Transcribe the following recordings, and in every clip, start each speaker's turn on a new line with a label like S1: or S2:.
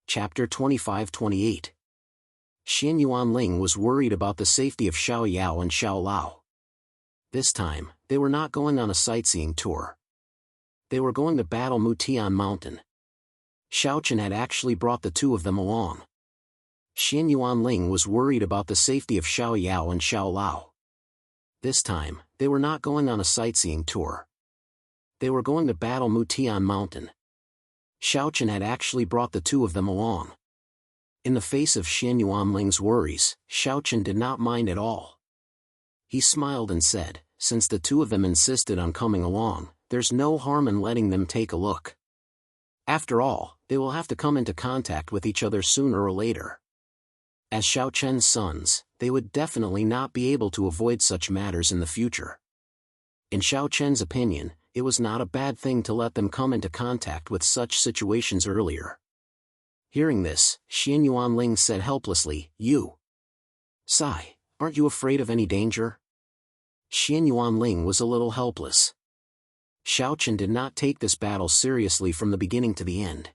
S1: Chapter 25-28. Xian Yuanling was worried about the safety of Xiao Yao and Xiao Lao. This time, they were not going on a sightseeing tour. They were going to battle Mutian Mountain. Xiao Chen had actually brought the two of them along. Xian Yuanling was worried about the safety of Xiao Yao and Xiao Lao. This time, they were not going on a sightseeing tour. They were going to battle Mutian Mountain. Xiao Chen had actually brought the two of them along. In the face of Xian Yuanling's worries, Xiao Chen did not mind at all. He smiled and said, "Since the two of them insisted on coming along, there's no harm in letting them take a look. After all, they will have to come into contact with each other sooner or later. As Xiao Chen's sons, they would definitely not be able to avoid such matters in the future." In Xiao Chen's opinion, it was not a bad thing to let them come into contact with such situations earlier. Hearing this, Xian Yuanling said helplessly, "You, Sai, aren't you afraid of any danger?" Xian Yuanling was a little helpless. Xiao Chen did not take this battle seriously from the beginning to the end.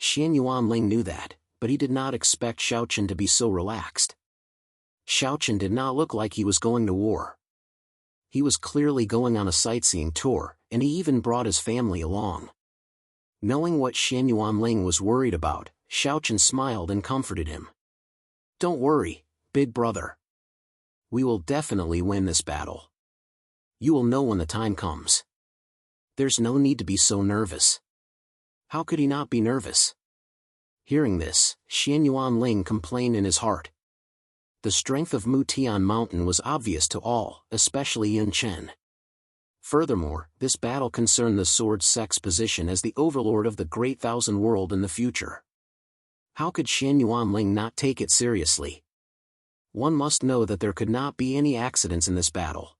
S1: Xian Yuanling knew that, but he did not expect Xiao Chen to be so relaxed. Xiao Chen did not look like he was going to war. He was clearly going on a sightseeing tour, and he even brought his family along. Knowing what Xian Yuanling was worried about, Xiao Chen smiled and comforted him. "Don't worry, big brother. We will definitely win this battle. You will know when the time comes. There's no need to be so nervous." How could he not be nervous? Hearing this, Xian Yuanling complained in his heart. The strength of Mutian Mountain was obvious to all, especially Yun Chen. Furthermore, this battle concerned the Sword Sect's position as the overlord of the Great Thousand World in the future. How could Xian Yuanling not take it seriously? One must know that there could not be any accidents in this battle.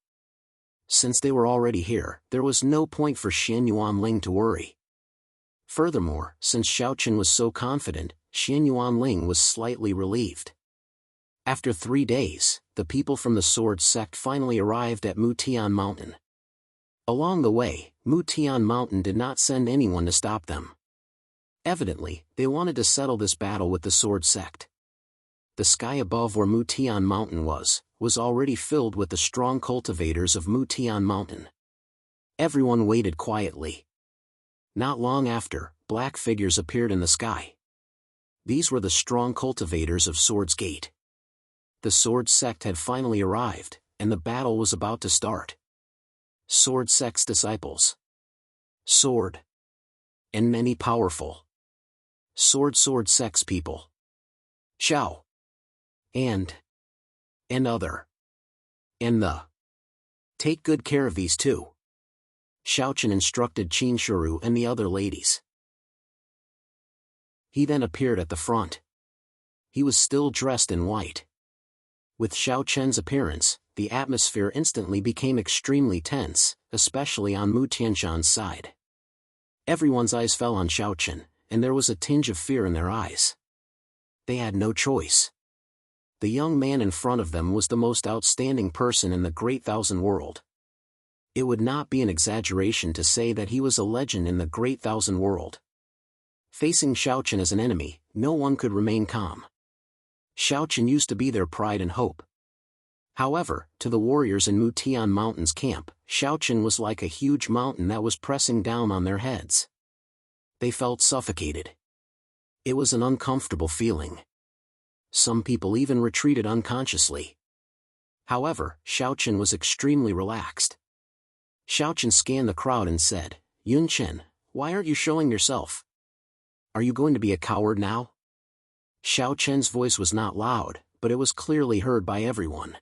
S1: Since they were already here, there was no point for Xian Yuanling to worry. Furthermore, since Xiao Chen was so confident, Xian Yuanling was slightly relieved. After 3 days, the people from the Sword Sect finally arrived at Mutian Mountain. Along the way, Mutian Mountain did not send anyone to stop them. Evidently, they wanted to settle this battle with the Sword Sect. The sky above where Mutian Mountain was already filled with the strong cultivators of Mutian Mountain. Everyone waited quietly. Not long after, black figures appeared in the sky. These were the strong cultivators of Sword's Gate. The Sword Sect had finally arrived, and the battle was about to start. Sword Sect's disciples. Sword. And many powerful. Sword Sect's people. Xiao. And other. And the. Take good care of these two. Xiao Chen instructed Qin Shuru and the other ladies. He then appeared at the front. He was still dressed in white. With Xiao Chen's appearance, the atmosphere instantly became extremely tense, especially on Mu Tianshan's side. Everyone's eyes fell on Xiao Chen, and there was a tinge of fear in their eyes. They had no choice. The young man in front of them was the most outstanding person in the Great Thousand World. It would not be an exaggeration to say that he was a legend in the Great Thousand World. Facing Xiao Chen as an enemy, no one could remain calm. Xiao Chen used to be their pride and hope. However, to the warriors in Mutian Mountain's camp, Xiao Chen was like a huge mountain that was pressing down on their heads. They felt suffocated. It was an uncomfortable feeling. Some people even retreated unconsciously. However, Xiao Chen was extremely relaxed. Xiao Chen scanned the crowd and said, "Yun Chen, why aren't you showing yourself? Are you going to be a coward now?" Xiao Chen's voice was not loud, but it was clearly heard by everyone.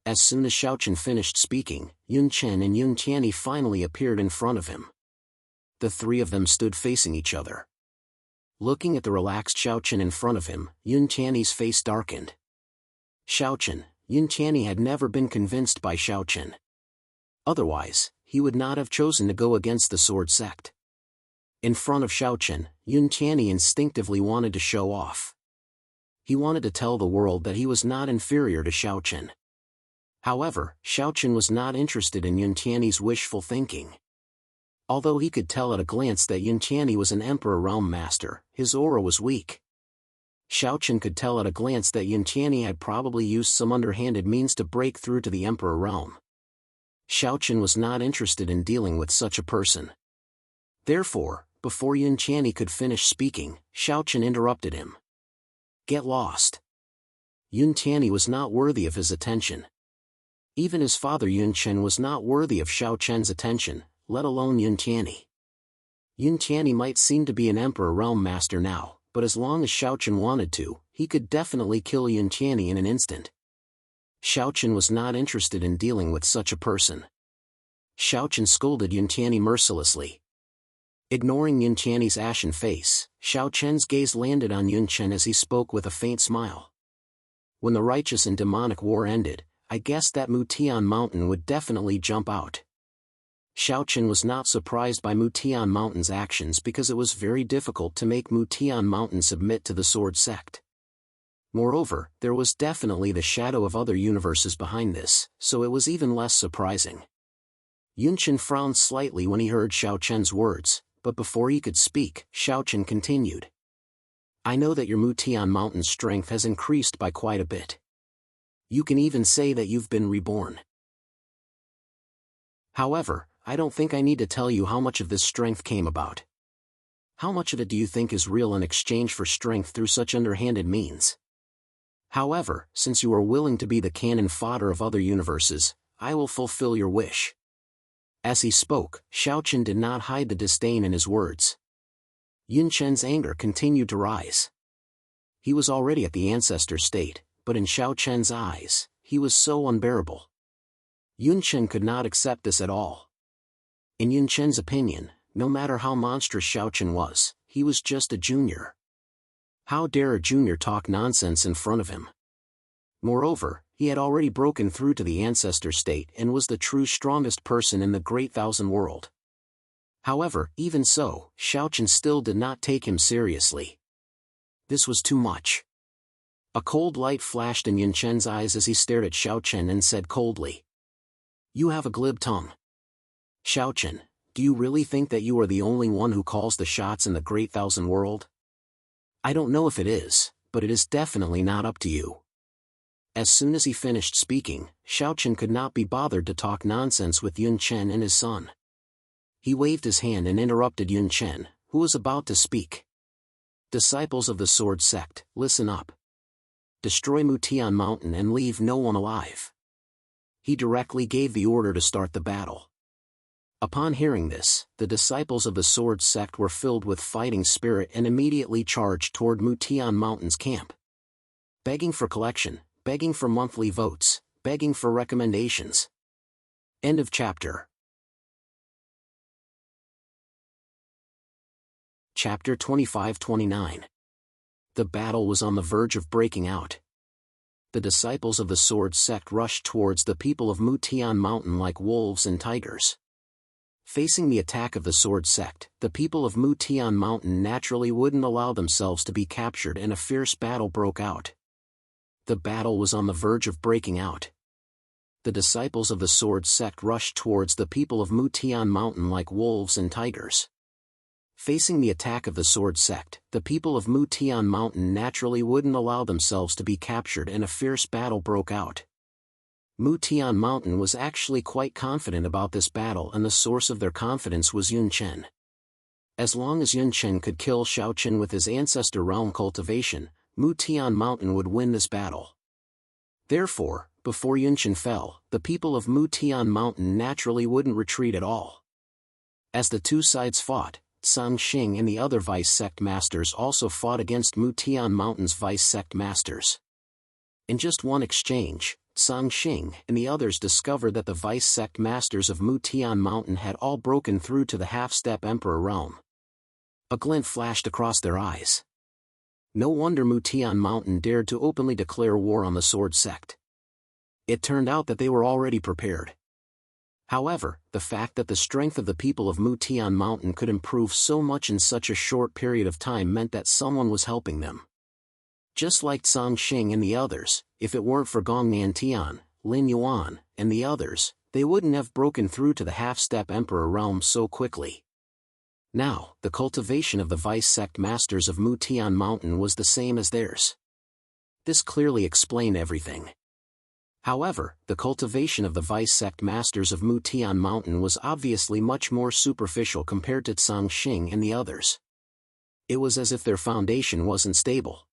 S1: As soon as Xiao Chen finished speaking, Yun Chen and Yun Tianyi finally appeared in front of him. The three of them stood facing each other. Looking at the relaxed Xiao Chen in front of him, Yun Tianyi's face darkened. Xiao Chen, Yun Tianyi had never been convinced by Xiao Chen. Otherwise, he would not have chosen to go against the Sword Sect. In front of Xiao Chen, Yun Tianyi instinctively wanted to show off. He wanted to tell the world that he was not inferior to Xiao Chen. However, Xiao Chen was not interested in Yun Tianyi's wishful thinking. Although he could tell at a glance that Yun Tianyi was an Emperor Realm Master, his aura was weak. Xiaochen could tell at a glance that Yun Tianyi had probably used some underhanded means to break through to the Emperor Realm. Xiaochen was not interested in dealing with such a person. Therefore, before Yun Tianyi could finish speaking, Xiaochen interrupted him. "Get lost." Yun Tianyi was not worthy of his attention. Even his father Yun Chen was not worthy of Xiaochen's attention, let alone Yun Tianyi. Yun Tianyi might seem to be an Emperor Realm Master now, but as long as Xiaochen wanted to, he could definitely kill Yun Tianyi in an instant. Xiaochen was not interested in dealing with such a person. Xiaochen scolded Yun Tianyi mercilessly. Ignoring Yun Tianyi's ashen face, Xiaochen's gaze landed on Yun Chen as he spoke with a faint smile. "When the righteous and demonic war ended, I guessed that Mutian Mountain would definitely jump out." Xiaochen was not surprised by Mutian Mountain's actions because it was very difficult to make Mutian Mountain submit to the Sword Sect. Moreover, there was definitely the shadow of other universes behind this, so it was even less surprising. Yun Chen frowned slightly when he heard Xiaochen's words, but before he could speak, Xiaochen continued. "I know that your Mutian Mountain's strength has increased by quite a bit. You can even say that you've been reborn. However, I don't think I need to tell you how much of this strength came about. How much of it do you think is real in exchange for strength through such underhanded means? However, since you are willing to be the cannon fodder of other universes, I will fulfill your wish." As he spoke, Xiaochen did not hide the disdain in his words. Yun Chen's anger continued to rise. He was already at the ancestor state, but in Xiaochen's eyes, he was so unbearable. Yun Chen could not accept this at all. In Yun Chen's opinion, no matter how monstrous Xiaochen was, he was just a junior. How dare a junior talk nonsense in front of him? Moreover, he had already broken through to the ancestor state and was the true strongest person in the Great Thousand World. However, even so, Xiaochen still did not take him seriously. This was too much. A cold light flashed in Yun Chen's eyes as he stared at Xiaochen and said coldly, "You have a glib tongue. Xiaochen, do you really think that you are the only one who calls the shots in the Great Thousand World? I don't know if it is, but it is definitely not up to you." As soon as he finished speaking, Xiaochen could not be bothered to talk nonsense with Yun Chen and his son. He waved his hand and interrupted Yun Chen, who was about to speak. "Disciples of the Sword Sect, listen up. Destroy Mutian Mountain and leave no one alive." He directly gave the order to start the battle. Upon hearing this, the disciples of the Sword Sect were filled with fighting spirit and immediately charged toward Mutian Mountain's camp. Begging for collection, begging for monthly votes, begging for recommendations. End of chapter. Chapter 25-29. The battle was on the verge of breaking out. The disciples of the Sword Sect rushed towards the people of Mutian Mountain like wolves and tigers. Facing the attack of the Sword Sect, the people of Mutian Mountain naturally wouldn't allow themselves to be captured and a fierce battle broke out. The battle was on the verge of breaking out. The disciples of the Sword Sect rushed towards the people of Mutian Mountain like wolves and tigers. Facing the attack of the Sword Sect, the people of Mutian Mountain naturally wouldn't allow themselves to be captured and a fierce battle broke out. Mutian Mountain was actually quite confident about this battle and the source of their confidence was Yun Chen. As long as Yun Chen could kill Xiaochen with his ancestor realm cultivation, Mutian Mountain would win this battle. Therefore, before Yun Chen fell, the people of Mutian Mountain naturally wouldn't retreat at all. As the two sides fought, Sang Xing and the other Vice Sect Masters also fought against Mutian Mountain's Vice Sect Masters. In just one exchange, Sang Xing and the others discovered that the Vice Sect Masters of Mutian Mountain had all broken through to the half-step Emperor realm. A glint flashed across their eyes. No wonder Mutian Mountain dared to openly declare war on the Sword Sect. It turned out that they were already prepared. However, the fact that the strength of the people of Mutian Mountain could improve so much in such a short period of time meant that someone was helping them. Just like Sang Xing and the others, if it weren't for Gong Nantian, Lin Yuan, and the others, they wouldn't have broken through to the half-step Emperor realm so quickly. Now, the cultivation of the Vice Sect Masters of Mutian Mountain was the same as theirs. This clearly explained everything. However, the cultivation of the Vice Sect Masters of Mutian Mountain was obviously much more superficial compared to Tsangxing and the others. It was as if their foundation wasn't stable.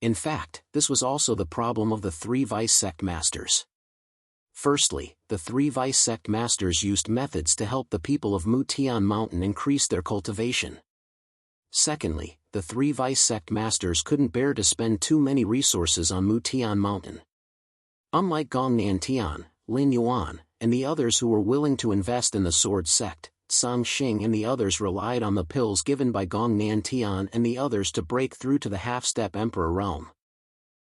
S1: In fact, this was also the problem of the three Vice Sect Masters. Firstly, the three Vice Sect Masters used methods to help the people of Mutian Mountain increase their cultivation. Secondly, the three Vice Sect Masters couldn't bear to spend too many resources on Mutian Mountain. Unlike Gong Nantian, Lin Yuan, and the others who were willing to invest in the Sword Sect, Tsangxing and the others relied on the pills given by Gong Nantian and the others to break through to the half-step Emperor realm.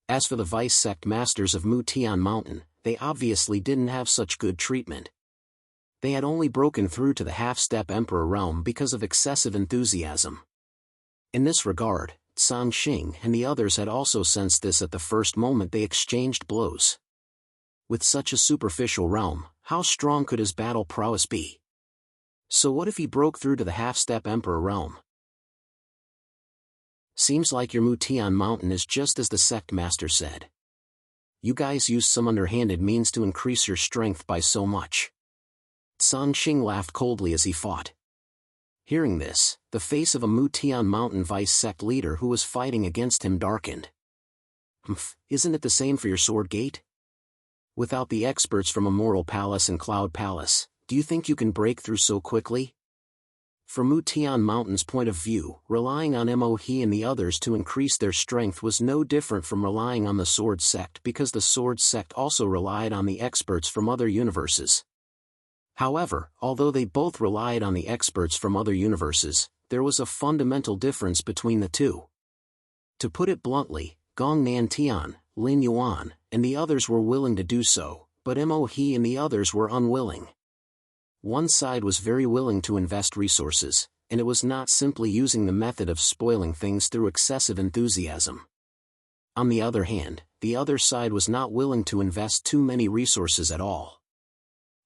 S1: As for the Vice Sect Masters of Mutian Mountain, they obviously didn't have such good treatment. They had only broken through to the half-step Emperor realm because of excessive enthusiasm. In this regard, Tsangxing and the others had also sensed this at the first moment they exchanged blows. With such a superficial realm, how strong could his battle prowess be? So what if he broke through to the half-step Emperor realm? Seems like your Mutian Mountain is just as the sect master said. You guys used some underhanded means to increase your strength by so much. Tsangxing laughed coldly as he fought. Hearing this, the face of a Mutian Mountain Vice Sect leader who was fighting against him darkened. Isn't it the same for your Sword Gate? Without the experts from Immortal Palace and Cloud Palace, do you think you can break through so quickly? From Mutian Mountain's point of view, relying on Mohe and the others to increase their strength was no different from relying on the Sword Sect because the Sword Sect also relied on the experts from other universes. However, although they both relied on the experts from other universes, there was a fundamental difference between the two. To put it bluntly, Gong Nantian, Lin Yuan, and the others were willing to do so, but Mohe and the others were unwilling. One side was very willing to invest resources, and it was not simply using the method of spoiling things through excessive enthusiasm. On the other hand, the other side was not willing to invest too many resources at all.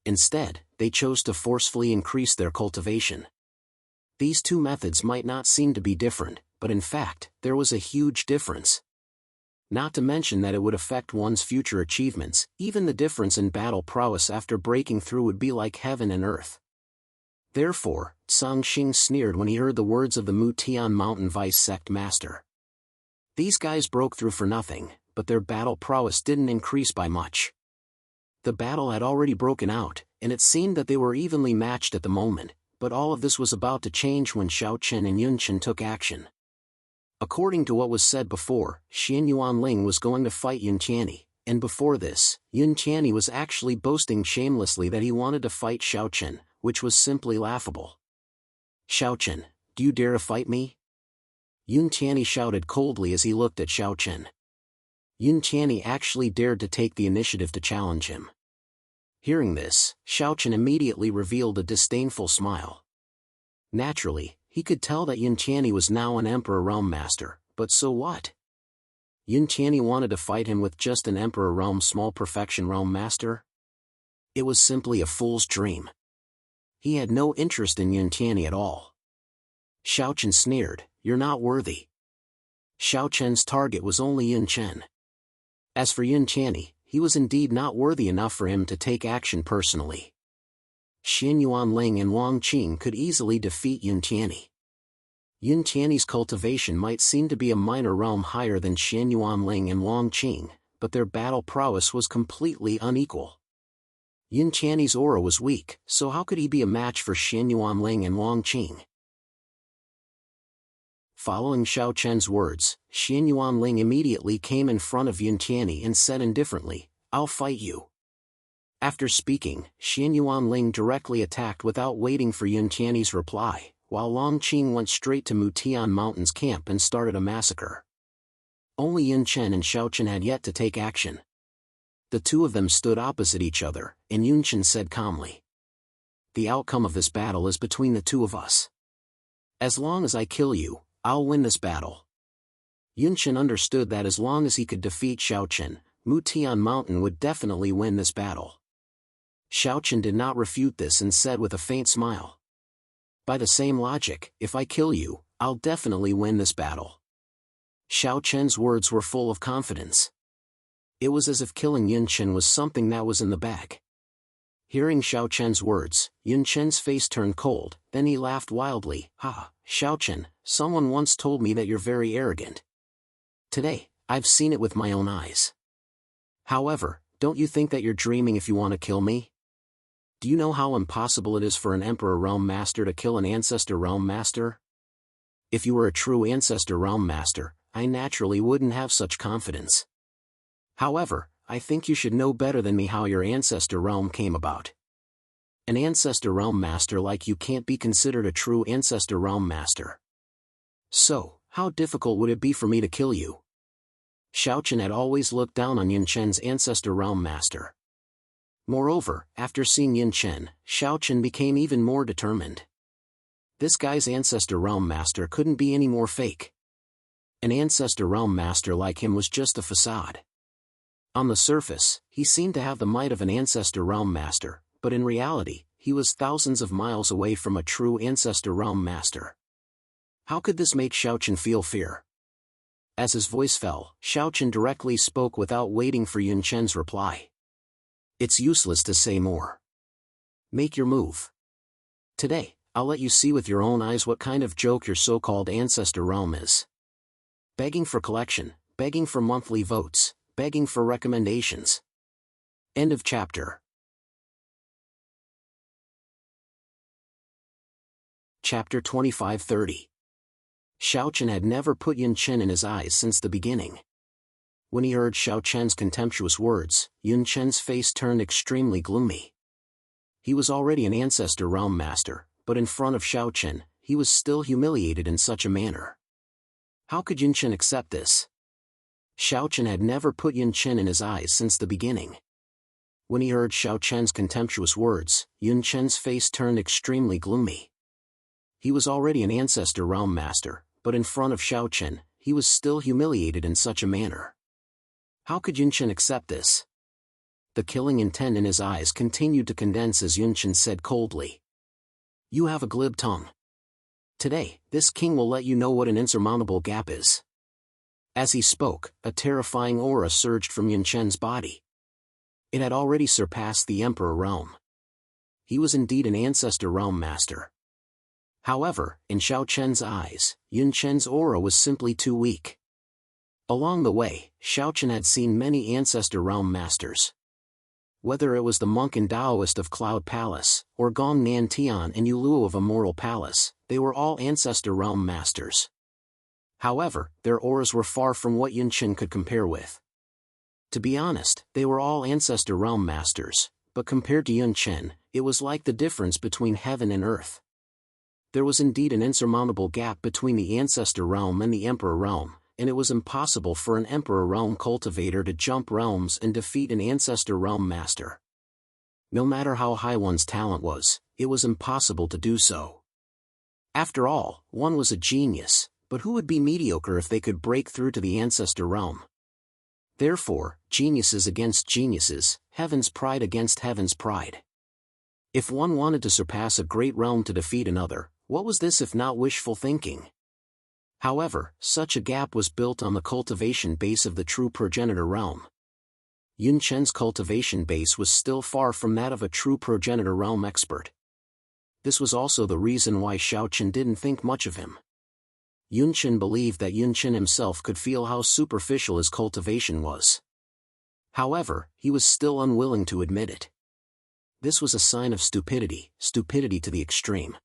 S1: Instead, they chose to forcefully increase their cultivation. These two methods might not seem to be different, but in fact, there was a huge difference. Not to mention that it would affect one's future achievements. Even the difference in battle prowess after breaking through would be like heaven and earth. Therefore, Tsangxing sneered when he heard the words of the Mutian Mountain Vice Sect Master. These guys broke through for nothing, but their battle prowess didn't increase by much. The battle had already broken out, and it seemed that they were evenly matched at the moment, but all of this was about to change when Xiao Chen and Yun Chen took action. According to what was said before, Xian Yuanling was going to fight Yun Qianni, and before this, Yun Qianni was actually boasting shamelessly that he wanted to fight Xiao Chen, which was simply laughable. Xiao Chen, do you dare to fight me? Yun Qianni shouted coldly as he looked at Xiao Chen. Yun Qianni actually dared to take the initiative to challenge him. Hearing this, Xiao Chen immediately revealed a disdainful smile. Naturally, he could tell that Yun Qianni was now an Emperor Realm Master, but so what? Yun Qianni wanted to fight him with just an Emperor Realm Small Perfection Realm Master? It was simply a fool's dream. He had no interest in Yun Qianni at all. Xiao Chen sneered, "You're not worthy." Xiao Chen's target was only Yun Chen. As for Yun Qianni, he was indeed not worthy enough for him to take action personally. Xian Yuanling and Wang Qing could easily defeat Yun Qianni. Yun Qianni's cultivation might seem to be a minor realm higher than Xian Yuanling and Wang Qing, but their battle prowess was completely unequal. Yun Qianni's aura was weak, so how could he be a match for Xian Yuanling and Wang Qing? Following Xiao Chen's words, Xian Yuanling immediately came in front of Yun Qianni and said indifferently, "I'll fight you." After speaking, Xian Yuanling directly attacked without waiting for Yun Qianni's reply, while Wang Qing went straight to Mutian Mountain's camp and started a massacre. Only Yun Chen and Xiao Chen had yet to take action. The two of them stood opposite each other, and Yun Chen said calmly, "The outcome of this battle is between the two of us. As long as I kill you, I'll win this battle." Yun Chen understood that as long as he could defeat Xiao Chen, Mutian Mountain would definitely win this battle. Xiao Chen did not refute this and said with a faint smile. By the same logic, if I kill you, I'll definitely win this battle. Xiao Chen's words were full of confidence. It was as if killing Yun Chen was something that was in the bag. Hearing Xiao Chen's words, Yun Chen's face turned cold, then he laughed wildly. Ha, Xiao Chen, someone once told me that you're very arrogant. Today, I've seen it with my own eyes. However, don't you think that you're dreaming if you want to kill me? Do you know how impossible it is for an Emperor Realm Master to kill an Ancestor Realm Master? If you were a true Ancestor Realm Master, I naturally wouldn't have such confidence. However, I think you should know better than me how your Ancestor Realm came about. An Ancestor Realm Master like you can't be considered a true Ancestor Realm Master. So, how difficult would it be for me to kill you? Xiao Chen had always looked down on Yun Chen's Ancestor Realm Master. Moreover, after seeing Yun Chen, Xiao Chen became even more determined. This guy's Ancestor Realm Master couldn't be any more fake. An Ancestor Realm Master like him was just a facade. On the surface, he seemed to have the might of an Ancestor Realm Master, but in reality, he was thousands of miles away from a true Ancestor Realm Master. How could this make Xiao Chen feel fear? As his voice fell, Xiao Chen directly spoke without waiting for Yun Chen's reply. It's useless to say more. Make your move. Today, I'll let you see with your own eyes what kind of joke your so-called Ancestor Realm is. Begging for collection, begging for monthly votes, begging for recommendations. End of chapter. Chapter 25-30. Xiao Chen had never put Yun Chen in his eyes since the beginning. When he heard Xiao Chen's contemptuous words, Yun Chen's face turned extremely gloomy. He was already an Ancestor Realm Master, but in front of Xiao Chen, he was still humiliated in such a manner. How could Yun Chen accept this? Xiao Chen had never put Yun Chen in his eyes since the beginning. When he heard Xiao Chen's contemptuous words, Yun Chen's face turned extremely gloomy. He was already an Ancestor Realm Master, but in front of Xiao Chen, he was still humiliated in such a manner. How could Yun Chen accept this? The killing intent in his eyes continued to condense as Yun Chen said coldly. You have a glib tongue. Today, this king will let you know what an insurmountable gap is. As he spoke, a terrifying aura surged from Yun Chen's body. It had already surpassed the Emperor Realm. He was indeed an Ancestor Realm Master. However, in Xiao Chen's eyes, Yun Chen's aura was simply too weak. Along the way, Xiao Chen had seen many Ancestor Realm Masters. Whether it was the monk and Taoist of Cloud Palace, or Gong Nan Tian and Yu Luo of Immoral Palace, they were all Ancestor Realm Masters. However, their auras were far from what Yun Chen could compare with. To be honest, they were all Ancestor Realm Masters, but compared to Yun Chen, it was like the difference between heaven and earth. There was indeed an insurmountable gap between the Ancestor Realm and the Emperor Realm, and it was impossible for an Emperor Realm cultivator to jump realms and defeat an Ancestor Realm Master. No matter how high one's talent was, it was impossible to do so. After all, one was a genius, but who would be mediocre if they could break through to the Ancestor Realm? Therefore, geniuses against geniuses, heaven's pride against heaven's pride. If one wanted to surpass a great realm to defeat another, what was this if not wishful thinking? However, such a gap was built on the cultivation base of the true progenitor realm. Yun Chen's cultivation base was still far from that of a true progenitor realm expert. This was also the reason why Xiao Chen didn't think much of him. Yun Chen believed that Yun Chen himself could feel how superficial his cultivation was. However, he was still unwilling to admit it. This was a sign of stupidity to the extreme.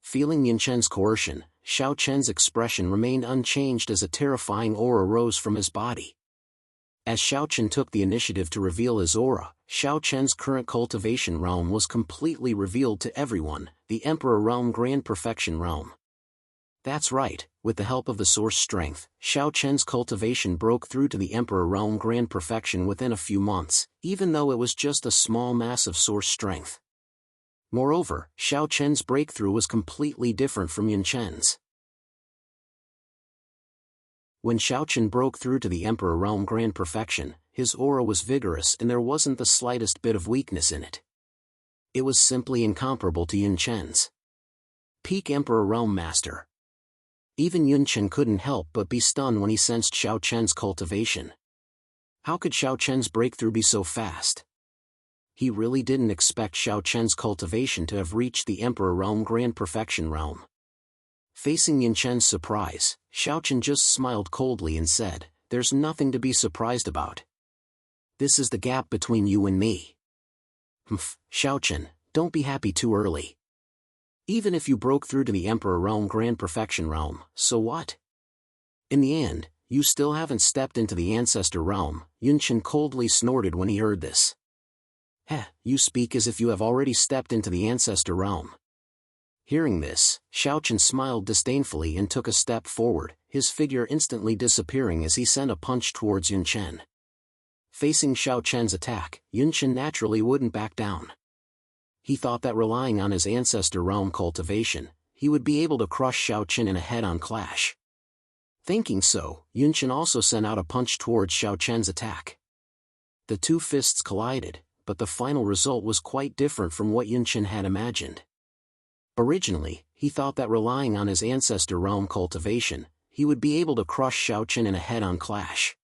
S1: Feeling Yun Chen's coercion, Xiao Chen's expression remained unchanged as a terrifying aura rose from his body. As Xiao Chen took the initiative to reveal his aura, Xiao Chen's current cultivation realm was completely revealed to everyone, the Emperor Realm Grand Perfection Realm. That's right, with the help of the Source Strength, Xiao Chen's cultivation broke through to the Emperor Realm Grand Perfection within a few months, even though it was just a small mass of Source Strength. Moreover, Xiao Chen's breakthrough was completely different from Yun Chen's. When Xiao Chen broke through to the Emperor Realm Grand Perfection, his aura was vigorous and there wasn't the slightest bit of weakness in it. It was simply incomparable to Yun Chen's. Peak Emperor Realm Master. Even Yun Chen couldn't help but be stunned when he sensed Xiao Chen's cultivation. How could Xiao Chen's breakthrough be so fast? He really didn't expect Xiao Chen's cultivation to have reached the Emperor Realm Grand Perfection Realm. Facing Yun Chen's surprise, Xiao Chen just smiled coldly and said, "There's nothing to be surprised about. This is the gap between you and me." "Humph, Xiao Chen, don't be happy too early. Even if you broke through to the Emperor Realm Grand Perfection Realm, so what? In the end, you still haven't stepped into the Ancestor Realm." Yun Chen coldly snorted when he heard this. "Heh, you speak as if you have already stepped into the Ancestor Realm." Hearing this, Xiao Chen smiled disdainfully and took a step forward, his figure instantly disappearing as he sent a punch towards Yun Chen. Facing Xiao Chen's attack, Yun Chen naturally wouldn't back down. He thought that relying on his Ancestor Realm cultivation, he would be able to crush Xiao Chen in a head-on clash. Thinking so, Yun Chen also sent out a punch towards Xiao Chen's attack. The two fists collided, but the final result was quite different from what Yun Chen had imagined. Originally, he thought that relying on his Ancestor Realm cultivation, he would be able to crush Xiao Chen in a head-on clash.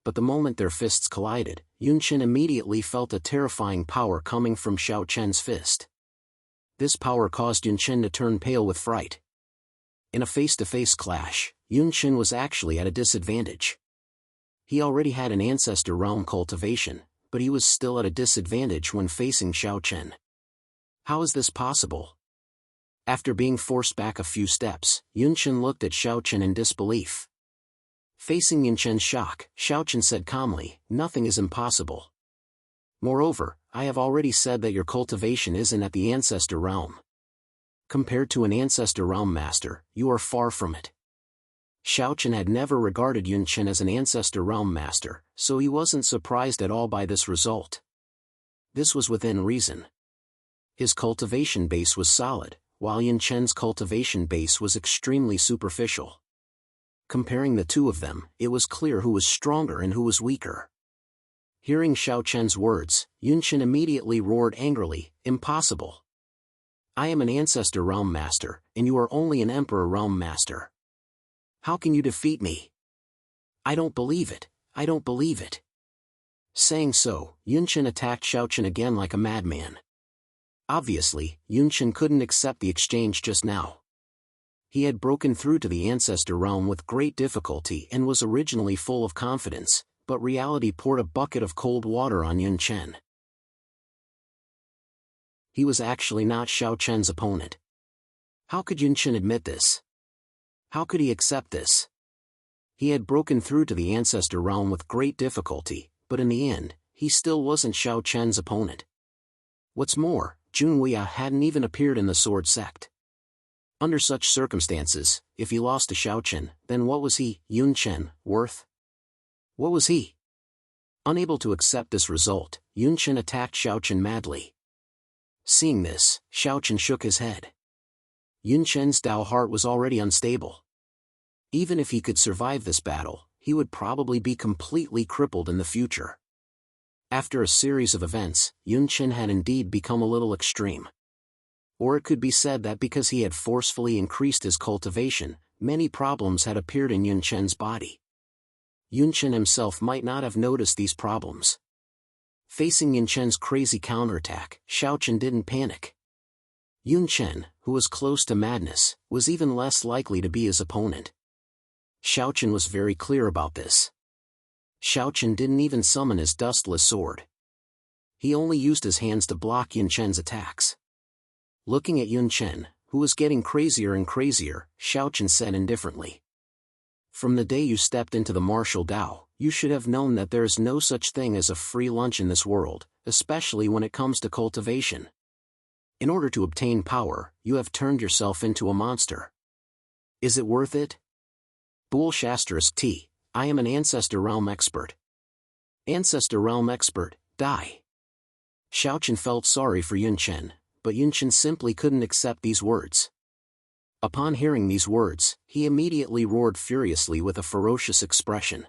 S1: But the moment their fists collided, Yun Chen immediately felt a terrifying power coming from Xiao Chen's fist. This power caused Yun Chen to turn pale with fright. In a face-to-face clash, Yun Chen was actually at a disadvantage. He already had an Ancestor Realm cultivation, but he was still at a disadvantage when facing Xiao Chen. How is this possible? After being forced back a few steps, Yun Chen looked at Xiao Chen in disbelief. Facing Yun Chen's shock, Xiao Chen said calmly, "Nothing is impossible. Moreover, I have already said that your cultivation isn't at the Ancestor Realm. Compared to an Ancestor Realm Master, you are far from it." Xiao Chen had never regarded Yun Chen as an Ancestor Realm Master, so he wasn't surprised at all by this result. This was within reason. His cultivation base was solid, while Yun Chen's cultivation base was extremely superficial. Comparing the two of them, it was clear who was stronger and who was weaker. Hearing Xiao Chen's words, Yun Chen immediately roared angrily, "Impossible! I am an Ancestor Realm Master, and you are only an Emperor Realm Master. How can you defeat me? I don't believe it, I don't believe it." Saying so, Yun Chen attacked Xiao Chen again like a madman. Obviously, Yun Chen couldn't accept the exchange just now. He had broken through to the Ancestor Realm with great difficulty and was originally full of confidence, but reality poured a bucket of cold water on Yun Chen. He was actually not Xiao Chen's opponent. How could Yun Chen admit this? How could he accept this? He had broken through to the Ancestor Realm with great difficulty, but in the end, he still wasn't Xiao Chen's opponent. What's more, Junwei hadn't even appeared in the Sword Sect. Under such circumstances, if he lost to Xiao Chen, then what was he, Yun Chen, worth? What was he? Unable to accept this result, Yun Chen attacked Xiao Chen madly. Seeing this, Xiao Chen shook his head. Yun Chen's Dao heart was already unstable. Even if he could survive this battle, he would probably be completely crippled in the future. After a series of events, Yun Chen had indeed become a little extreme. Or it could be said that because he had forcefully increased his cultivation, many problems had appeared in Yun Chen's body. Yun Chen himself might not have noticed these problems. Facing Yun Chen's crazy counterattack, Xiao Chen didn't panic. Yun Chen, who was close to madness, was even less likely to be his opponent. Xiao Chen was very clear about this. Xiao Chen didn't even summon his dustless sword. He only used his hands to block Yun Chen's attacks. Looking at Yun Chen, who was getting crazier and crazier, Xiao Chen said indifferently, "From the day you stepped into the martial Dao, you should have known that there is no such thing as a free lunch in this world, especially when it comes to cultivation. In order to obtain power, you have turned yourself into a monster. Is it worth it? Bool Shasterisk T. I am an Ancestor Realm expert. Ancestor Realm expert, die." Xiao Chen felt sorry for Yun Chen, but Yun Chen simply couldn't accept these words. Upon hearing these words, he immediately roared furiously with a ferocious expression.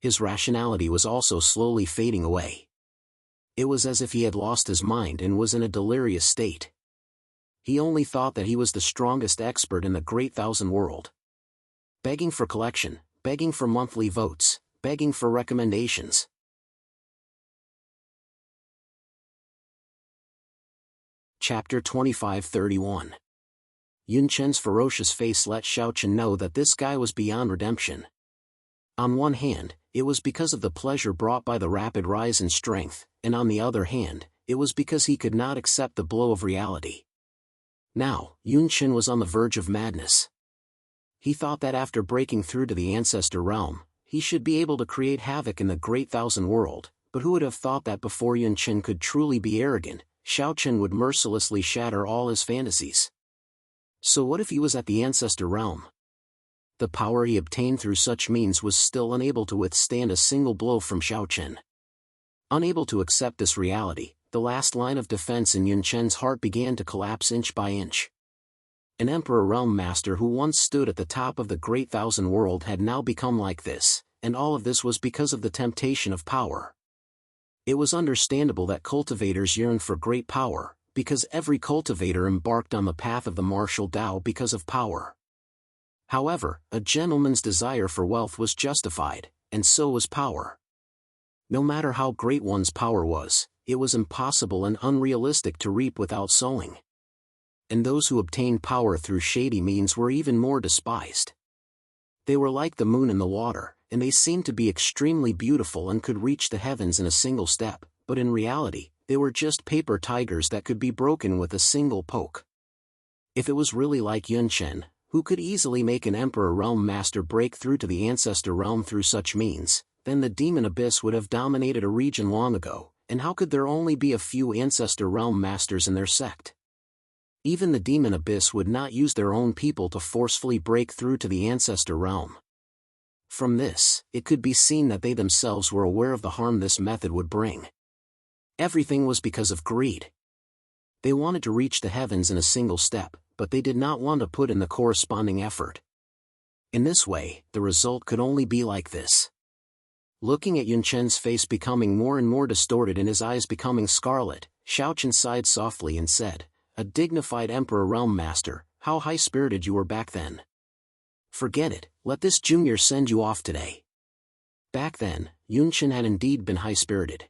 S1: His rationality was also slowly fading away. It was as if he had lost his mind and was in a delirious state. He only thought that he was the strongest expert in the great thousand world. Begging for collection, begging for monthly votes, begging for recommendations. Chapter 25-31. Yun Chen's ferocious face let Xiao Chen know that this guy was beyond redemption. On one hand, it was because of the pleasure brought by the rapid rise in strength, and on the other hand, it was because he could not accept the blow of reality. Now, Yun Chen was on the verge of madness. He thought that after breaking through to the ancestor realm, he should be able to create havoc in the great thousand world, but who would have thought that before Yun Chen could truly be arrogant, Xiao Chen would mercilessly shatter all his fantasies. So what if he was at the ancestor realm? The power he obtained through such means was still unable to withstand a single blow from Xiao Chen. Unable to accept this reality, the last line of defense in Yun Chen's heart began to collapse inch by inch. An Emperor Realm Master who once stood at the top of the great thousand world had now become like this, and all of this was because of the temptation of power. It was understandable that cultivators yearned for great power, because every cultivator embarked on the path of the martial Tao because of power. However, a gentleman's desire for wealth was justified, and so was power. No matter how great one's power was, it was impossible and unrealistic to reap without sowing. And those who obtained power through shady means were even more despised. They were like the moon in the water, and they seemed to be extremely beautiful and could reach the heavens in a single step, but in reality, they were just paper tigers that could be broken with a single poke. If it was really like Yun Chen, who could easily make an Emperor Realm Master break through to the Ancestor Realm through such means, then the Demon Abyss would have dominated a region long ago, and how could there only be a few Ancestor Realm Masters in their sect? Even the Demon Abyss would not use their own people to forcefully break through to the Ancestor Realm. From this, it could be seen that they themselves were aware of the harm this method would bring. Everything was because of greed. They wanted to reach the heavens in a single step, but they did not want to put in the corresponding effort. In this way, the result could only be like this. Looking at Yun Chen's face becoming more and more distorted and his eyes becoming scarlet, Xiao Chen sighed softly and said, "A dignified Emperor Realm Master, how high-spirited you were back then. Forget it, let this junior send you off today." Back then, Yun Chen had indeed been high-spirited.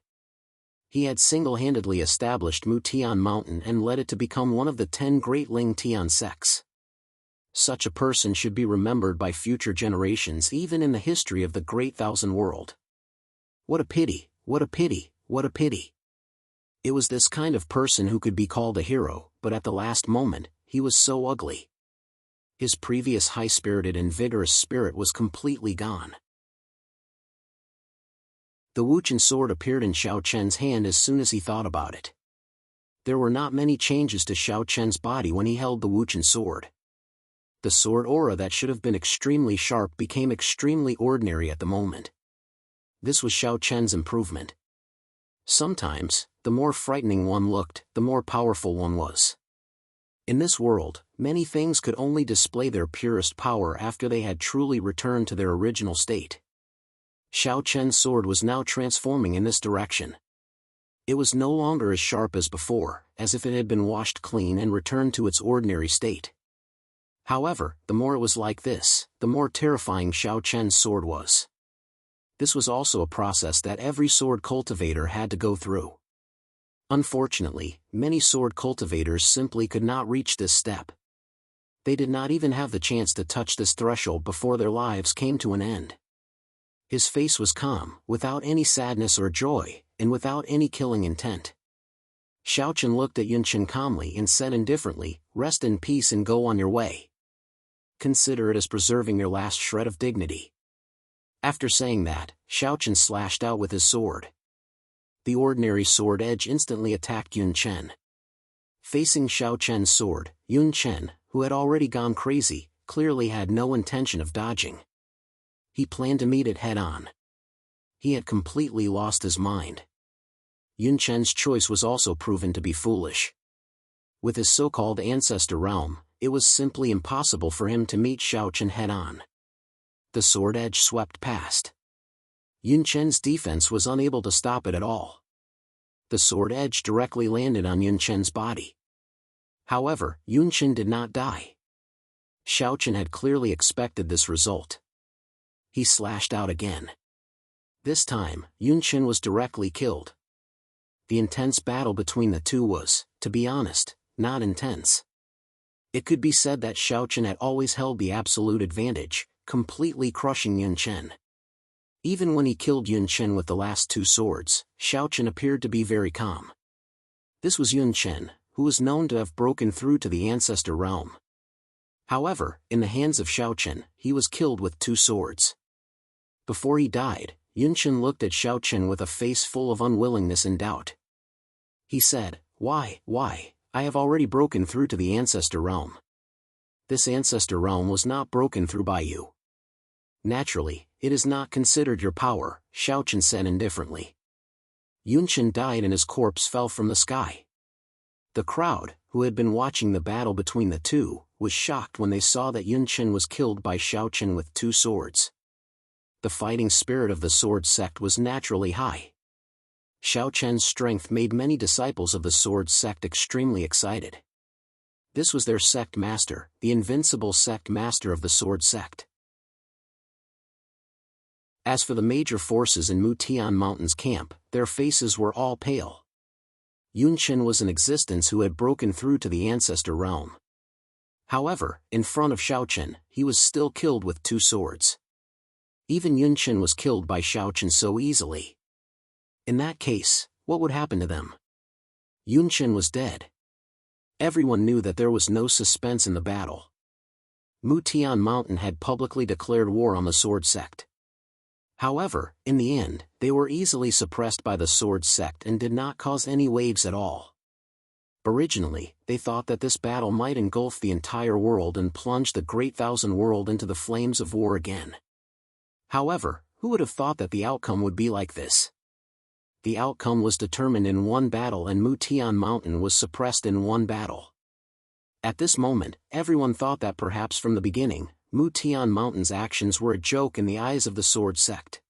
S1: He had single-handedly established Mu Tian Mountain and led it to become one of the 10 great Ling Tian sects. Such a person should be remembered by future generations even in the history of the great thousand world. What a pity, what a pity, what a pity. It was this kind of person who could be called a hero, but at the last moment, he was so ugly. His previous high-spirited and vigorous spirit was completely gone. The Wuchen sword appeared in Xiao Chen's hand as soon as he thought about it. There were not many changes to Xiao Chen's body when he held the Wuchen sword. The sword aura that should have been extremely sharp became extremely ordinary at the moment. This was Xiao Chen's improvement. Sometimes, the more frightening one looked, the more powerful one was. In this world, many things could only display their purest power after they had truly returned to their original state. Xiao Chen's sword was now transforming in this direction. It was no longer as sharp as before, as if it had been washed clean and returned to its ordinary state. However, the more it was like this, the more terrifying Xiao Chen's sword was. This was also a process that every sword cultivator had to go through. Unfortunately, many sword cultivators simply could not reach this step. They did not even have the chance to touch this threshold before their lives came to an end. His face was calm, without any sadness or joy, and without any killing intent. Xiao Chen looked at Yun Chen calmly and said indifferently, "Rest in peace and go on your way. Consider it as preserving your last shred of dignity." After saying that, Xiao Chen slashed out with his sword. The ordinary sword edge instantly attacked Yun Chen. Facing Xiao Chen's sword, Yun Chen, who had already gone crazy, clearly had no intention of dodging. He planned to meet it head-on. He had completely lost his mind. Yun Chen's choice was also proven to be foolish. With his so-called ancestor realm, it was simply impossible for him to meet Xiao Chen head-on. The sword edge swept past. Yun Chen's defense was unable to stop it at all. The sword edge directly landed on Yun Chen's body. However, Yun Chen did not die. Xiao Chen had clearly expected this result. He slashed out again. This time, Yun Chen was directly killed. The intense battle between the two was, to be honest, not intense. It could be said that Xiao Chen had always held the absolute advantage, completely crushing Yun Chen. Even when he killed Yun Chen with the last two swords, Xiao Chen appeared to be very calm. This was Yun Chen, who was known to have broken through to the ancestor realm. However, in the hands of Xiao Chen, he was killed with two swords. Before he died, Yun Chen looked at Xiao Chen with a face full of unwillingness and doubt. He said, why, I have already broken through to the ancestor realm. This ancestor realm was not broken through by you. Naturally, it is not considered your power, Xiao Chen said indifferently. Yun Chen died and his corpse fell from the sky. The crowd, who had been watching the battle between the two, was shocked when they saw that Yun Chen was killed by Xiao Chen with two swords. The fighting spirit of the sword sect was naturally high. Xiao Chen's strength made many disciples of the sword sect extremely excited. This was their sect master, the invincible sect master of the sword sect. As for the major forces in Mutian Mountain's camp, their faces were all pale. Yun Chen was in existence who had broken through to the ancestor realm. However, in front of Xiao Chen, he was still killed with two swords. Even Yun Chen was killed by Xiao Chen so easily. In that case, what would happen to them? Yun Chen was dead. Everyone knew that there was no suspense in the battle. Mutian Mountain had publicly declared war on the sword sect. However, in the end, they were easily suppressed by the sword sect and did not cause any waves at all. Originally, they thought that this battle might engulf the entire world and plunge the Great Thousand World into the flames of war again. However, who would have thought that the outcome would be like this? The outcome was determined in one battle and Mutian Mountain was suppressed in one battle. At this moment, everyone thought that perhaps from the beginning, Mutian Mountain's actions were a joke in the eyes of the sword sect.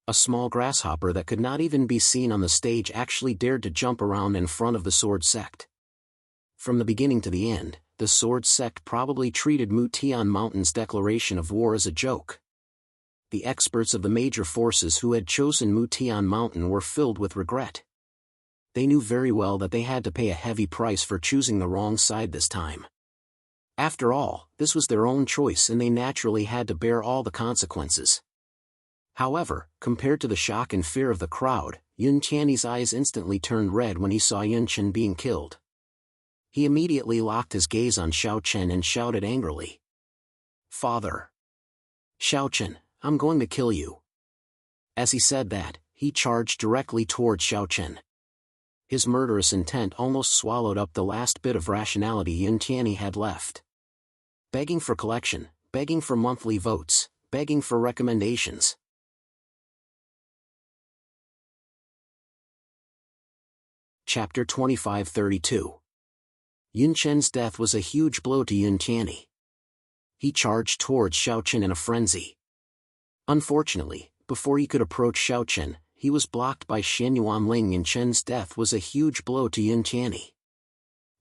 S1: A small grasshopper that could not even be seen on the stage actually dared to jump around in front of the sword sect. From the beginning to the end, the sword sect probably treated Mutian Mountain's declaration of war as a joke. The experts of the major forces who had chosen Mutian Mountain were filled with regret. They knew very well that they had to pay a heavy price for choosing the wrong side this time. After all, this was their own choice and they naturally had to bear all the consequences. However, compared to the shock and fear of the crowd, Yun Tian's eyes instantly turned red when he saw Yun Chen being killed. He immediately locked his gaze on Xiao Chen and shouted angrily. "Father! Xiao Chen, I'm going to kill you." As he said that, he charged directly toward Xiao Chen. His murderous intent almost swallowed up the last bit of rationality Yun Tian had left. Begging for collection, begging for monthly votes, begging for recommendations. Chapter 2532. Yun Chen's death was a huge blow to Yun Tian. He charged towards Xiao Chen in a frenzy. Unfortunately, before he could approach Xiao Chen, he was blocked by Xianyuan Ling. Yun Chen's death was a huge blow to Yun Tian.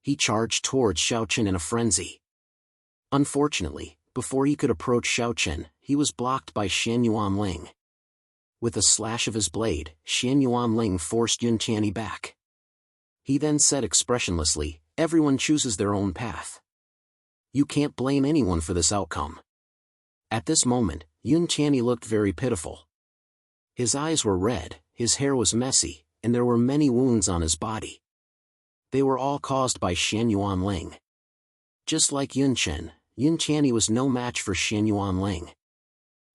S1: He charged towards Xiao Chen in a frenzy. Unfortunately, before he could approach Xiao Chen, he was blocked by Xianyuan Ling. With a slash of his blade, Xianyuan Ling forced Yun Tian back. He then said expressionlessly, "Everyone chooses their own path. You can't blame anyone for this outcome." At this moment, Yun Tian looked very pitiful. His eyes were red, his hair was messy, and there were many wounds on his body. They were all caused by Xianyuan Ling. Just like Yun Tian was no match for Xianyuan Ling.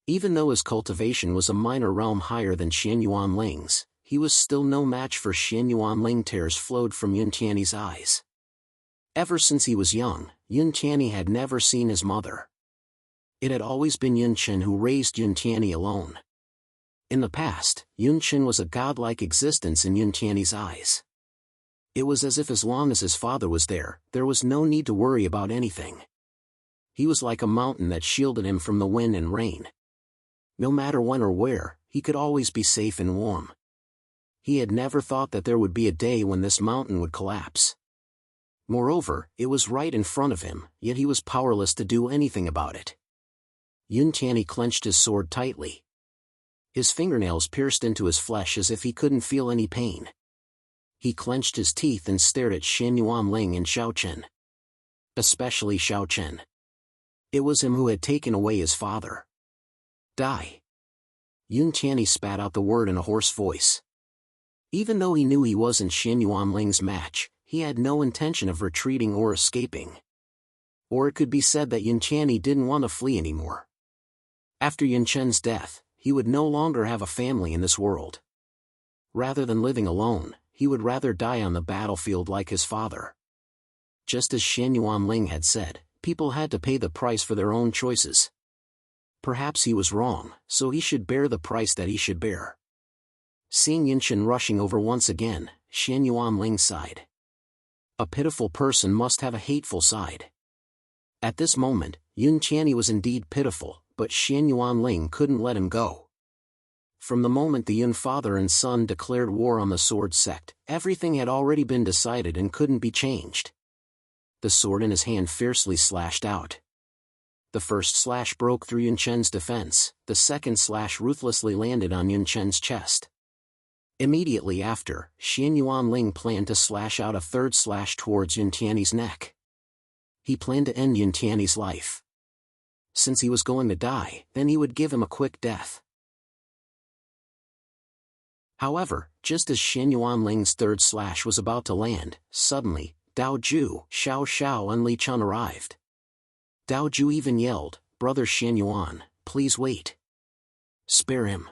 S1: Even though his cultivation was a minor realm higher than Xianyuan Ling's, he was still no match for Xianyuan Ling. Tears flowed from Yun Tian's eyes. Ever since he was young, Yun Tian had never seen his mother. It had always been Yun Chen who raised Yun Tian alone. In the past, Yun Chen was a godlike existence in Yun Tian's eyes. It was as if as long as his father was there was no need to worry about anything. He was like a mountain that shielded him from the wind and rain. No matter when or where, he could always be safe and warm. He had never thought that there would be a day when this mountain would collapse. Moreover, it was right in front of him, yet he was powerless to do anything about it. Yun Tianyi clenched his sword tightly. His fingernails pierced into his flesh as if he couldn't feel any pain. He clenched his teeth and stared at Shen Yuanling and Xiao Chen. Especially Xiao Chen. It was him who had taken away his father. Die. Yun Tianyi spat out the word in a hoarse voice. Even though he knew he wasn't Shen Yuanling's match, he had no intention of retreating or escaping. Or it could be said that Yun Tianyi didn't want to flee anymore. After Yun Chen's death, he would no longer have a family in this world. Rather than living alone, he would rather die on the battlefield like his father. Just as Shen Yuanling had said, people had to pay the price for their own choices. Perhaps he was wrong, so he should bear the price that he should bear. Seeing Yun Chen rushing over once again, Shen Yuanling sighed. A pitiful person must have a hateful side. At this moment, Yun Tianyi was indeed pitiful, but Shen Yuanling couldn't let him go. From the moment the Yun father and son declared war on the sword sect, everything had already been decided and couldn't be changed. The sword in his hand fiercely slashed out. The first slash broke through Yun Chen's defense, the second slash ruthlessly landed on Yun Chen's chest. Immediately after, Shen Yuanling planned to slash out a third slash towards Yun Tianyi's neck. He planned to end Yun Tianyi's life. Since he was going to die, then he would give him a quick death. However, just as Shen Yuanling's third slash was about to land, suddenly, Dao Ju, Xiao Xiao and Li Chun arrived. Dao Ju even yelled, "Brother Shen Yuan, please wait. Spare him."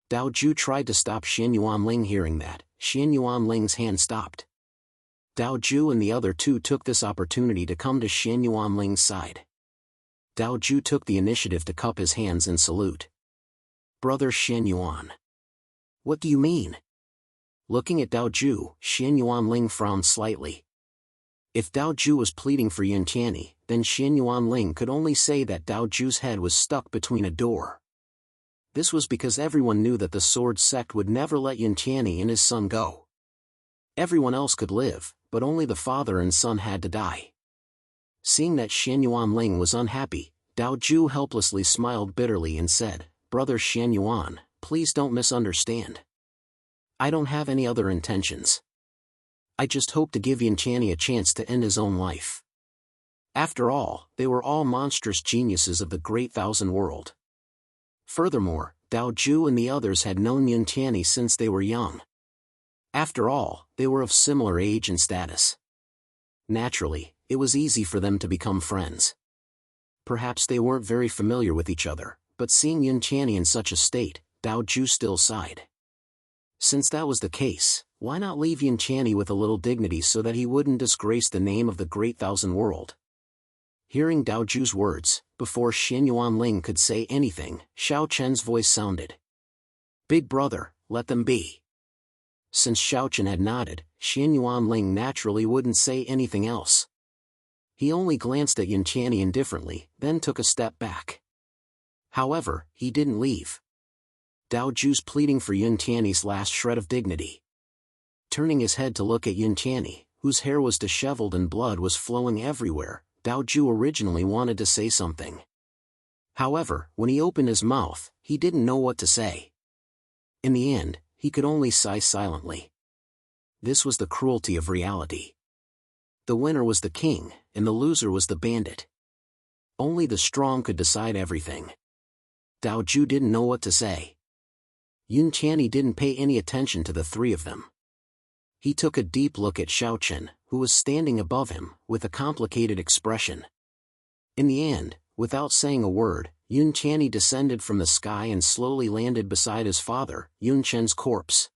S1: Dao Ju tried to stop Shen Yuanling. Hearing that, Shen Yuanling's hand stopped. Dao Ju and the other two took this opportunity to come to Shen Yuanling's side. Dao Ju took the initiative to cup his hands and salute. "Brother Shen Yuan. What do you mean?" Looking at Dao Ju, Shen Yuanling frowned slightly. If Dao Ju was pleading for Yun Tianyi, then Shen Yuanling could only say that Dao Ju's head was stuck between a door. This was because everyone knew that the sword sect would never let Yun Tianyi and his son go. Everyone else could live, but only the father and son had to die. Seeing that Shen Yuanling was unhappy, Dao Ju helplessly smiled bitterly and said, "Brother Shen Yuan, please don't misunderstand. I don't have any other intentions. I just hope to give Yun Tianyi a chance to end his own life. After all, they were all monstrous geniuses of the Great Thousand World." Furthermore, Dao Ju and the others had known Yun Tianyi since they were young. After all, they were of similar age and status. Naturally, it was easy for them to become friends. Perhaps they weren't very familiar with each other, but seeing Yun Tianyi in such a state, Dao Ju still sighed. Since that was the case, why not leave Yun Tianyi with a little dignity so that he wouldn't disgrace the name of the Great Thousand World? Hearing Dao Ju's words, before Shen Yuanling could say anything, Xiao Chen's voice sounded. "Big brother, let them be." Since Xiao Chen had nodded, Shen Yuanling naturally wouldn't say anything else. He only glanced at Yun Tianyi indifferently, then took a step back. However, he didn't leave. Dao Ju's pleading for Yun Tianyi's last shred of dignity. Turning his head to look at Yun Tianyi, whose hair was disheveled and blood was flowing everywhere, Dao Ju originally wanted to say something. However, when he opened his mouth, he didn't know what to say. In the end, he could only sigh silently. This was the cruelty of reality. The winner was the king, and the loser was the bandit. Only the strong could decide everything. Dao Ju didn't know what to say. Yun Tianyi didn't pay any attention to the three of them. He took a deep look at Xiao Chen, who was standing above him, with a complicated expression. In the end, without saying a word, Yun Tianyi descended from the sky and slowly landed beside his father, Yun Chen's corpse.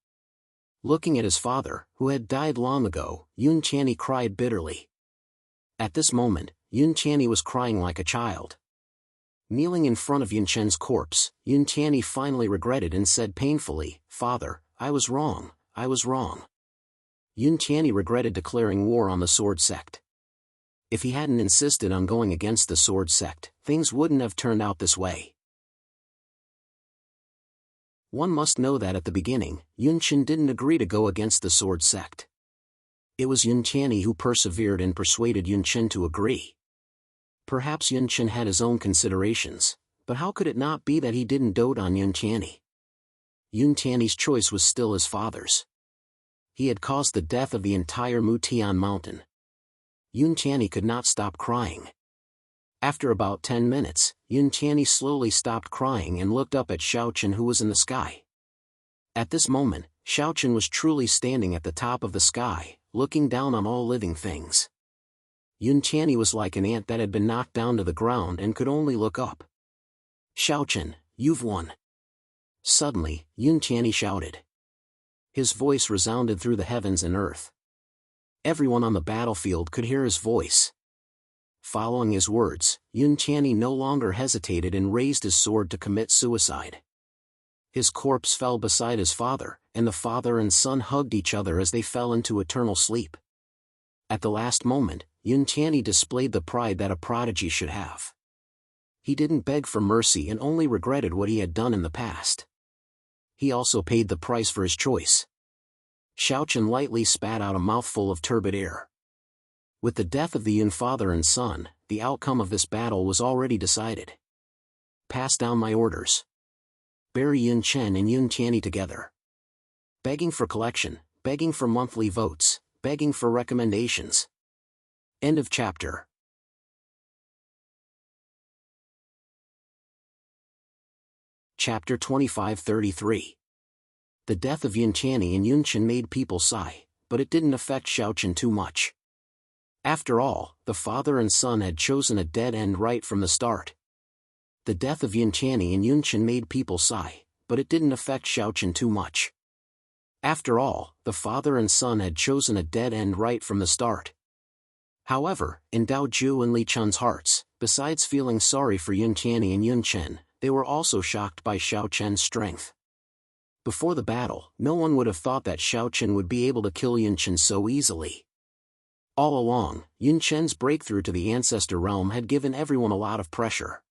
S1: Looking at his father, who had died long ago, Yun Tianyi cried bitterly. At this moment, Yun Tianyi was crying like a child. Kneeling in front of Yun Chen's corpse, Yun Tianyi finally regretted and said painfully, "Father, I was wrong, I was wrong." Yun Tianyi regretted declaring war on the sword sect. If he hadn't insisted on going against the sword sect, things wouldn't have turned out this way. One must know that at the beginning, Yunqian didn't agree to go against the sword sect. It was Yunqian who persevered and persuaded Yunqian to agree. Perhaps Yunqian had his own considerations, but how could it not be that he didn't dote on Yunqian? Yunqian's choice was still his father's. He had caused the death of the entire Mutian mountain. Yunqian could not stop crying. After about 10 minutes, Yunqian slowly stopped crying and looked up at Xiaochen, who was in the sky. At this moment, Xiaochen was truly standing at the top of the sky, looking down on all living things. Yunqian was like an ant that had been knocked down to the ground and could only look up. "Xiaochen, you've won." Suddenly, Yunqian shouted. His voice resounded through the heavens and earth. Everyone on the battlefield could hear his voice. Following his words, Yunqian no longer hesitated and raised his sword to commit suicide. His corpse fell beside his father, and the father and son hugged each other as they fell into eternal sleep. At the last moment, Yunqian displayed the pride that a prodigy should have. He didn't beg for mercy and only regretted what he had done in the past. He also paid the price for his choice. Xiaochen lightly spat out a mouthful of turbid air. With the death of the Yun father and son, the outcome of this battle was already decided. "Pass down my orders. Bury Yunqian and Yunqian together. Begging for collection, begging for monthly votes, begging for recommendations." End of chapter. Chapter 25-33. The death of Yunqian and Yunqian made people sigh, but it didn't affect Xiaochen too much. After all, the father and son had chosen a dead end right from the start. The death of Yunqian and Yunqian made people sigh, but it didn't affect Xiaochen too much. After all, the father and son had chosen a dead end right from the start. However, in Dao Ju and Li Chun's hearts, besides feeling sorry for Yunqian and Yunqian, they were also shocked by Xiaochen's strength. Before the battle, no one would have thought that Xiaochen would be able to kill Yunqian so easily. All along, Yunqian's breakthrough to the Ancestor Realm had given everyone a lot of pressure.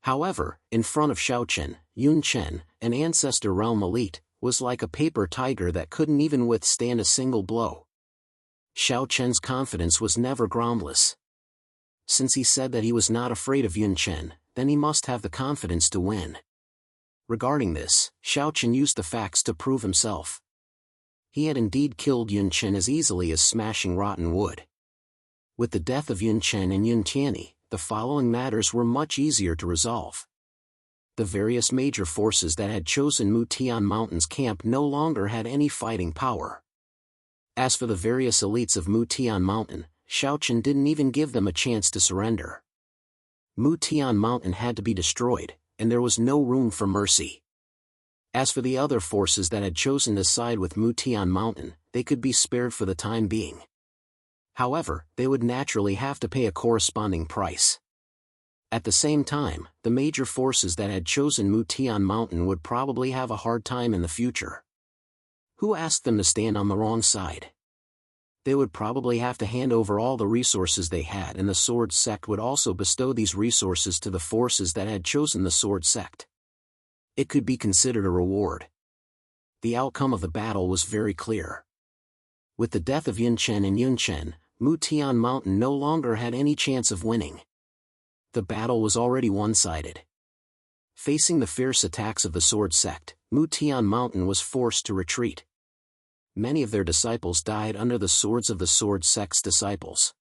S1: However, in front of Xiaochen, Yunqian, an Ancestor Realm elite, was like a paper tiger that couldn't even withstand a single blow. Xiaochen's confidence was never groundless. Since he said that he was not afraid of Yunqian, then he must have the confidence to win. Regarding this, Xiaochen used the facts to prove himself. He had indeed killed Yunqian as easily as smashing rotten wood. With the death of Yunqian and Yunqian, the following matters were much easier to resolve. The various major forces that had chosen Mutian Mountain's camp no longer had any fighting power. As for the various elites of Mutian Mountain, Xiaochen didn't even give them a chance to surrender. Mutian Mountain had to be destroyed, and there was no room for mercy. As for the other forces that had chosen to side with Mutian Mountain, they could be spared for the time being. However, they would naturally have to pay a corresponding price. At the same time, the major forces that had chosen Mutian Mountain would probably have a hard time in the future. Who asked them to stand on the wrong side? They would probably have to hand over all the resources they had, and the Sword Sect would also bestow these resources to the forces that had chosen the Sword Sect. It could be considered a reward. The outcome of the battle was very clear. With the death of Yunqian and Yunqian, Mutian Mountain no longer had any chance of winning. The battle was already one-sided. Facing the fierce attacks of the Sword Sect, Mutian Mountain was forced to retreat. Many of their disciples died under the swords of the Sword Sect's disciples.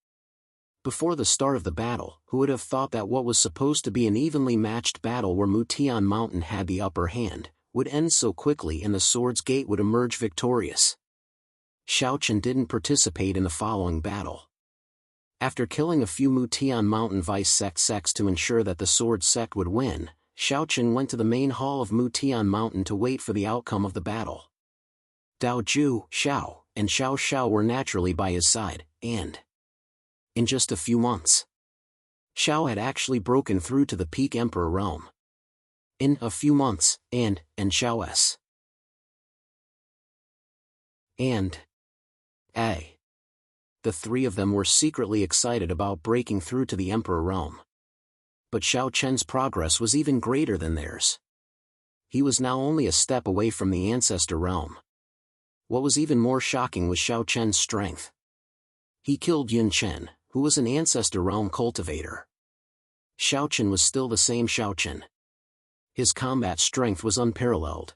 S1: Before the start of the battle, who would have thought that what was supposed to be an evenly matched battle where Mutian Mountain had the upper hand, would end so quickly and the Sword's Gate would emerge victorious? Xiaochen didn't participate in the following battle. After killing a few Mutian Mountain Vice Sect sects to ensure that the Sword Sect would win, Xiaochen went to the main hall of Mutian Mountain to wait for the outcome of the battle. Dao Ju, Xiao, and Xiao Xiao were naturally by his side, and in just a few months, Xiao had actually broken through to the peak Emperor realm. In a few months, and Xiao's and A. The three of them were secretly excited about breaking through to the Emperor realm. But Xiao Chen's progress was even greater than theirs. He was now only a step away from the ancestor realm. What was even more shocking was Xiao Chen's strength. He killed Yun Chen, who was an ancestor realm cultivator. Xiao Chen was still the same Xiao Chen. His combat strength was unparalleled.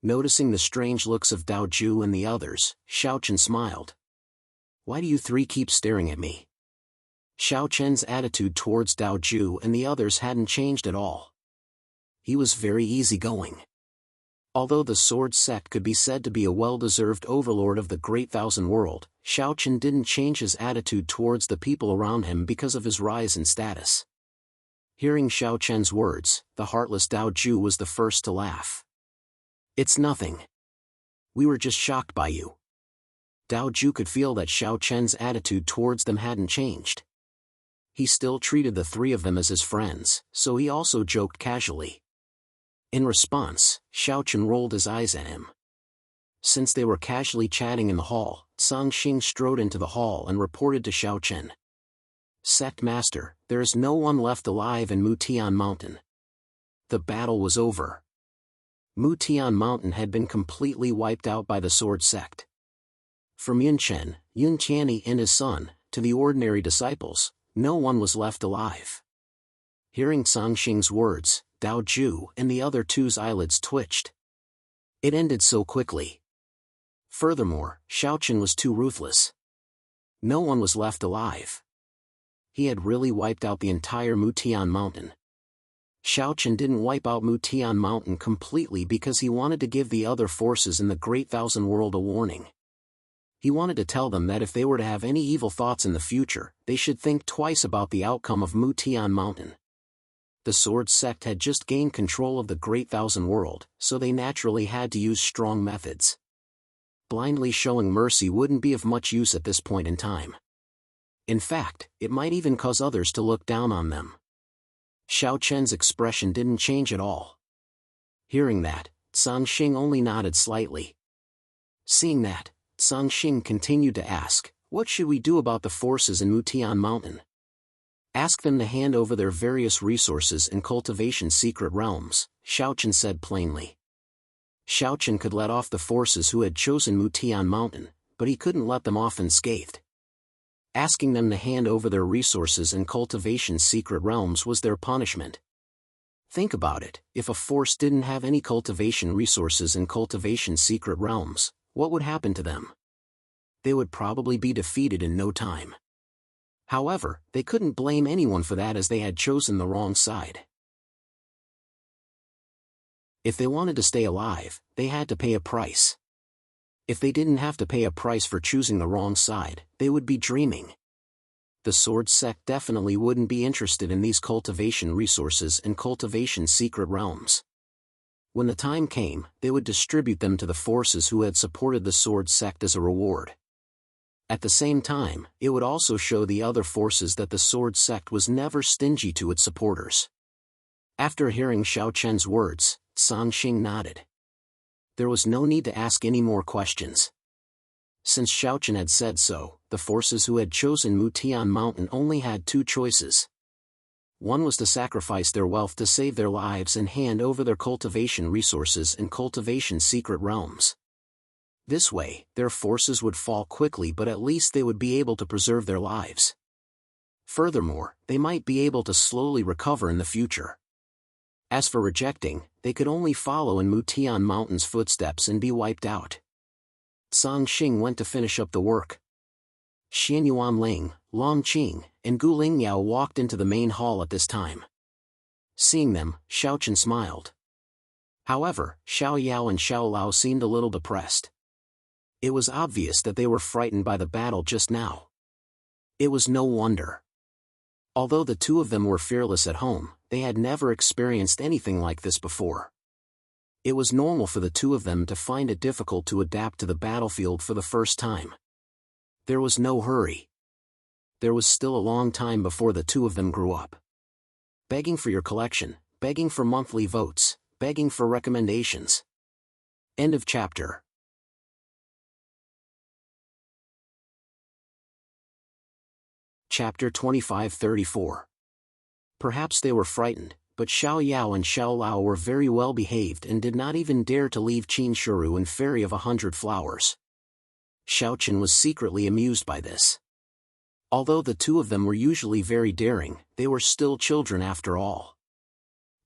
S1: Noticing the strange looks of Dao Ju and the others, Xiao Chen smiled. "Why do you three keep staring at me?" Xiao Chen's attitude towards Dao Ju and the others hadn't changed at all. He was very easygoing. Although the Sword Sect could be said to be a well-deserved overlord of the Great Thousand World, Xiao Chen didn't change his attitude towards the people around him because of his rise in status. Hearing Xiao Chen's words, the heartless Dao Ju was the first to laugh. "It's nothing. We were just shocked by you." Dao Ju could feel that Xiao Chen's attitude towards them hadn't changed. He still treated the three of them as his friends, so he also joked casually. In response, Xiao Chen rolled his eyes at him. Since they were casually chatting in the hall, Sang Xing strode into the hall and reported to Xiao Chen. "Sect Master, there is no one left alive in Mutian Mountain." The battle was over. Mutian Mountain had been completely wiped out by the Sword Sect. From Yun Chen, Yun Tianyi and his son, to the ordinary disciples, no one was left alive. Hearing Sang Xing's words, Dao Ju and the other two's eyelids twitched. It ended so quickly. Furthermore, Xiao Chen was too ruthless. No one was left alive. He had really wiped out the entire Mutian Mountain. Xiao Chen didn't wipe out Mutian Mountain completely because he wanted to give the other forces in the Great Thousand World a warning. He wanted to tell them that if they were to have any evil thoughts in the future, they should think twice about the outcome of Mutian Mountain. The Sword Sect had just gained control of the Great Thousand World, so they naturally had to use strong methods. Blindly showing mercy wouldn't be of much use at this point in time. In fact, it might even cause others to look down on them. Xiao Chen's expression didn't change at all. Hearing that, Sang Xing only nodded slightly. Seeing that, Sang Xing continued to ask, "What should we do about the forces in Mutian Mountain?" "Ask them to hand over their various resources and cultivation secret realms," Xiao Chen said plainly. Xiao Chen could let off the forces who had chosen Mutian Mountain, but he couldn't let them off unscathed. Asking them to hand over their resources and cultivation secret realms was their punishment. Think about it, if a force didn't have any cultivation resources and cultivation secret realms, what would happen to them? They would probably be defeated in no time. However, they couldn't blame anyone for that as they had chosen the wrong side. If they wanted to stay alive, they had to pay a price. If they didn't have to pay a price for choosing the wrong side, they would be dreaming. The Sword Sect definitely wouldn't be interested in these cultivation resources and cultivation secret realms. When the time came, they would distribute them to the forces who had supported the Sword Sect as a reward. At the same time, it would also show the other forces that the Sword Sect was never stingy to its supporters. After hearing Xiao Chen's words, Sang Xing nodded. There was no need to ask any more questions. Since Xiao Chen had said so, the forces who had chosen Mutian Mountain only had two choices. One was to sacrifice their wealth to save their lives and hand over their cultivation resources and cultivation secret realms. This way, their forces would fall quickly, but at least they would be able to preserve their lives. Furthermore, they might be able to slowly recover in the future. As for rejecting, they could only follow in Mutian Mountain's footsteps and be wiped out. Sang Xing went to finish up the work. Xian Yuanling, Long Qing, and Gu Lingyao walked into the main hall at this time. Seeing them, Xiao Chen smiled. However, Xiao Yao and Xiao Lao seemed a little depressed. It was obvious that they were frightened by the battle just now. It was no wonder. Although the two of them were fearless at home, they had never experienced anything like this before. It was normal for the two of them to find it difficult to adapt to the battlefield for the first time. There was no hurry. There was still a long time before the two of them grew up. Begging for your collection, begging for monthly votes, begging for recommendations. End of chapter. Chapter 25-34. Perhaps they were frightened, but Xiao Yao and Xiao Lao were very well behaved and did not even dare to leave Qin Shuru and Fairy of 100 Flowers. Xiaochen was secretly amused by this. Although the two of them were usually very daring, they were still children after all.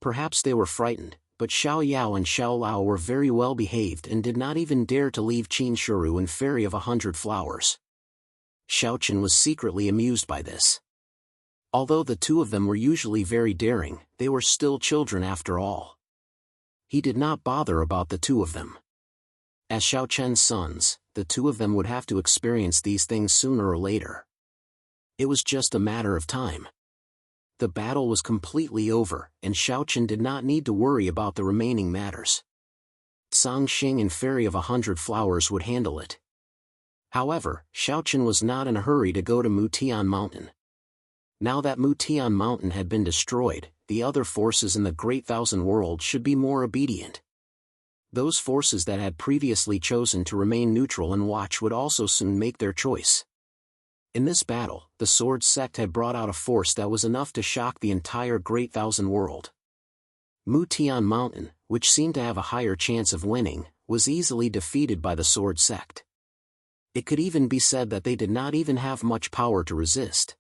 S1: Perhaps they were frightened, but Xiao Yao and Xiao Lao were very well behaved and did not even dare to leave Qin Shuru and Fairy of 100 Flowers. Xiaochen was secretly amused by this. Although the two of them were usually very daring, they were still children after all. He did not bother about the two of them. As Xiaochen's sons, the two of them would have to experience these things sooner or later. It was just a matter of time. The battle was completely over, and Xiaochen did not need to worry about the remaining matters. Sang Xing and Fairy of 100 Flowers would handle it. However, Xiaochen was not in a hurry to go to Mutian Mountain. Now that Mutian Mountain had been destroyed, the other forces in the Great Thousand Worlds should be more obedient. Those forces that had previously chosen to remain neutral and watch would also soon make their choice. In this battle, the Sword Sect had brought out a force that was enough to shock the entire Great Thousand World. Mutian Mountain, which seemed to have a higher chance of winning, was easily defeated by the Sword Sect. It could even be said that they did not even have much power to resist.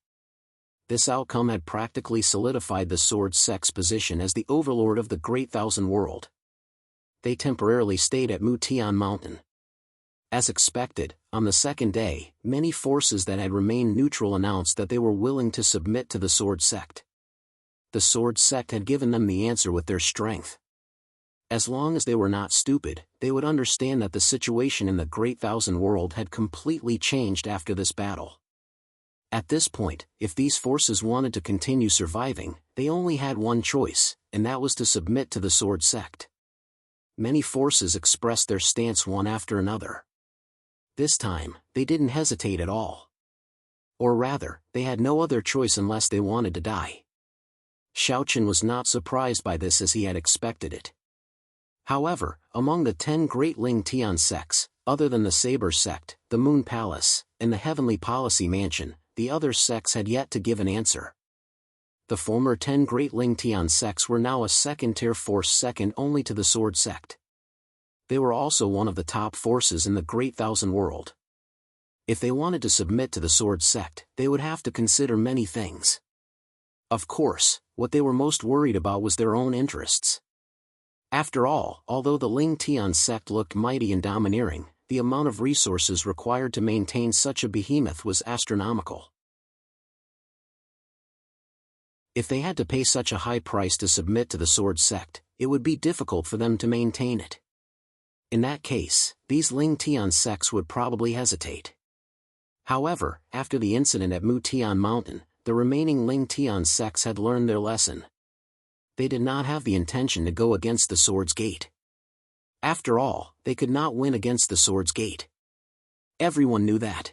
S1: This outcome had practically solidified the Sword Sect's position as the overlord of the Great Thousand World. They temporarily stayed at Mutian Mountain. As expected, on the second day, many forces that had remained neutral announced that they were willing to submit to the Sword Sect. The Sword Sect had given them the answer with their strength. As long as they were not stupid, they would understand that the situation in the Great Thousand World had completely changed after this battle. At this point, if these forces wanted to continue surviving, they only had one choice, and that was to submit to the Sword Sect. Many forces expressed their stance one after another. This time, they didn't hesitate at all. Or rather, they had no other choice unless they wanted to die. Xiaochen was not surprised by this as he had expected it. However, among the 10 great Ling Tian sects, other than the Saber Sect, the Moon Palace, and the Heavenly Policy Mansion, the other sects had yet to give an answer. The former 10 great Ling Tian sects were now a second-tier force second only to the Sword Sect. They were also one of the top forces in the Great Thousand World. If they wanted to submit to the Sword Sect, they would have to consider many things. Of course, what they were most worried about was their own interests. After all, although the Ling Tian sect looked mighty and domineering, the amount of resources required to maintain such a behemoth was astronomical. If they had to pay such a high price to submit to the Sword Sect, it would be difficult for them to maintain it. In that case, these Ling Tian sects would probably hesitate. However, after the incident at Mutian Mountain, the remaining Ling Tian sects had learned their lesson. They did not have the intention to go against the Sword's Gate. After all, they could not win against the Sword's Gate. Everyone knew that.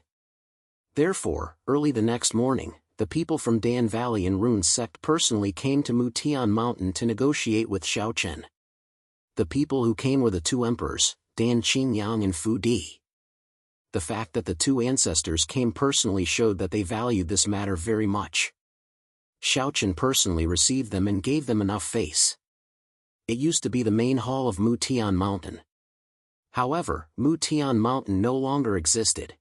S1: Therefore, early the next morning, the people from Dan Valley and Rune Sect personally came to Mutian Mountain to negotiate with Xiaochen. The people who came were the two emperors, Dan Qingyang and Fu Di. The fact that the two ancestors came personally showed that they valued this matter very much. Xiaochen personally received them and gave them enough face. It used to be the main hall of Mutian Mountain. However, Mutian Mountain no longer existed.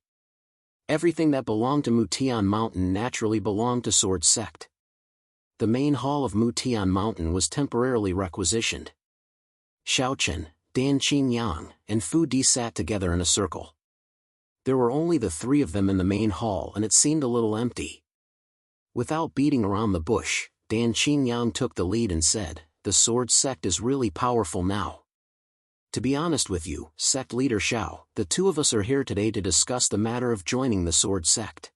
S1: Everything that belonged to Mutian Mountain naturally belonged to Sword Sect. The main hall of Mutian Mountain was temporarily requisitioned. Xiaochen, Dan Qingyang, and Fu Di sat together in a circle. There were only the three of them in the main hall and it seemed a little empty. Without beating around the bush, Dan Qingyang took the lead and said, "The Sword Sect is really powerful now. To be honest with you, Sect Leader Xiao, the two of us are here today to discuss the matter of joining the Sword Sect."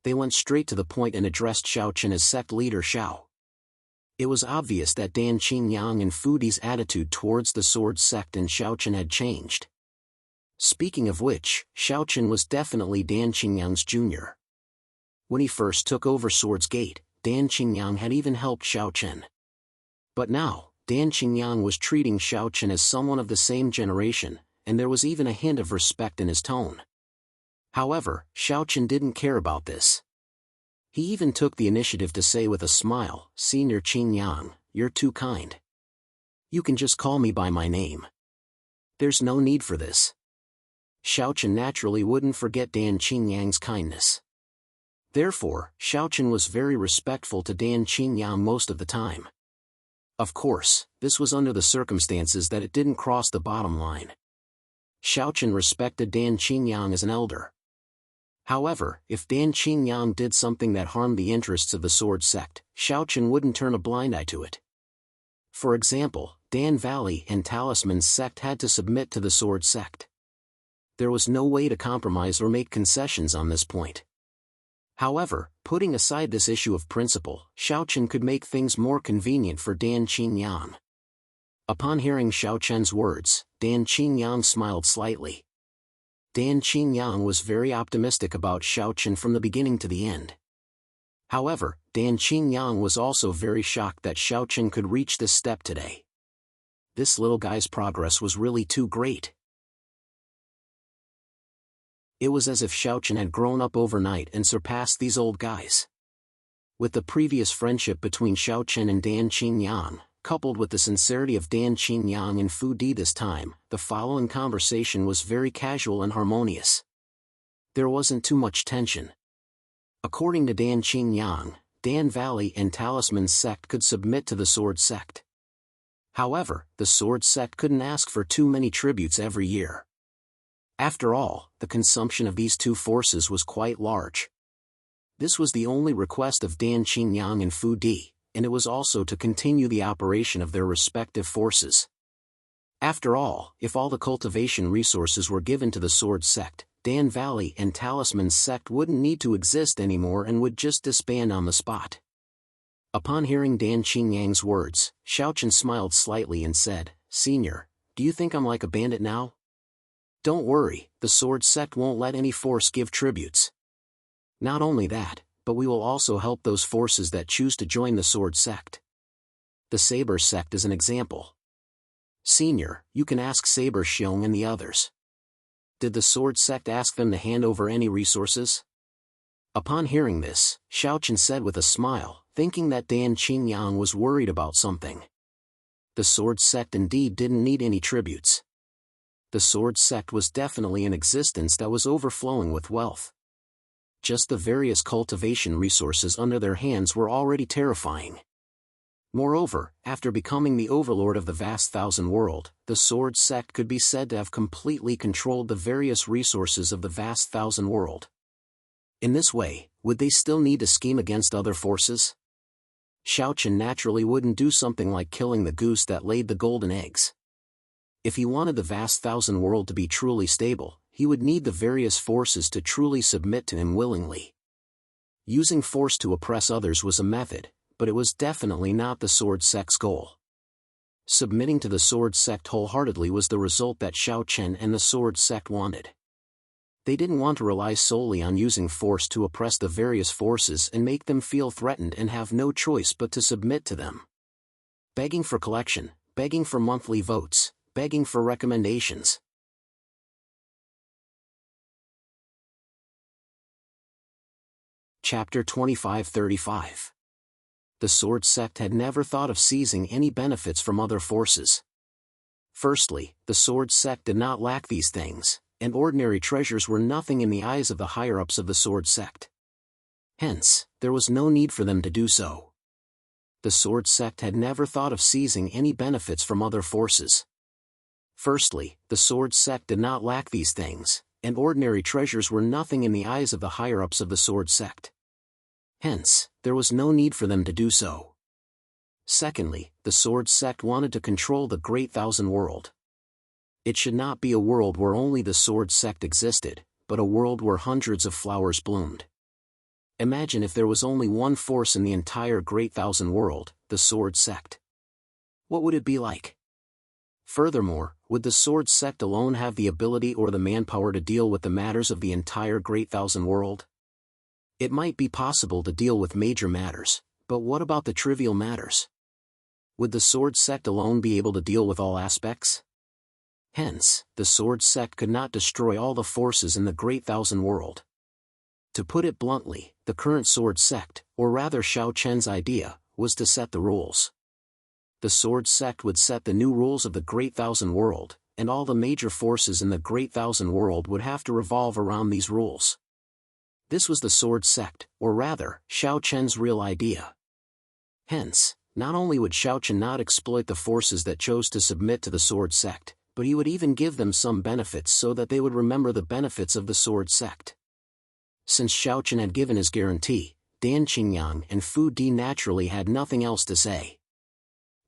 S1: They went straight to the point and addressed Xiaochen as Sect Leader Xiao. It was obvious that Dan Qingyang and Fu Di's attitude towards the Sword Sect and Xiaochen had changed. Speaking of which, Xiaochen was definitely Dan Qingyang's junior. When he first took over Sword's Gate, Dan Qingyang had even helped Xiaochen. But now, Dan Qingyang was treating Xiaochen as someone of the same generation, and there was even a hint of respect in his tone. However, Xiaochen didn't care about this. He even took the initiative to say with a smile, "Senior Qingyang, you're too kind. You can just call me by my name. There's no need for this. Xiaochen naturally wouldn't forget Dan Qingyang's kindness. Therefore, Xiaochen was very respectful to Dan Qingyang most of the time. Of course, this was under the circumstances that it didn't cross the bottom line. Xiaochen respected Dan Qingyang as an elder. However, if Dan Qingyang did something that harmed the interests of the sword sect, Xiaochen wouldn't turn a blind eye to it. For example, Dan Valley and Talisman's sect had to submit to the sword sect. There was no way to compromise or make concessions on this point. However, putting aside this issue of principle, Xiaochen could make things more convenient for Dan Qingyang. Upon hearing Xiaochen's words, Dan Qingyang smiled slightly. Dan Qingyang was very optimistic about Xiaochen from the beginning to the end. However, Dan Qingyang was also very shocked that Xiaochen could reach this step today. This little guy's progress was really too great. It was as if Xiaochen had grown up overnight and surpassed these old guys. With the previous friendship between Xiaochen and Dan Qingyang, coupled with the sincerity of Dan Qingyang and Fu Di this time, the following conversation was very casual and harmonious. There wasn't too much tension. According to Dan Qingyang, Dan Valley and Talisman's sect could submit to the sword sect. However, the sword sect couldn't ask for too many tributes every year. After all, the consumption of these two forces was quite large. This was the only request of Dan Qingyang and Fu Di, and it was also to continue the operation of their respective forces. After all, if all the cultivation resources were given to the sword sect, Dan Valley and Talisman's sect wouldn't need to exist anymore and would just disband on the spot. Upon hearing Dan Qingyang's words, Xiaochen smiled slightly and said, "Senior, do you think I'm like a bandit now? Don't worry, the sword sect won't let any force give tributes. Not only that, but we will also help those forces that choose to join the sword sect. The Saber sect is an example. Senior, you can ask Saber Xiong and the others. Did the sword sect ask them to hand over any resources?" Upon hearing this, Xiaochen said with a smile, thinking that Dan Qingyang was worried about something. The sword sect indeed didn't need any tributes. The sword sect was definitely an existence that was overflowing with wealth. Just the various cultivation resources under their hands were already terrifying. Moreover, after becoming the overlord of the vast thousand world, the sword sect could be said to have completely controlled the various resources of the vast thousand world. In this way, would they still need to scheme against other forces? Xiaochen naturally wouldn't do something like killing the goose that laid the golden eggs. If he wanted the vast thousand world to be truly stable, he would need the various forces to truly submit to him willingly. Using force to oppress others was a method, but it was definitely not the sword sect's goal. Submitting to the sword sect wholeheartedly was the result that Xiaochen and the sword sect wanted. They didn't want to rely solely on using force to oppress the various forces and make them feel threatened and have no choice but to submit to them. Begging for collection, begging for monthly votes, begging for recommendations. Chapter 25-35. The sword sect had never thought of seizing any benefits from other forces. Firstly, the sword sect did not lack these things, and ordinary treasures were nothing in the eyes of the higher-ups of the sword sect. Hence, there was no need for them to do so. The sword sect had never thought of seizing any benefits from other forces. Firstly, the sword sect did not lack these things, and ordinary treasures were nothing in the eyes of the higher-ups of the sword sect. Hence, there was no need for them to do so. Secondly, the sword sect wanted to control the great thousand world. It should not be a world where only the sword sect existed, but a world where hundreds of flowers bloomed. Imagine if there was only one force in the entire great thousand world, the sword sect. What would it be like? Furthermore, would the sword sect alone have the ability or the manpower to deal with the matters of the entire great thousand world? It might be possible to deal with major matters, but what about the trivial matters? Would the sword sect alone be able to deal with all aspects? Hence, the sword sect could not destroy all the forces in the great thousand world. To put it bluntly, the current sword sect, or rather Xiao Chen's idea, was to set the rules. The Sword Sect would set the new rules of the Great Thousand World, and all the major forces in the Great Thousand World would have to revolve around these rules. This was the Sword Sect, or rather, Xiao Chen's real idea. Hence, not only would Xiao Chen not exploit the forces that chose to submit to the Sword Sect, but he would even give them some benefits so that they would remember the benefits of the Sword Sect. Since Xiao Chen had given his guarantee, Dan Qingyang and Fu Di naturally had nothing else to say.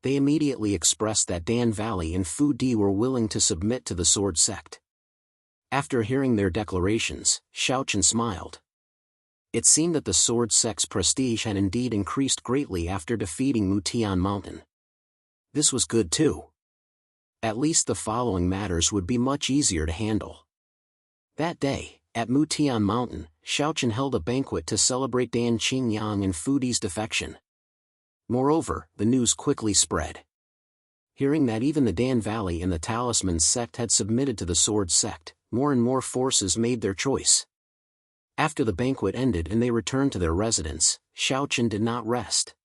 S1: They immediately expressed that Dan Valley and Fu Di were willing to submit to the Sword Sect. After hearing their declarations, Xiao Chen smiled. It seemed that the Sword Sect's prestige had indeed increased greatly after defeating Mutian Mountain. This was good too. At least the following matters would be much easier to handle. That day, at Mutian Mountain, Xiao Chen held a banquet to celebrate Dan Qingyang and Fu Di's defection. Moreover, the news quickly spread. Hearing that even the Dan Valley and the Talisman sect had submitted to the Sword Sect, more and more forces made their choice. After the banquet ended and they returned to their residence, Xiao Chen did not rest.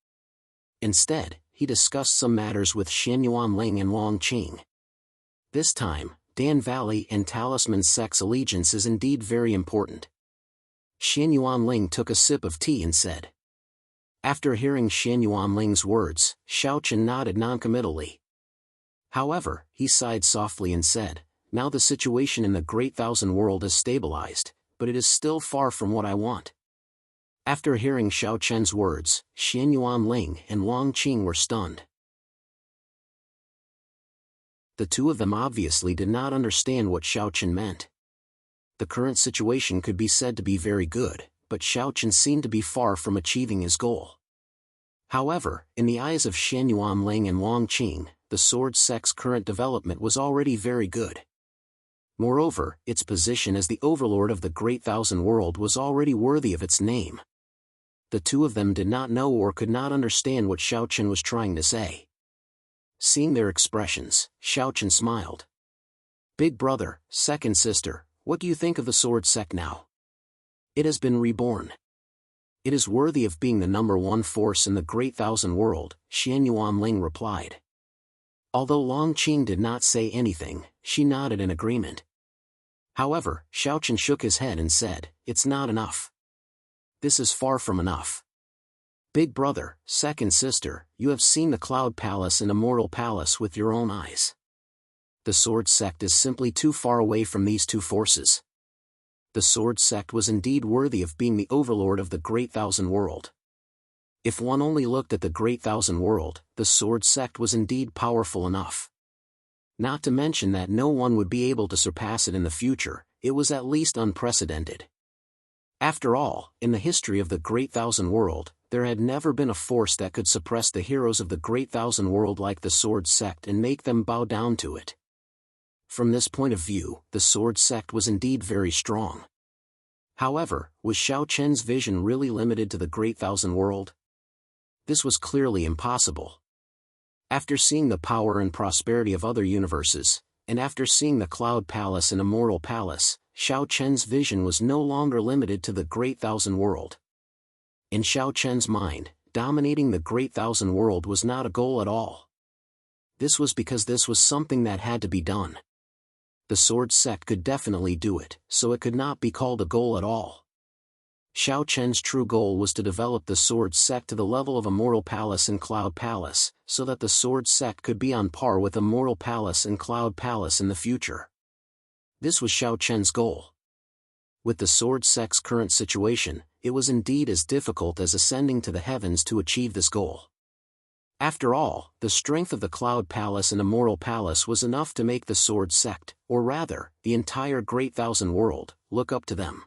S1: Instead, he discussed some matters with Xian Yuanling and Long Qing. This time, Dan Valley and Talisman sect's allegiance is indeed very important. Xian Yuanling took a sip of tea and said. After hearing Xian Yuanling's words, Xiao Chen nodded noncommittally. However, he sighed softly and said, "Now the situation in the Great Thousand World is stabilized, but it is still far from what I want." After hearing Xiao Chen's words, Xian Yuanling and Long Qing were stunned. The two of them obviously did not understand what Xiao Chen meant. The current situation could be said to be very good, but Xiao Chen seemed to be far from achieving his goal. However, in the eyes of Xian Yuanling and Long Qing, the Sword Sect's current development was already very good. Moreover, its position as the overlord of the Great Thousand World was already worthy of its name. The two of them did not know or could not understand what Xiao Chen was trying to say. Seeing their expressions, Xiao Chen smiled. "Big brother, second sister, what do you think of the Sword Sect now? It has been reborn. It is worthy of being the number one force in the Great Thousand World," Xian Yuanling replied. Although Long Qing did not say anything, she nodded in agreement. However, Xiao Chen shook his head and said, "It's not enough. This is far from enough. Big brother, second sister, you have seen the Cloud Palace and Immortal Palace with your own eyes. The Sword Sect is simply too far away from these two forces." The Sword Sect was indeed worthy of being the overlord of the Great Thousand World. If one only looked at the Great Thousand World, the Sword Sect was indeed powerful enough. Not to mention that no one would be able to surpass it in the future, it was at least unprecedented. After all, in the history of the Great Thousand World, there had never been a force that could suppress the heroes of the Great Thousand World like the Sword Sect and make them bow down to it. From this point of view, the Sword Sect was indeed very strong. However, was Xiao Chen's vision really limited to the Great Thousand World? This was clearly impossible. After seeing the power and prosperity of other universes, and after seeing the Cloud Palace and Immortal Palace, Xiao Chen's vision was no longer limited to the Great Thousand World. In Xiao Chen's mind, dominating the Great Thousand World was not a goal at all. This was because this was something that had to be done. The Sword Sect could definitely do it, so it could not be called a goal at all. Xiao Chen's true goal was to develop the Sword Sect to the level of Immortal Palace and Cloud Palace, so that the Sword Sect could be on par with Immortal Palace and Cloud Palace in the future. This was Xiao Chen's goal. With the Sword Sect's current situation, it was indeed as difficult as ascending to the heavens to achieve this goal. After all, the strength of the Cloud Palace and Immortal Palace was enough to make the Sword Sect, or rather, the entire Great Thousand World, look up to them.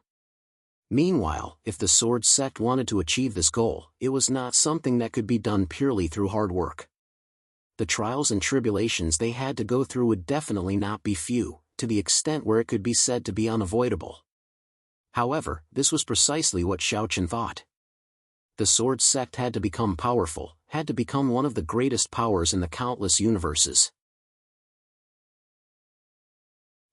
S1: Meanwhile, if the Sword Sect wanted to achieve this goal, it was not something that could be done purely through hard work. The trials and tribulations they had to go through would definitely not be few, to the extent where it could be said to be unavoidable. However, this was precisely what Xiao Chen thought. The Sword Sect had to become powerful, had to become one of the greatest powers in the countless universes.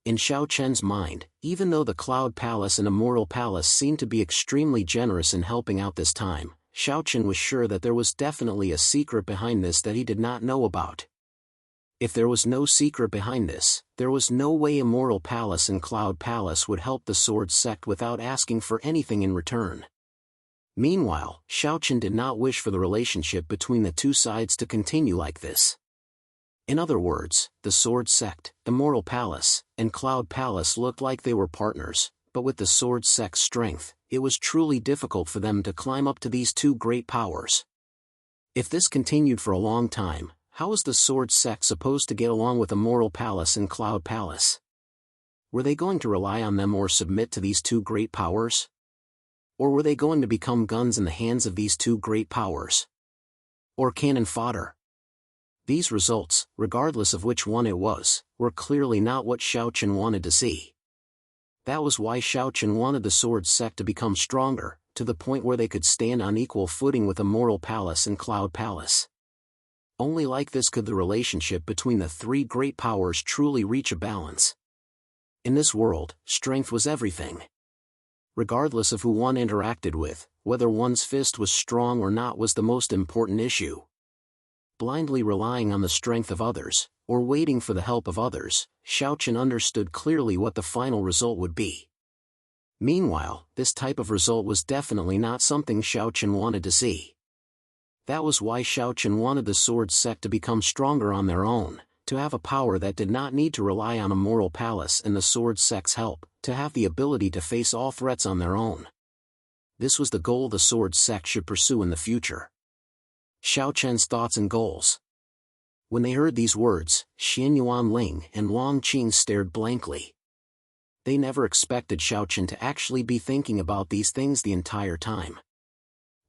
S1: In Xiao Chen's mind, even though the Cloud Palace and Immortal Palace seemed to be extremely generous in helping out this time, Xiao was sure that there was definitely a secret behind this that he did not know about. If there was no secret behind this, there was no way Immortal Palace and Cloud Palace would help the Sword Sect without asking for anything in return. Meanwhile, Xiao did not wish for the relationship between the two sides to continue like this. In other words, the Sword Sect, Immortal Palace, and Cloud Palace looked like they were partners, but with the Sword Sect's strength, it was truly difficult for them to climb up to these two great powers. If this continued for a long time, how was the Sword Sect supposed to get along with Immortal Palace and Cloud Palace? Were they going to rely on them or submit to these two great powers? Or were they going to become guns in the hands of these two great powers? Or cannon fodder? These results, regardless of which one it was, were clearly not what Xiao wanted to see. That was why Xiao wanted the Sword Sect to become stronger, to the point where they could stand on equal footing with Immortal Palace and Cloud Palace. Only like this could the relationship between the three great powers truly reach a balance. In this world, strength was everything. Regardless of who one interacted with, whether one's fist was strong or not was the most important issue. Blindly relying on the strength of others, or waiting for the help of others, Xiao understood clearly what the final result would be. Meanwhile, this type of result was definitely not something Xiao wanted to see. That was why Xiao wanted the Sword Sect to become stronger on their own, to have a power that did not need to rely on Immortal Palace and the Sword Sect's help, to have the ability to face all threats on their own. This was the goal the Sword Sect should pursue in the future. Xiao thoughts and goals. When they heard these words, Xian Yuanling and Long Qing stared blankly. They never expected Xiao to actually be thinking about these things the entire time.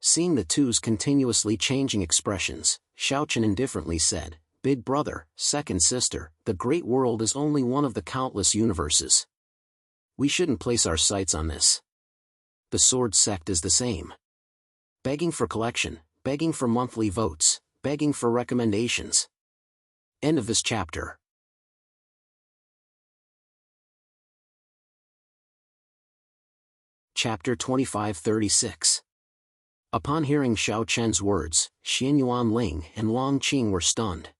S1: Seeing the two's continuously changing expressions, Xiao indifferently said, "Big brother, second sister, the great world is only one of the countless universes. We shouldn't place our sights on this. The Sword Sect is the same. Begging for collection, begging for monthly votes, begging for recommendations." End of this chapter. Chapter 2536. Upon hearing Xiao words, Xian Yuanling and Long Qing were stunned.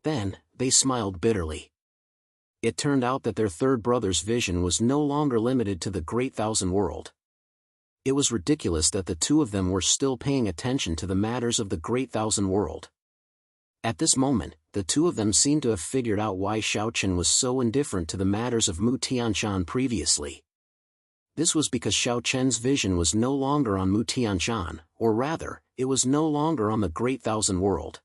S1: Then, they smiled bitterly. It turned out that their third brother's vision was no longer limited to the Great Thousand World. It was ridiculous that the two of them were still paying attention to the matters of the Great Thousand World. At this moment, the two of them seemed to have figured out why Xiao was so indifferent to the matters of Mu Tianshan previously. This was because Xiao vision was no longer on Mu Tianshan, or rather, it was no longer on the Great Thousand World.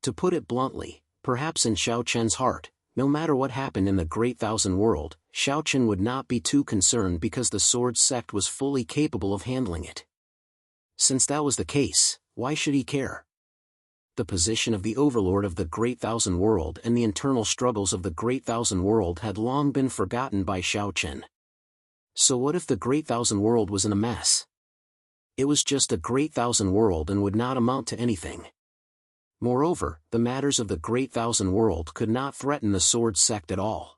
S1: To put it bluntly, perhaps in Xiao heart, no matter what happened in the Great Thousand World, Xiao would not be too concerned because the Sword Sect was fully capable of handling it. Since that was the case, why should he care? The position of the overlord of the Great Thousand World and the internal struggles of the Great Thousand World had long been forgotten by Xiao. So what if the Great Thousand World was in a mess? It was just a Great Thousand World and would not amount to anything. Moreover, the matters of the Great Thousand World could not threaten the Sword Sect at all.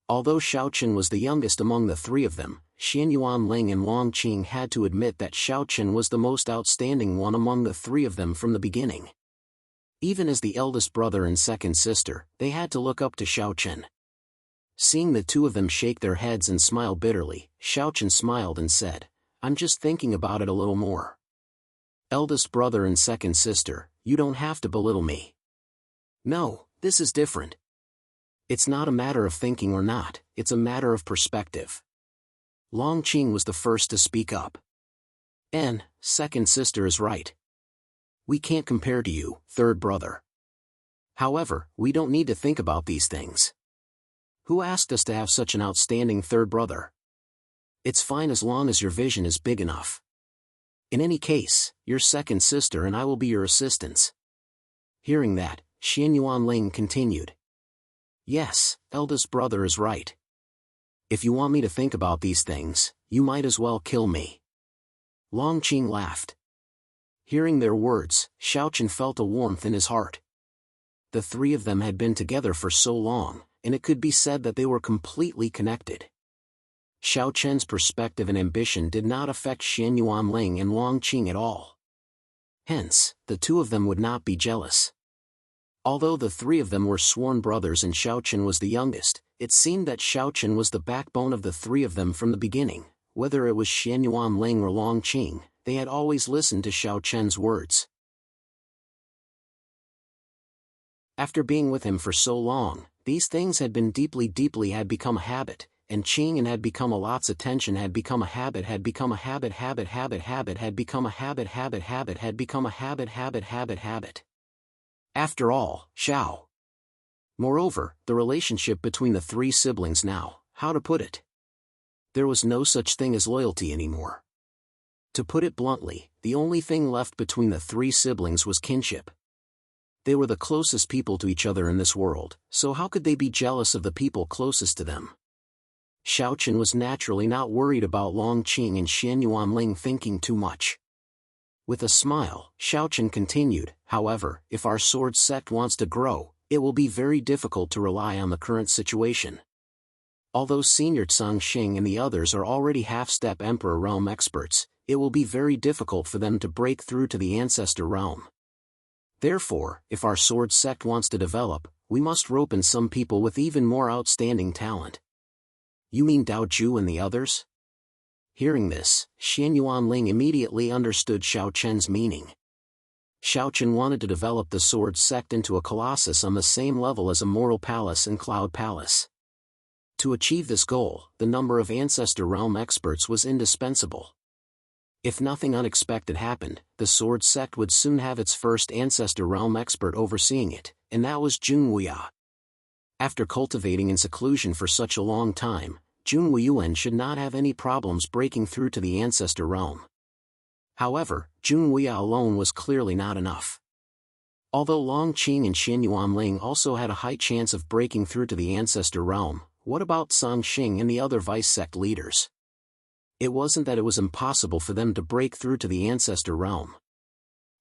S1: Although Xiao was the youngest among the three of them, Xian Yuanling and Long Qing had to admit that Xiao was the most outstanding one among the three of them from the beginning. Even as the eldest brother and second sister, they had to look up to Xiao. Seeing the two of them shake their heads and smile bitterly, Xiao smiled and said, "I'm just thinking about it a little more. Eldest brother and second sister, you don't have to belittle me. No, this is different. It's not a matter of thinking or not, it's a matter of perspective." Long Qing was the first to speak up. Second sister is right. We can't compare to you, third brother. However, we don't need to think about these things. Who asked us to have such an outstanding third brother? It's fine as long as your vision is big enough. In any case, your second sister and I will be your assistants. Hearing that, Xian Yuanling continued. Yes, eldest brother is right. If you want me to think about these things, you might as well kill me. Long Qing laughed. Hearing their words, Xiao felt a warmth in his heart. The three of them had been together for so long, and it could be said that they were completely connected. Xiao Chen's perspective and ambition did not affect Xian Yuanling and Long Qing at all. Hence, the two of them would not be jealous. Although the three of them were sworn brothers and Xiao Chen was the youngest, it seemed that Xiao Chen was the backbone of the three of them from the beginning. Whether it was Xian Yuanling or Long Qing, they had always listened to Xiao Chen's words. After being with him for so long, these things had been deeply had become a habit, and Qing and had become a lot's attention had become a habit had become a habit had become a habit had become a habit. After all, Xiao. Moreover, the relationship between the three siblings now, how to put it? There was no such thing as loyalty anymore. To put it bluntly, the only thing left between the three siblings was kinship. They were the closest people to each other in this world, so how could they be jealous of the people closest to them? Xiao Chen was naturally not worried about Long Qing and Xian Yuanling thinking too much. With a smile, Xiao Chen continued, however, if our sword sect wants to grow, it will be very difficult to rely on the current situation. Although Senior Tsang Xing and the others are already half-step Emperor Realm experts, it will be very difficult for them to break through to the Ancestor Realm. Therefore, if our sword sect wants to develop, we must rope in some people with even more outstanding talent. You mean Dao Ju and the others? Hearing this, Xian Yuanling immediately understood Xiao Chen's meaning. Xiao Chen wanted to develop the sword sect into a colossus on the same level as a Mortal Palace and Cloud Palace. To achieve this goal, the number of Ancestor Realm experts was indispensable. If nothing unexpected happened, the sword sect would soon have its first Ancestor Realm expert overseeing it, and that was Jun Wuya. After cultivating in seclusion for such a long time, Jun Wuyuan should not have any problems breaking through to the Ancestor Realm. However, Jun Wuya alone was clearly not enough. Although Long Qing and Xian Yuanling also had a high chance of breaking through to the Ancestor Realm, what about Tsang Xing and the other vice sect leaders? It wasn't that it was impossible for them to break through to the Ancestor Realm.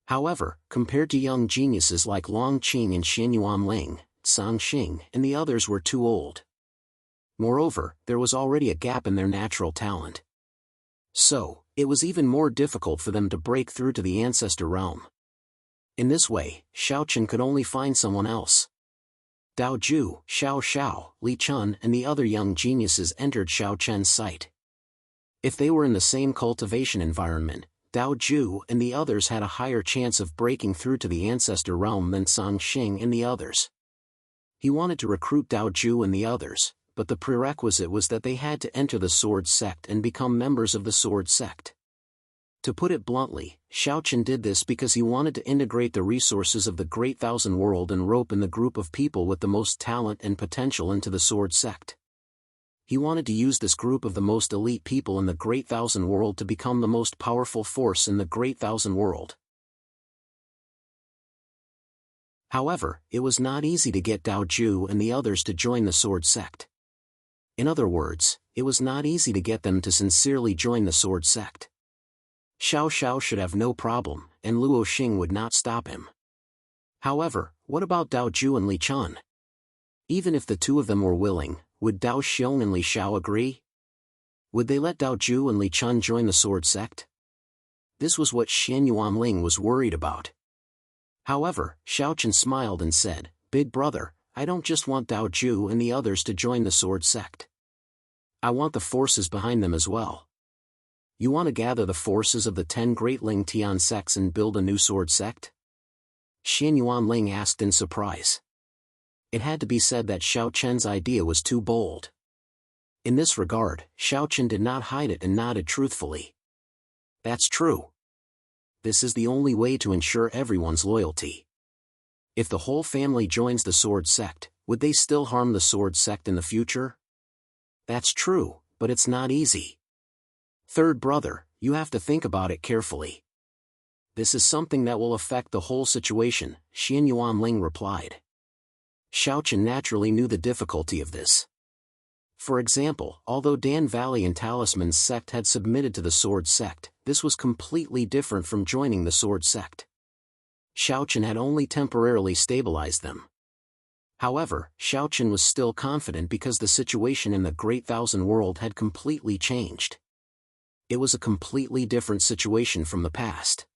S1: However, compared to young geniuses like Long Qing and Xian Yuanling, Tsang Xing and the others were too old. Moreover, there was already a gap in their natural talent. So, it was even more difficult for them to break through to the Ancestor Realm. In this way, Xiao Chen could only find someone else. Dao Ju, Xiao Xiao, Li Chun and the other young geniuses entered Xiao Chen's sight. If they were in the same cultivation environment, Dao Ju and the others had a higher chance of breaking through to the Ancestor Realm than Tsang Xing and the others. He wanted to recruit Dao Ju and the others, but the prerequisite was that they had to enter the Sword Sect and become members of the Sword Sect. To put it bluntly, Xiao Chen did this because he wanted to integrate the resources of the Great Thousand World and rope in the group of people with the most talent and potential into the Sword Sect. He wanted to use this group of the most elite people in the Great Thousand World to become the most powerful force in the Great Thousand World. However, it was not easy to get Dao Ju and the others to join the Sword Sect. In other words, it was not easy to get them to sincerely join the Sword Sect. Xiao Xiao should have no problem, and Luo Xing would not stop him. However, what about Dao Ju and Li Chun? Even if the two of them were willing, would Dao Xiong and Li Xiao agree? Would they let Dao Ju and Li Chun join the Sword Sect? This was what Xian Yuanling was worried about. However, Xiao Chen smiled and said, "Big brother, I don't just want Dao Ju and the others to join the Sword Sect. I want the forces behind them as well. You want to gather the forces of the 10 great Ling Tian sects and build a new Sword Sect?" Xian Yuanling asked in surprise. It had to be said that Xiao Chen's idea was too bold. In this regard, Xiao Chen did not hide it and nodded truthfully. That's true. This is the only way to ensure everyone's loyalty. If the whole family joins the Sword Sect, would they still harm the Sword Sect in the future? That's true, but it's not easy. Third brother, you have to think about it carefully. This is something that will affect the whole situation, Xian Yuanling replied. Xiao Chen naturally knew the difficulty of this. For example, although Dan Valley and Talisman's sect had submitted to the Sword Sect, this was completely different from joining the Sword Sect. Xiao Chen had only temporarily stabilized them. However, Xiao Chen was still confident because the situation in the Great Thousand World had completely changed. It was a completely different situation from the past.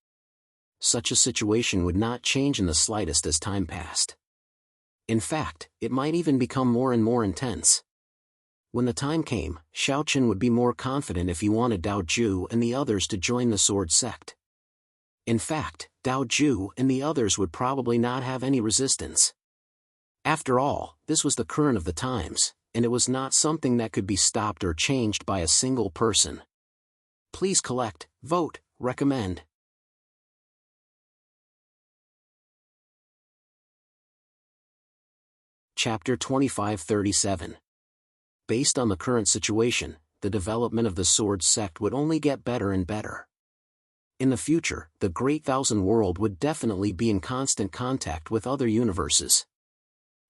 S1: Such a situation would not change in the slightest as time passed. In fact, it might even become more and more intense. When the time came, Xiao Chen would be more confident if he wanted Dao Ju and the others to join the sword sect. In fact, Dao Ju and the others would probably not have any resistance. After all, this was the current of the times, and it was not something that could be stopped or changed by a single person. Please collect, vote, recommend. Chapter 2537. Based on the current situation, the development of the sword sect would only get better and better. In the future, the Great Thousand World would definitely be in constant contact with other universes.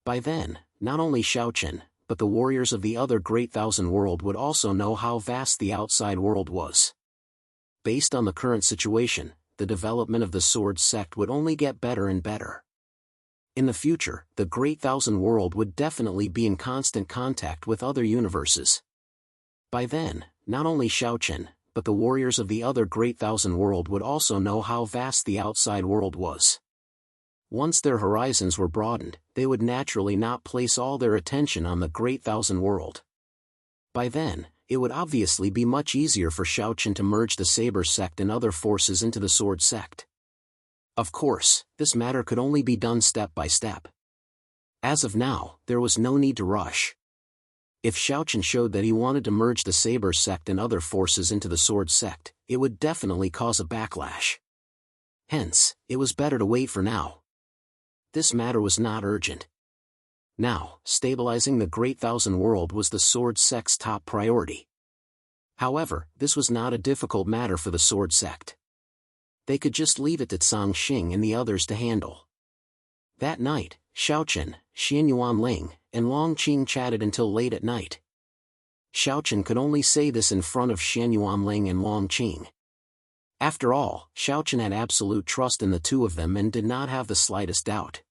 S1: By then, not only Xiao Chen, but the warriors of the other Great Thousand World would also know how vast the outside world was. Based on the current situation, the development of the sword sect would only get better and better. In the future, the Great Thousand World would definitely be in constant contact with other universes. By then, not only Xiao Chen, but the warriors of the other Great Thousand World would also know how vast the outside world was. Once their horizons were broadened, they would naturally not place all their attention on the Great Thousand World. By then, it would obviously be much easier for Xiao Chen to merge the Saber sect and other forces into the Sword sect. Of course, this matter could only be done step by step. As of now, there was no need to rush. If Xiao Chen showed that he wanted to merge the Saber sect and other forces into the Sword sect, it would definitely cause a backlash. Hence, it was better to wait for now. This matter was not urgent. Now, stabilizing the Great Thousand World was the Sword sect's top priority. However, this was not a difficult matter for the Sword sect. They could just leave it to Cang Xing and the others to handle. That night, Xiao Chen, Xian Yuanling, and Long Qing chatted until late at night. Xiao Chen could only say this in front of Xian Yuanling and Long Qing. After all, Xiao Chen had absolute trust in the two of them and did not have the slightest doubt.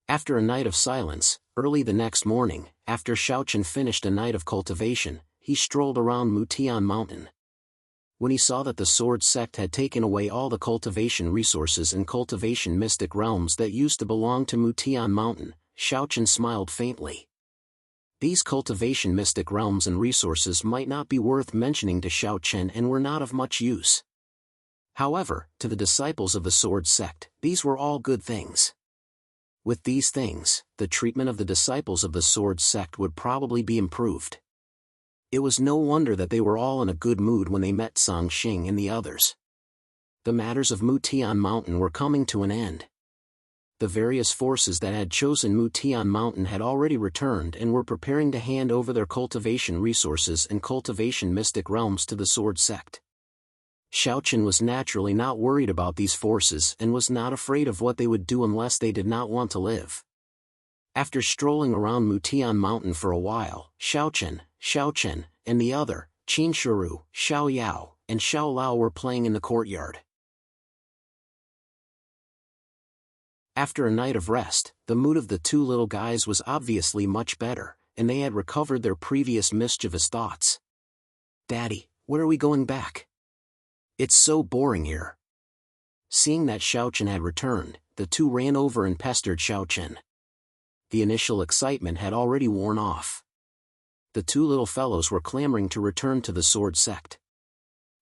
S1: After a night of silence, early the next morning, after Xiao Chen finished a night of cultivation, he strolled around Mutian Mountain. When he saw that the Sword sect had taken away all the cultivation resources and cultivation mystic realms that used to belong to Mutian Mountain, Xiao Chen smiled faintly. These cultivation mystic realms and resources might not be worth mentioning to Xiao Chen and were not of much use. However, to the disciples of the Sword sect, these were all good things. With these things, the treatment of the disciples of the Sword sect would probably be improved. It was no wonder that they were all in a good mood when they met Cang Xing and the others. The matters of Mutian Mountain were coming to an end. The various forces that had chosen Mutian Mountain had already returned and were preparing to hand over their cultivation resources and cultivation mystic realms to the Sword sect. Xiao Chen was naturally not worried about these forces and was not afraid of what they would do unless they did not want to live. After strolling around Mutian Mountain for a while, Xiao Chen, and the other, Qin Shiru, Xiao Yao, and Xiao Lao were playing in the courtyard. After a night of rest, the mood of the two little guys was obviously much better, and they had recovered their previous mischievous thoughts. "Daddy, when are we going back? It's so boring here." Seeing that Xiao Chen had returned, the two ran over and pestered Xiao Chen. The initial excitement had already worn off. The two little fellows were clamoring to return to the Sword sect.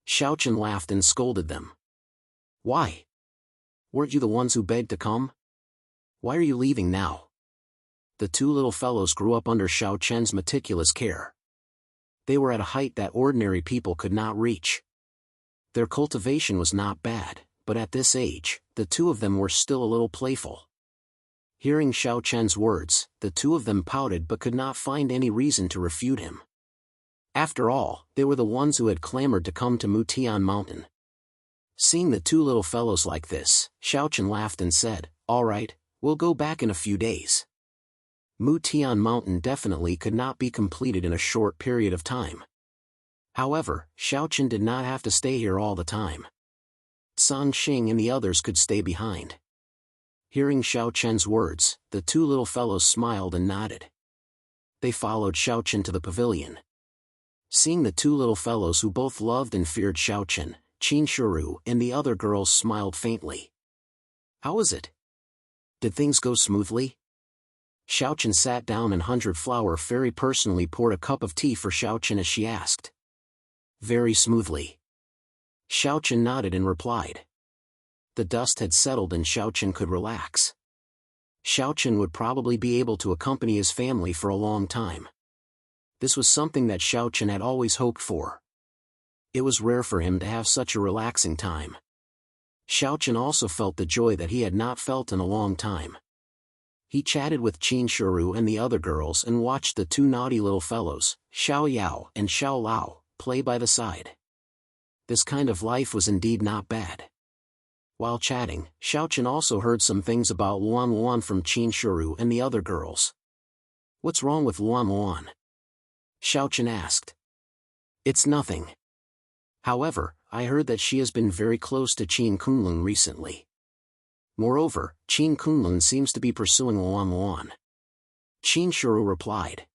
S1: Xiao Chen laughed and scolded them. "Why? Weren't you the ones who begged to come? Why are you leaving now?" The two little fellows grew up under Xiao Chen's meticulous care. They were at a height that ordinary people could not reach. Their cultivation was not bad, but at this age, the two of them were still a little playful. Hearing Xiao Chen's words, the two of them pouted but could not find any reason to refute him. After all, they were the ones who had clamored to come to Mutian Mountain. Seeing the two little fellows like this, Xiao Chen laughed and said, "All right, we'll go back in a few days." Mutian Mountain definitely could not be completed in a short period of time. However, Xiao Chen did not have to stay here all the time. Cang Xing and the others could stay behind. Hearing Xiao Chen's words, the two little fellows smiled and nodded. They followed Xiao Chen to the pavilion. Seeing the two little fellows who both loved and feared Xiao Chen, Qin Shuru and the other girls smiled faintly. "How was it? Did things go smoothly?" Xiao Chen sat down and 100 Flower Fairy personally poured a cup of tea for Xiao Chen as she asked. "Very smoothly." Xiao Chen nodded and replied. The dust had settled and Xiao Chen could relax. Xiao Chen would probably be able to accompany his family for a long time. This was something that Xiao Chen had always hoped for. It was rare for him to have such a relaxing time. Xiao Chen also felt the joy that he had not felt in a long time. He chatted with Qin Shuru and the other girls and watched the two naughty little fellows, Xiao Yao and Xiao Lao, play by the side. This kind of life was indeed not bad. While chatting, Xiao Chen also heard some things about Luan Luan from Qin Shuru and the other girls. "What's wrong with Luan Luan?" Xiao Chen asked. "It's nothing. However, I heard that she has been very close to Qin Kunlun recently. Moreover, Qin Kunlun seems to be pursuing Luan Luan." Qin Shuru replied.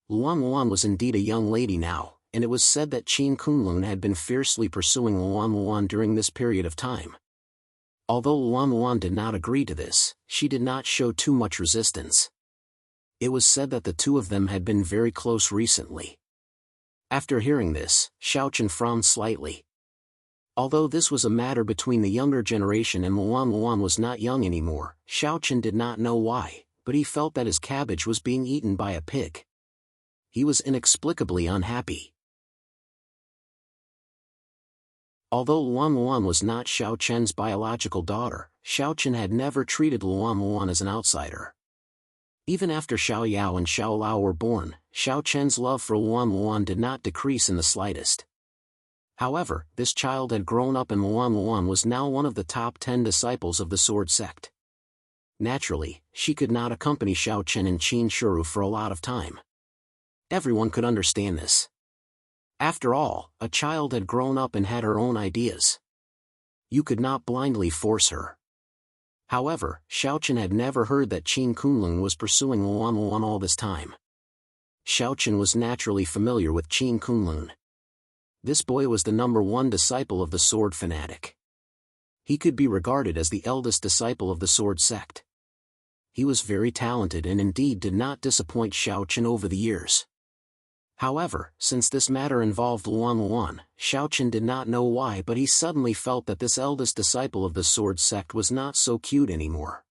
S1: Luan Luan was indeed a young lady now, and it was said that Qin Kunlun had been fiercely pursuing Luan Luan during this period of time. Although Luan Luan did not agree to this, she did not show too much resistance. It was said that the two of them had been very close recently. After hearing this, Xiao Chen frowned slightly. Although this was a matter between the younger generation and Luan Luan was not young anymore, Xiao Chen did not know why, but he felt that his cabbage was being eaten by a pig. He was inexplicably unhappy. Although Luan Luan was not Xiao Chen's biological daughter, Xiao Chen had never treated Luan Luan as an outsider. Even after Xiao Yao and Xiao Lao were born, Xiao Chen's love for Luan Luan did not decrease in the slightest. However, this child had grown up and Luan Luan was now one of the top 10 disciples of the Sword Sect. Naturally, she could not accompany Xiao Chen and Qin Shuru for a lot of time. Everyone could understand this. After all, a child had grown up and had her own ideas. You could not blindly force her. However, Xiao Chen had never heard that Qin Kunlun was pursuing Luan Luan all this time. Xiao Chen was naturally familiar with Qin Kunlun. This boy was the #1 disciple of the Sword Fanatic. He could be regarded as the eldest disciple of the Sword Sect. He was very talented and indeed did not disappoint Xiao Chen over the years. However, since this matter involved Luan Luan, Xiao Chen did not know why, but he suddenly felt that this eldest disciple of the Sword Sect was not so cute anymore.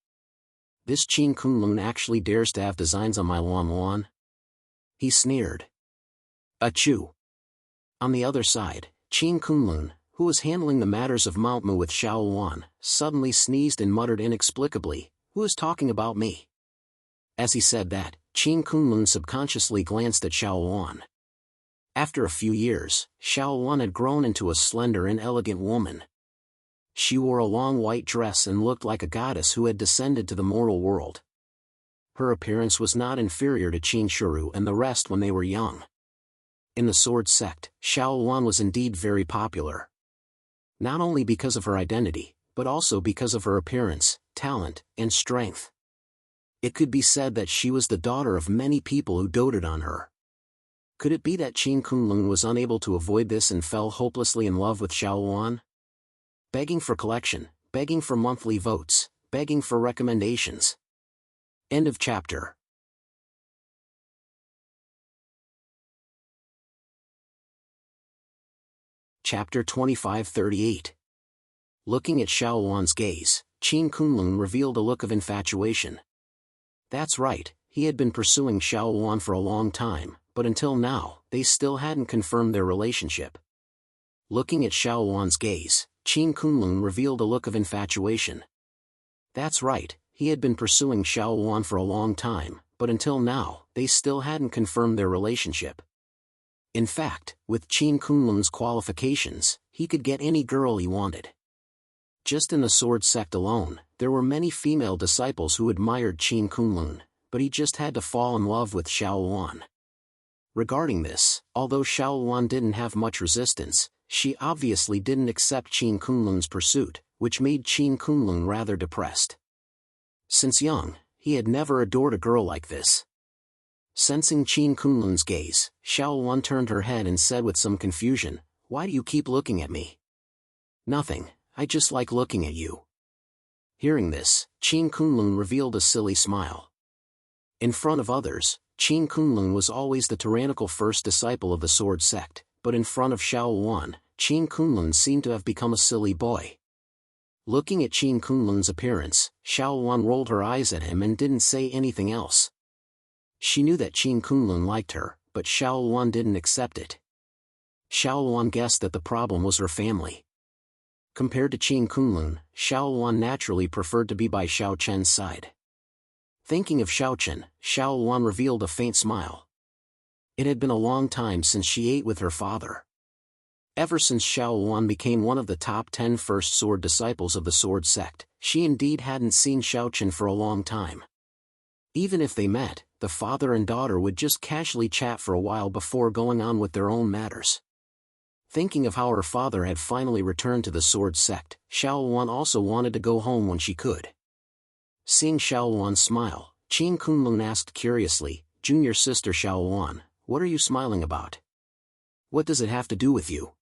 S1: This Qin Kunlun actually dares to have designs on my Luan Luan? He sneered. Achoo! On the other side, Qin Kunlun, who was handling the matters of Mount Mu with Xiao Luan, suddenly sneezed and muttered inexplicably, "Who is talking about me?" As he said that, Qin Kunlun subconsciously glanced at Xiao Luan. After a few years, Xiao Luan had grown into a slender and elegant woman. She wore a long white dress and looked like a goddess who had descended to the mortal world. Her appearance was not inferior to Qin Shuru and the rest when they were young. In the Sword Sect, Xiao Luan was indeed very popular. Not only because of her identity, but also because of her appearance, talent, and strength. It could be said that she was the daughter of many people who doted on her. Could it be that Qin Kunlun was unable to avoid this and fell hopelessly in love with Xiao Luan? Begging for collection, begging for monthly votes, begging for recommendations. End of chapter. Chapter 2538. Looking at Xiao Luan's gaze, Qin Kunlun revealed a look of infatuation. That's right, he had been pursuing Xiao Luan for a long time, but until now, they still hadn't confirmed their relationship. Looking at Xiao Luan's gaze, Qin Kunlun revealed a look of infatuation. That's right, he had been pursuing Xiao Luan for a long time, but until now, they still hadn't confirmed their relationship. In fact, with Qin Kunlun's qualifications, he could get any girl he wanted. Just in the Sword Sect alone, there were many female disciples who admired Qin Kunlun, but he just had to fall in love with Xiao Luan. Regarding this, although Xiao Luan didn't have much resistance, she obviously didn't accept Qin Kunlun's pursuit, which made Qin Kunlun rather depressed. Since young, he had never adored a girl like this. Sensing Qin Kunlun's gaze, Xiao Luan turned her head and said with some confusion, "Why do you keep looking at me?" "Nothing, I just like looking at you." Hearing this, Qin Kunlun revealed a silly smile. In front of others, Qin Kunlun was always the tyrannical first disciple of the sword sect, but in front of Xiao Luan, Qin Kunlun seemed to have become a silly boy. Looking at Qin Kunlun's appearance, Xiao Luan rolled her eyes at him and didn't say anything else. She knew that Qin Kunlun liked her, but Xiao Luan didn't accept it. Xiao Luan guessed that the problem was her family. Compared to Qin Kunlun, Xiao Luan naturally preferred to be by Xiao Chen's side. Thinking of Xiao Chen, Xiao Luan revealed a faint smile. It had been a long time since she ate with her father. Ever since Xiao Luan became one of the top 10 first sword disciples of the sword sect, she indeed hadn't seen Xiao Chen for a long time. Even if they met, the father and daughter would just casually chat for a while before going on with their own matters. Thinking of how her father had finally returned to the sword sect, Xiao Luan also wanted to go home when she could. Seeing Xiao Luan smile, Qin Kunlun asked curiously, "Junior sister Xiao Luan, what are you smiling about? What does it have to do with you?"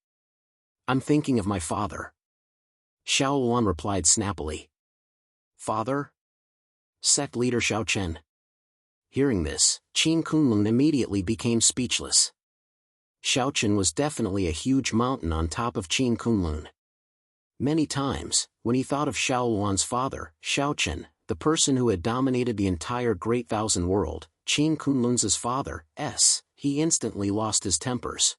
S1: "I'm thinking of my father." Xiao Luan replied snappily. "Father?" "Sect leader Xiao Chen." Hearing this, Qin Kunlun immediately became speechless. Xiao Chen was definitely a huge mountain on top of Qin Kunlun. Many times, when he thought of Xiao Luan's father, Xiao Chen, the person who had dominated the entire Great Thousand World, Qin Kunlun's father, he instantly lost his tempers.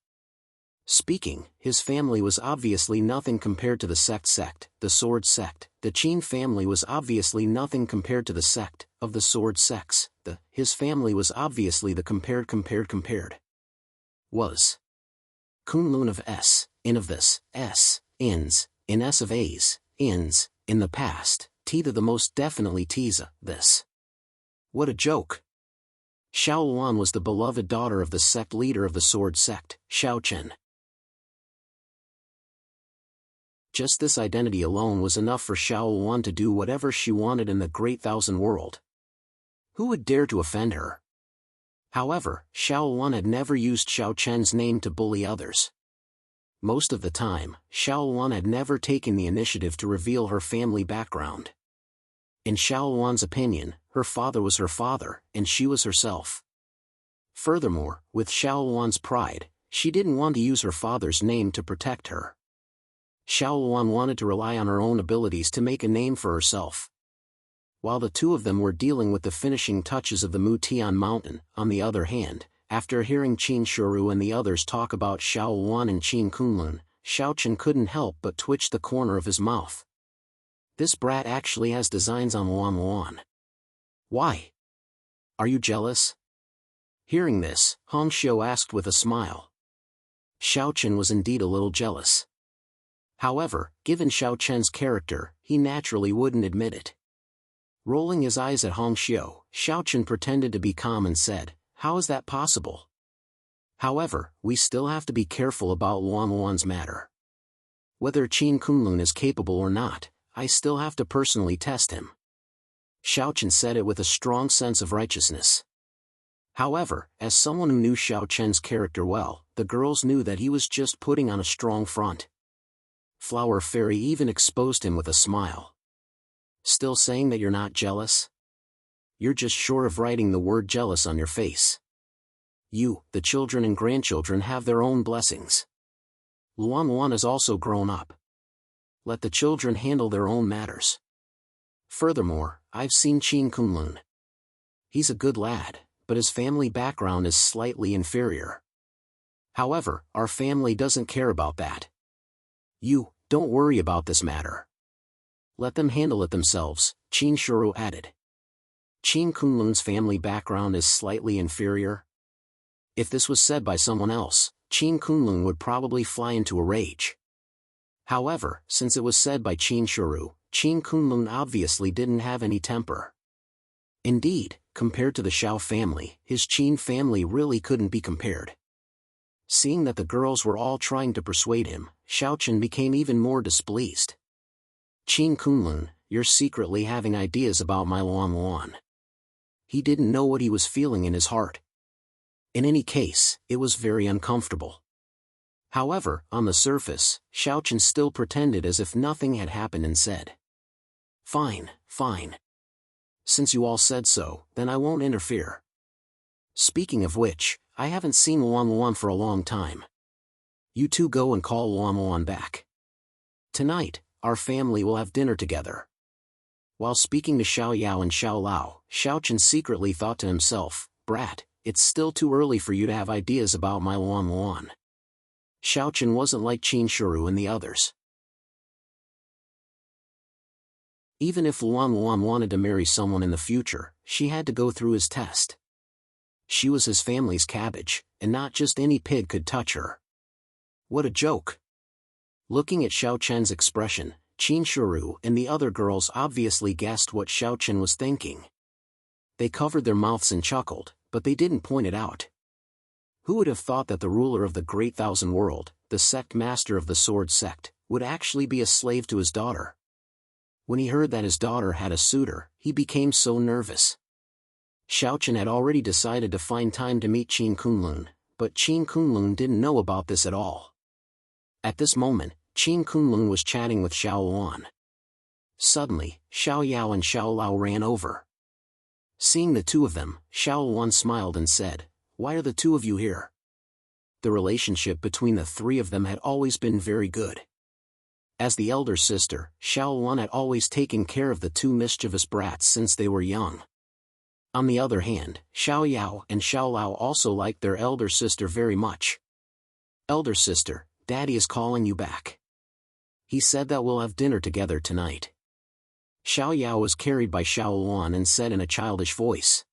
S1: Speaking, his family was obviously nothing compared to the sect, the sword sect. The Qin family was obviously nothing compared to the sect of the sword sects. His family was obviously the compared. Was. Kunlun of S, in of this, S, ins, in S of A's, ins, in the past, T to the most definitely T's, this. What a joke. Xiao Luan was the beloved daughter of the sect leader of the sword sect, Xiao Chen. Just this identity alone was enough for Xiao Luan to do whatever she wanted in the Great Thousand World. Who would dare to offend her? However, Xiao Luan had never used Xiao Chen's name to bully others. Most of the time, Xiao Luan had never taken the initiative to reveal her family background. In Xiao Luan's opinion, her father was her father, and she was herself. Furthermore, with Xiao Luan's pride, she didn't want to use her father's name to protect her. Xiao Luan wanted to rely on her own abilities to make a name for herself. While the two of them were dealing with the finishing touches of the Mutian Mountain, on the other hand, after hearing Qin Shuru and the others talk about Xiao Luan and Qin Kunlun, Xiao Chen couldn't help but twitch the corner of his mouth. This brat actually has designs on Luan. Why? Are you jealous? Hearing this, Hong Xiu asked with a smile. Xiao Chen was indeed a little jealous. However, given Xiao Chen's character, he naturally wouldn't admit it. Rolling his eyes at Hong Xiu, Xiao Chen pretended to be calm and said, "How is that possible? However, we still have to be careful about Luan's matter. Whether Qin Kunlun is capable or not, I still have to personally test him." Xiao Chen said it with a strong sense of righteousness. However, as someone who knew Xiao Chen's character well, the girls knew that he was just putting on a strong front. Flower Fairy even exposed him with a smile. "Still saying that you're not jealous? You're just short of writing the word jealous on your face. You, the children and grandchildren have their own blessings. Luan is also grown up. Let the children handle their own matters. Furthermore, I've seen Qin Kunlun. He's a good lad, but his family background is slightly inferior. However, our family doesn't care about that. You, don't worry about this matter. Let them handle it themselves," Qin Shuru added. Qin Kunlun's family background is slightly inferior? If this was said by someone else, Qin Kunlun would probably fly into a rage. However, since it was said by Qin Shuru, Qin Kunlun obviously didn't have any temper. Indeed, compared to the Xiao family, his Qin family really couldn't be compared. Seeing that the girls were all trying to persuade him, Xiao Chen became even more displeased. "Qin Kunlun, you're secretly having ideas about my Luan Luan. He didn't know what he was feeling in his heart. In any case, it was very uncomfortable. However, on the surface, Xiaochen still pretended as if nothing had happened and said, "Fine, fine. Since you all said so, then I won't interfere. Speaking of which, I haven't seen Luan Luan for a long time. You two go and call Luan Luan back. Tonight, our family will have dinner together." While speaking to Xiao Yao and Xiao Lao, Xiaochen secretly thought to himself, "Brat, it's still too early for you to have ideas about my Luan Luan." Xiaochen wasn't like Qin Shiru and the others. Even if Luan Luan wanted to marry someone in the future, she had to go through his test. She was his family's cabbage, and not just any pig could touch her. What a joke. Looking at Xiaochen's expression, Qin Shiru and the other girls obviously guessed what Xiaochen was thinking. They covered their mouths and chuckled, but they didn't point it out. Who would have thought that the ruler of the Great Thousand World, the sect master of the Sword Sect, would actually be a slave to his daughter? When he heard that his daughter had a suitor, he became so nervous. Xiaochen had already decided to find time to meet Qin Kunlun, but Qin Kunlun didn't know about this at all. At this moment, Qin Kunlun was chatting with Xiao Luan. Suddenly, Xiao Yao and Xiao Lao ran over. Seeing the two of them, Xiao Luan smiled and said, "Why are the two of you here?" The relationship between the three of them had always been very good. As the elder sister, Xiao Luan had always taken care of the two mischievous brats since they were young. On the other hand, Xiao Yao and Xiao Lao also liked their elder sister very much. "Elder sister, Daddy is calling you back. He said that we'll have dinner together tonight." Xiao Yao was carried by Xiao Luan and said in a childish voice.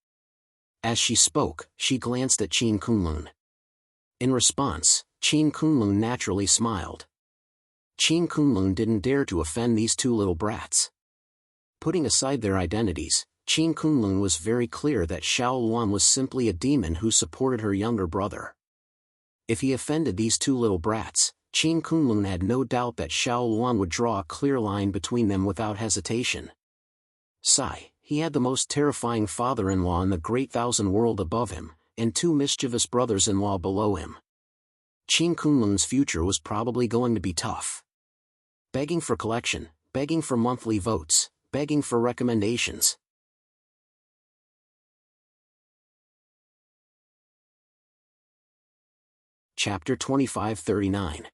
S1: As she spoke, she glanced at Qin Kunlun. In response, Qin Kunlun naturally smiled. Qin Kunlun didn't dare to offend these two little brats. Putting aside their identities, Qin Kunlun was very clear that Xiao Luan was simply a demon who supported her younger brother. If he offended these two little brats, Qin Kunlun had no doubt that Xiao Luan would draw a clear line between them without hesitation. Sigh, he had the most terrifying father-in-law in the Great Thousand World above him, and two mischievous brothers-in-law below him. Qin Kunlun's future was probably going to be tough. Begging for collection, begging for monthly votes, begging for recommendations. Chapter 2539.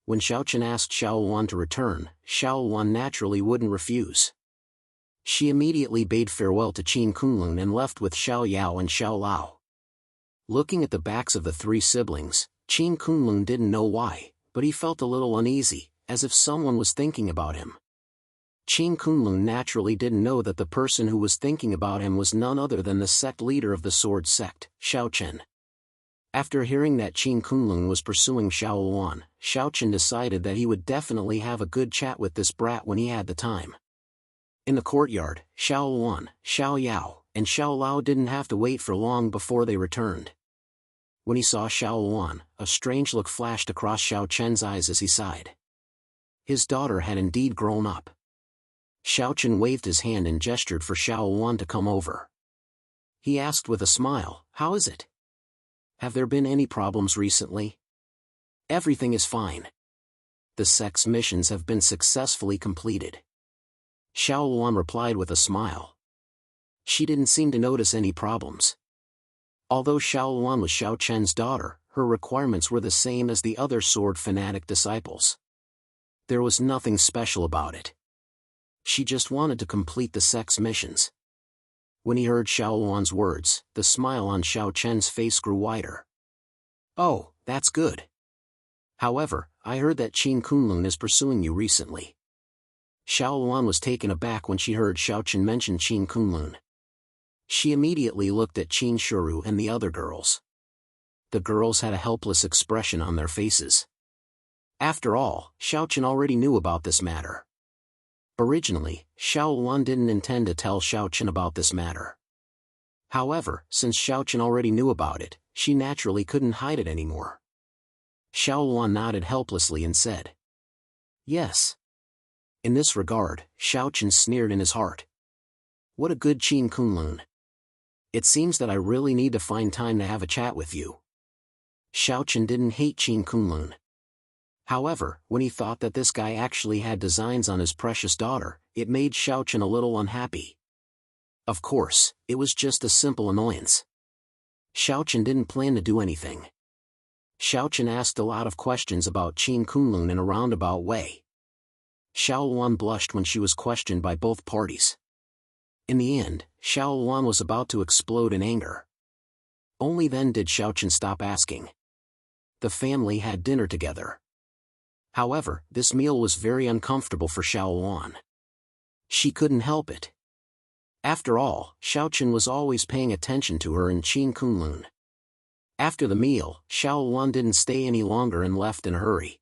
S1: When Xiaochen asked Xiao Luan to return, Xiao Luan naturally wouldn't refuse. She immediately bade farewell to Qin Kunlun and left with Xiao Yao and Xiao Lao. Looking at the backs of the three siblings, Qin Kunlun didn't know why, but he felt a little uneasy, as if someone was thinking about him. Qin Kunlun naturally didn't know that the person who was thinking about him was none other than the sect leader of the Sword Sect, Xiaochen. After hearing that Qin Kunlun was pursuing Xiao Luan, Xiaochen decided that he would definitely have a good chat with this brat when he had the time. In the courtyard, Xiao Luan, Xiao Yao, and Xiao Lao didn't have to wait for long before they returned. When he saw Xiao Luan, a strange look flashed across Xiaochen's eyes as he sighed. His daughter had indeed grown up. Xiaochen waved his hand and gestured for Xiao Luan to come over. He asked with a smile, "How is it? Have there been any problems recently?" "Everything is fine. The sect's missions have been successfully completed." Xiao Luan replied with a smile. She didn't seem to notice any problems. Although Xiao Luan was Xiaochen's daughter, her requirements were the same as the other sword fanatic disciples. There was nothing special about it. She just wanted to complete the sect's missions. When he heard Xiao Luan's words, the smile on Xiaochen's face grew wider. "Oh, that's good. However, I heard that Qin Kunlun is pursuing you recently." Xiao Luan was taken aback when she heard Xiaochen mention Qin Kunlun. She immediately looked at Qin Shiru and the other girls. The girls had a helpless expression on their faces. After all, Xiaochen already knew about this matter. Originally, Xiao Luan didn't intend to tell Xiaochen about this matter. However, since Xiaochen already knew about it, she naturally couldn't hide it anymore. Xiao Luan nodded helplessly and said, "Yes. In this regard, Xiaochen sneered in his heart. What a good Qin Kunlun. It seems that I really need to find time to have a chat with you. Xiaochen didn't hate Qin Kunlun. However, when he thought that this guy actually had designs on his precious daughter, it made Xiaochen a little unhappy. Of course, it was just a simple annoyance. Xiaochen didn't plan to do anything. Xiaochen asked a lot of questions about Qin Kunlun in a roundabout way. Xiao Luan blushed when she was questioned by both parties. In the end, Xiao Luan was about to explode in anger. Only then did Xiaochen stop asking. The family had dinner together. However, this meal was very uncomfortable for Xiao Luan. She couldn't help it. After all, Xiaochen was always paying attention to her and Qin Kunlun. After the meal, Xiao Luan didn't stay any longer and left in a hurry.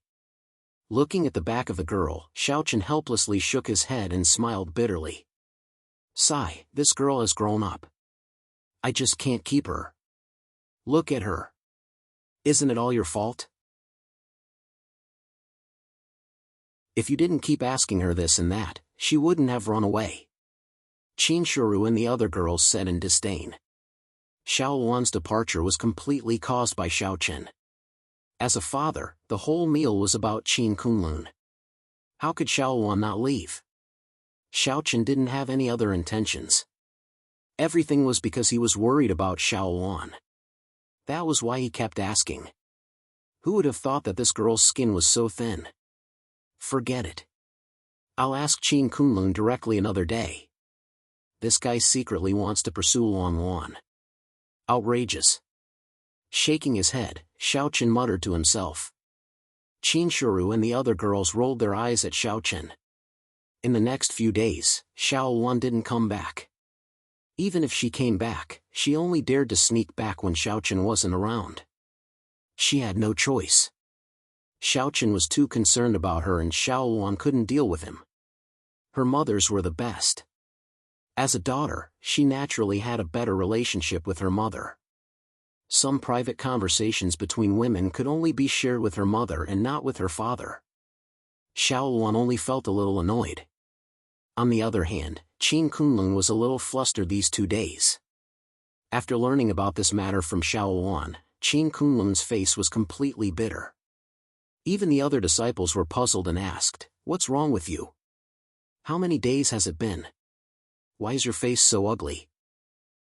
S1: Looking at the back of the girl, Xiaochen helplessly shook his head and smiled bitterly. Sigh, this girl has grown up. I just can't keep her. Look at her. Isn't it all your fault? If you didn't keep asking her this and that, she wouldn't have run away. Qin Shuru and the other girls said in disdain. Xiao Luan's departure was completely caused by Xiaochen. As a father, the whole meal was about Qin Kunlun. How could Xiao Luan not leave? Xiaochen didn't have any other intentions. Everything was because he was worried about Xiao Luan. That was why he kept asking. Who would have thought that this girl's skin was so thin? Forget it. I'll ask Qin Kunlun directly another day. This guy secretly wants to pursue Luan Luan. Outrageous. Shaking his head, Xiaochen muttered to himself. Qin Shuru and the other girls rolled their eyes at Xiaochen. In the next few days, Xiao Luan didn't come back. Even if she came back, she only dared to sneak back when Xiaochen wasn't around. She had no choice. Xiaochen was too concerned about her and Xiao Luan couldn't deal with him. Her mothers were the best. As a daughter, she naturally had a better relationship with her mother. Some private conversations between women could only be shared with her mother and not with her father. Xiao Luan only felt a little annoyed. On the other hand, Qin Kunlun was a little flustered these 2 days. After learning about this matter from Xiao Luan, Qin Kunlun's face was completely bitter. Even the other disciples were puzzled and asked, "What's wrong with you? How many days has it been? Why is your face so ugly?"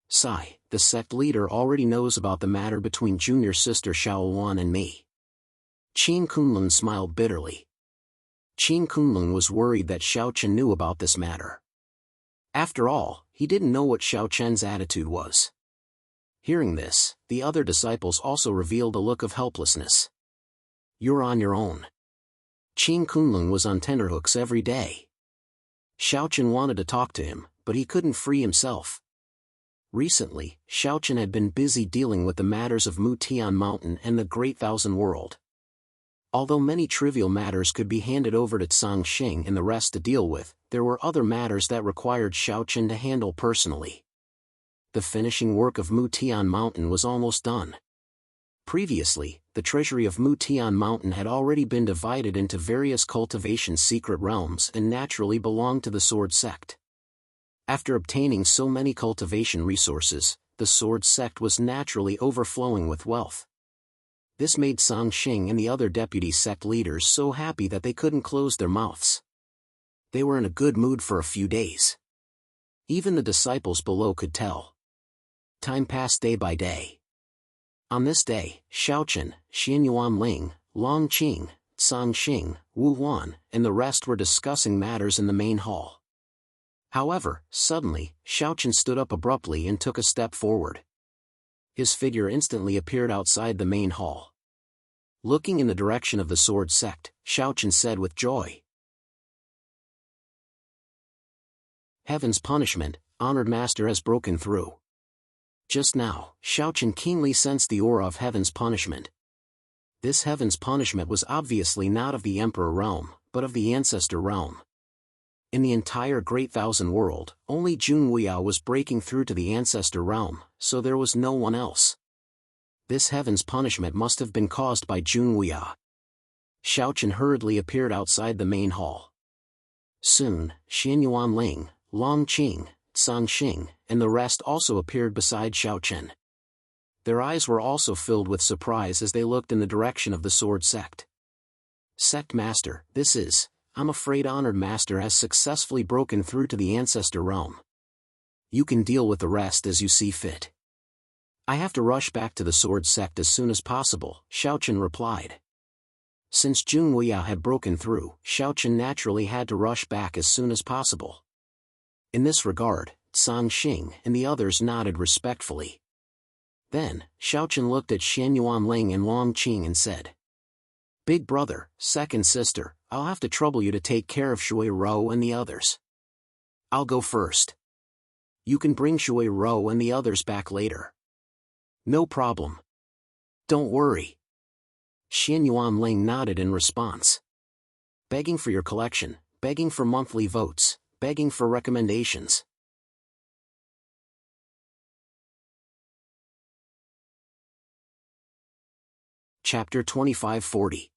S1: Sigh, the sect leader already knows about the matter between junior sister Xiao Luan and me. Qin Kunlun smiled bitterly. Qin Kunlun was worried that Xiaochen knew about this matter. After all, he didn't know what Xiaochen's attitude was. Hearing this, the other disciples also revealed a look of helplessness. You're on your own. Qin Kunlun was on tenterhooks every day. Xiaochen wanted to talk to him, but he couldn't free himself. Recently, Xiaochen had been busy dealing with the matters of Mutian Mountain and the Great Thousand World. Although many trivial matters could be handed over to Zhangxing and the rest to deal with, there were other matters that required Xiaochen to handle personally. The finishing work of Mutian Mountain was almost done. Previously, the treasury of Mutian Mountain had already been divided into various cultivation secret realms and naturally belonged to the Sword Sect. After obtaining so many cultivation resources, the Sword Sect was naturally overflowing with wealth. This made Zhangxing and the other deputy sect leaders so happy that they couldn't close their mouths. They were in a good mood for a few days. Even the disciples below could tell. Time passed day by day. On this day, Xiaochen, Xianyuan Ling, Long Qing, Zhangxing, Wu Huan, and the rest were discussing matters in the main hall. However, suddenly, Xiaochen stood up abruptly and took a step forward. His figure instantly appeared outside the main hall. Looking in the direction of the Sword Sect, Xiaochen said with joy. Heaven's punishment, honored master has broken through. Just now, Xiaochen keenly sensed the aura of Heaven's punishment. This Heaven's punishment was obviously not of the Emperor realm, but of the Ancestor realm. In the entire Great Thousand World, only Jun Wuya was breaking through to the Ancestor realm, so there was no one else. This Heaven's punishment must have been caused by Jun Wuya. Xiaochen hurriedly appeared outside the main hall. Soon, Xian Yuanling, Long Qing, Song Xing, and the rest also appeared beside Xiao Chen. Their eyes were also filled with surprise as they looked in the direction of the sword sect. Sect Master, I'm afraid Honored Master has successfully broken through to the Ancestor Realm. You can deal with the rest as you see fit. I have to rush back to the sword sect as soon as possible, Xiao Chen replied. Since Jun Wuya had broken through, Xiao Chen naturally had to rush back as soon as possible. In this regard, Song Xing and the others nodded respectfully. Then, Xiao Chen looked at Xian Yuanling and Long Qing and said, Big brother, second sister, I'll have to trouble you to take care of Shui Rou and the others. I'll go first. You can bring Shui Rou and the others back later. No problem. Don't worry. Xian Yuanling nodded in response. Begging for your collection, begging for monthly votes, begging for recommendations. Chapter 2540.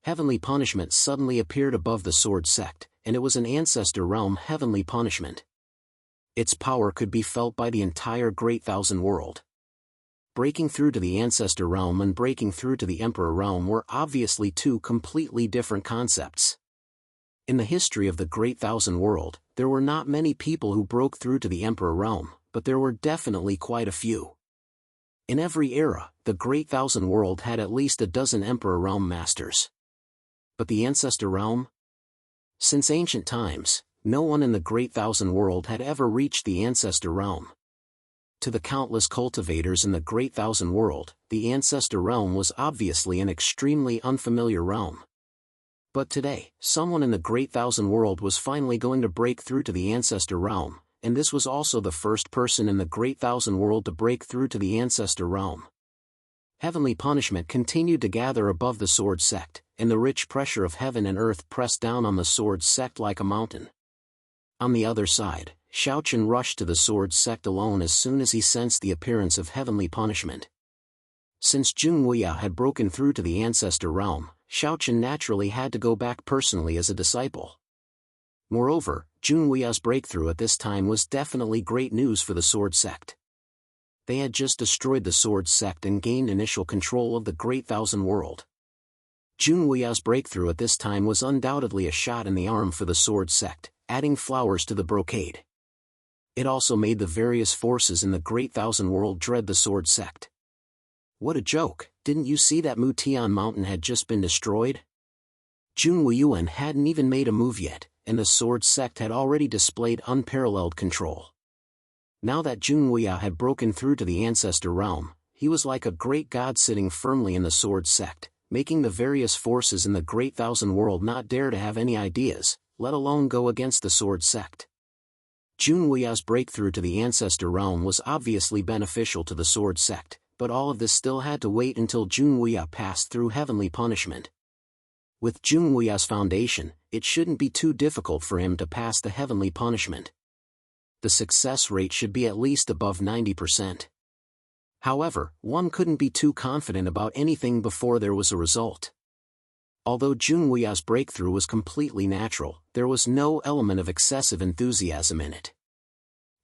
S1: Heavenly punishment suddenly appeared above the sword sect, and it was an ancestor realm heavenly punishment. Its power could be felt by the entire Great Thousand World. Breaking through to the ancestor realm and breaking through to the emperor realm were obviously two completely different concepts. In the history of the Great Thousand World, there were not many people who broke through to the emperor realm, but there were definitely quite a few. In every era, the Great Thousand World had at least a dozen Emperor Realm Masters. But the Ancestor Realm? Since ancient times, no one in the Great Thousand World had ever reached the Ancestor Realm. To the countless cultivators in the Great Thousand World, the Ancestor Realm was obviously an extremely unfamiliar realm. But today, someone in the Great Thousand World was finally going to break through to the Ancestor Realm, and this was also the first person in the Great Thousand World to break through to the Ancestor Realm. Heavenly punishment continued to gather above the sword sect, and the rich pressure of heaven and earth pressed down on the sword sect like a mountain. On the other side, Xiao Chen rushed to the sword sect alone as soon as he sensed the appearance of heavenly punishment. Since Jun Wuya had broken through to the Ancestor Realm, Xiao Chen naturally had to go back personally as a disciple. Moreover, Jun Wuya's breakthrough at this time was definitely great news for the sword sect. They had just destroyed the sword sect and gained initial control of the Great Thousand World. Jun Wuya's breakthrough at this time was undoubtedly a shot in the arm for the sword sect, adding flowers to the brocade. It also made the various forces in the Great Thousand World dread the sword sect. What a joke, didn't you see that Mutian Mountain had just been destroyed? Jun Wuyuan hadn't even made a move yet, and the sword sect had already displayed unparalleled control. Now that Jun Wuya had broken through to the Ancestor Realm, he was like a great god sitting firmly in the sword sect, making the various forces in the Great Thousand World not dare to have any ideas, let alone go against the sword sect. Jun Wuya's breakthrough to the Ancestor Realm was obviously beneficial to the sword sect, but all of this still had to wait until Jun Wuya passed through heavenly punishment. With Jun Wuya's foundation, it shouldn't be too difficult for him to pass the heavenly punishment. The success rate should be at least above 90%. However, one couldn't be too confident about anything before there was a result. Although Jun Wuya's breakthrough was completely natural, there was no element of excessive enthusiasm in it.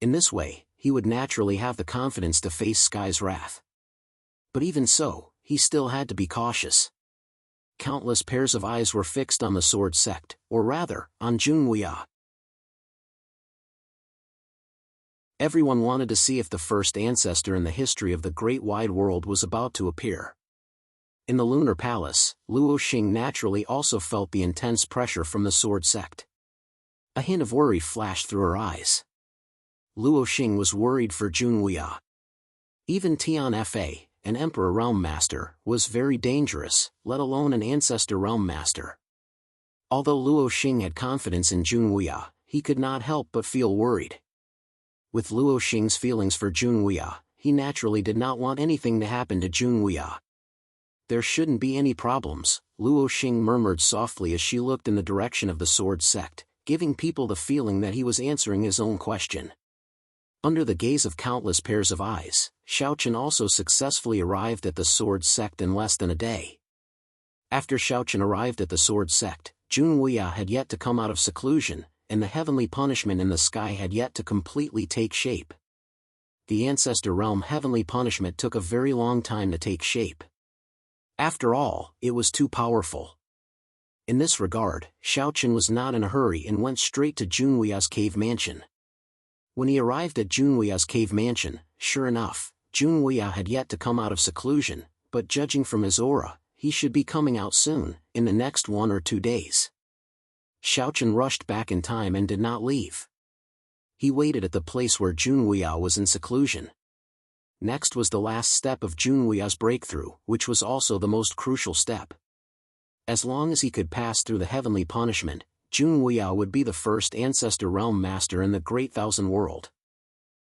S1: In this way, he would naturally have the confidence to face Sky's wrath. But even so, he still had to be cautious. Countless pairs of eyes were fixed on the sword sect, or rather, on Jun Wuya. Everyone wanted to see if the first ancestor in the history of the great wide world was about to appear. In the Lunar Palace, Luo Xing naturally also felt the intense pressure from the sword sect. A hint of worry flashed through her eyes. Luo Xing was worried for Jun Wuya. Even Tian Fa, an Emperor Realm Master, was very dangerous, let alone an Ancestor Realm Master. Although Luo Xing had confidence in Jun Wuya, he could not help but feel worried. With Luo Xing's feelings for Jun Wuya, he naturally did not want anything to happen to Jun Wuya. There shouldn't be any problems, Luo Xing murmured softly as she looked in the direction of the sword sect, giving people the feeling that he was answering his own question. Under the gaze of countless pairs of eyes, Xiao Chen also successfully arrived at the sword sect in less than a day. After Xiao Chen arrived at the sword sect, Junwuya had yet to come out of seclusion, and the heavenly punishment in the sky had yet to completely take shape. The Ancestor Realm heavenly punishment took a very long time to take shape. After all, it was too powerful. In this regard, Xiaochen was not in a hurry and went straight to Junwuya's cave mansion. When he arrived at Junwuya's cave mansion, sure enough, Junwuya had yet to come out of seclusion, but judging from his aura, he should be coming out soon, in the next 1 or 2 days. Xiaochen rushed back in time and did not leave. He waited at the place where Junwuya was in seclusion. Next was the last step of Junwuya's breakthrough, which was also the most crucial step. As long as he could pass through the heavenly punishment, Junwuya would be the first Ancestor Realm Master in the Great Thousand World.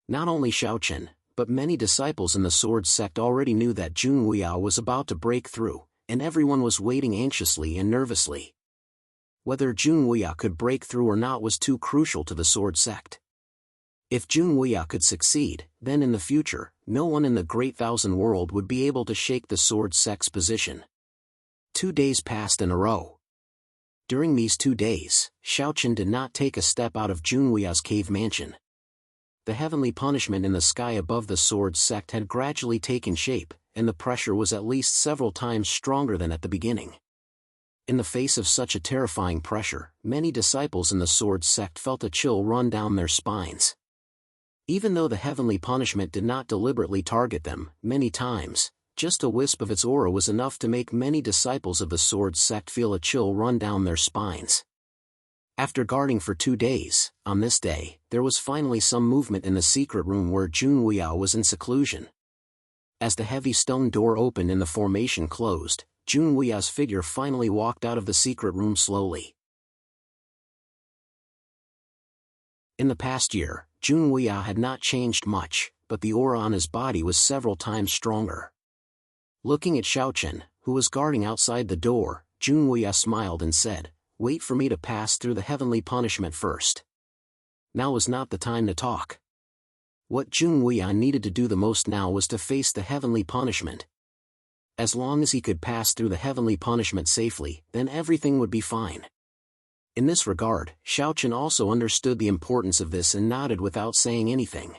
S1: Not only Xiaochen, but many disciples in the Sword Sect already knew that Junwuya was about to break through, and everyone was waiting anxiously and nervously. Whether Junwuya could break through or not was too crucial to the Sword Sect. If Junwuya could succeed, then in the future, no one in the Great Thousand World would be able to shake the Sword Sect's position. 2 days passed in a row. During these 2 days, Xiaochen did not take a step out of Junwuya's cave mansion. The heavenly punishment in the sky above the Sword Sect had gradually taken shape, and the pressure was at least several times stronger than at the beginning. In the face of such a terrifying pressure, many disciples in the Sword Sect felt a chill run down their spines. Even though the heavenly punishment did not deliberately target them, many times, just a wisp of its aura was enough to make many disciples of the Sword Sect feel a chill run down their spines. After guarding for 2 days, on this day, there was finally some movement in the secret room where Junwuya was in seclusion. As the heavy stone door opened and the formation closed, Junwuya's figure finally walked out of the secret room slowly. In the past year, Junwuya had not changed much, but the aura on his body was several times stronger. Looking at Xiaochen, who was guarding outside the door, Junwuya smiled and said, "Wait for me to pass through the heavenly punishment first." Now was not the time to talk. What Junwuya needed to do the most now was to face the heavenly punishment. As long as he could pass through the heavenly punishment safely, then everything would be fine. In this regard, Xiaochen also understood the importance of this and nodded without saying anything.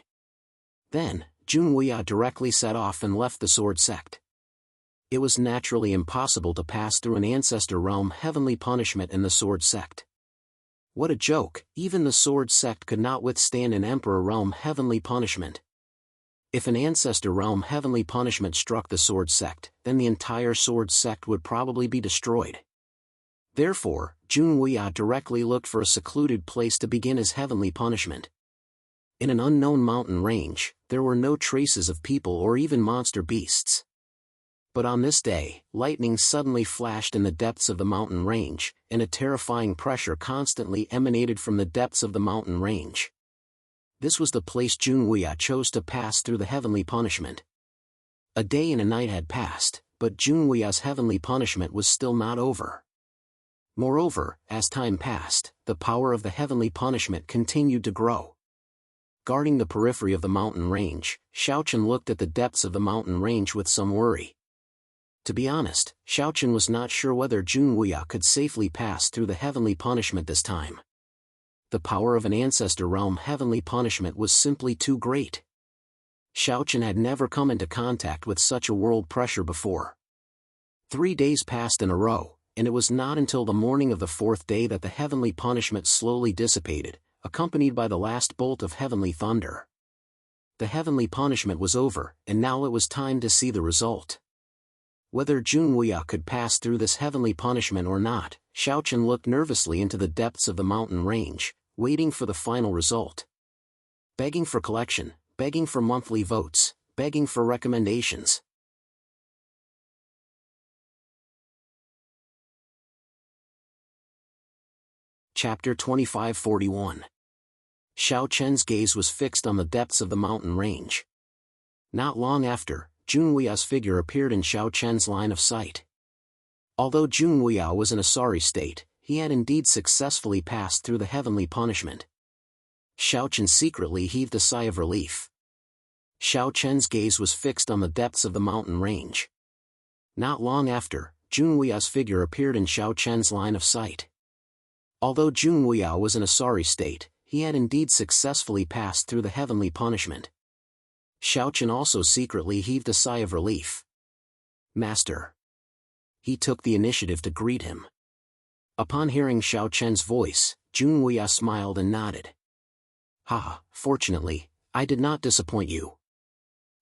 S1: Then, Junwuya directly set off and left the Sword Sect. It was naturally impossible to pass through an Ancestor Realm heavenly punishment in the Sword Sect. What a joke, even the Sword Sect could not withstand an Emperor Realm heavenly punishment. If an Ancestor Realm heavenly punishment struck the Sword Sect, then the entire Sword Sect would probably be destroyed. Therefore, Junwuya directly looked for a secluded place to begin his heavenly punishment. In an unknown mountain range, there were no traces of people or even monster beasts. But on this day, lightning suddenly flashed in the depths of the mountain range, and a terrifying pressure constantly emanated from the depths of the mountain range. This was the place Junwuya chose to pass through the heavenly punishment. A day and a night had passed, but Junwuya's heavenly punishment was still not over. Moreover, as time passed, the power of the heavenly punishment continued to grow. Guarding the periphery of the mountain range, Xiaochen looked at the depths of the mountain range with some worry. To be honest, Xiaochen was not sure whether Junwuya could safely pass through the heavenly punishment this time. The power of an Ancestor Realm heavenly punishment was simply too great. Xiaochen had never come into contact with such a world pressure before. 3 days passed in a row, and it was not until the morning of the 4th day that the heavenly punishment slowly dissipated, accompanied by the last bolt of heavenly thunder. The heavenly punishment was over, and now it was time to see the result. Whether Junwuya could pass through this heavenly punishment or not, Xiaochen looked nervously into the depths of the mountain range, waiting for the final result. Begging for collection, begging for monthly votes, begging for recommendations. Chapter 2541. Xiaochen's gaze was fixed on the depths of the mountain range. Not long after, Junwuya's figure appeared in Xiaochen's line of sight. Although Junwuya was in a sorry state, he had indeed successfully passed through the heavenly punishment. Xiaochen secretly heaved a sigh of relief. Xiaochen's gaze was fixed on the depths of the mountain range. Not long after, Junwuya's figure appeared in Xiaochen's line of sight. Although Jun Wuya was in a sorry state, he had indeed successfully passed through the heavenly punishment. Xiao Chen also secretly heaved a sigh of relief. Master. He took the initiative to greet him. Upon hearing Xiao Chen's voice, Jun Wuya smiled and nodded. Haha, fortunately, I did not disappoint you.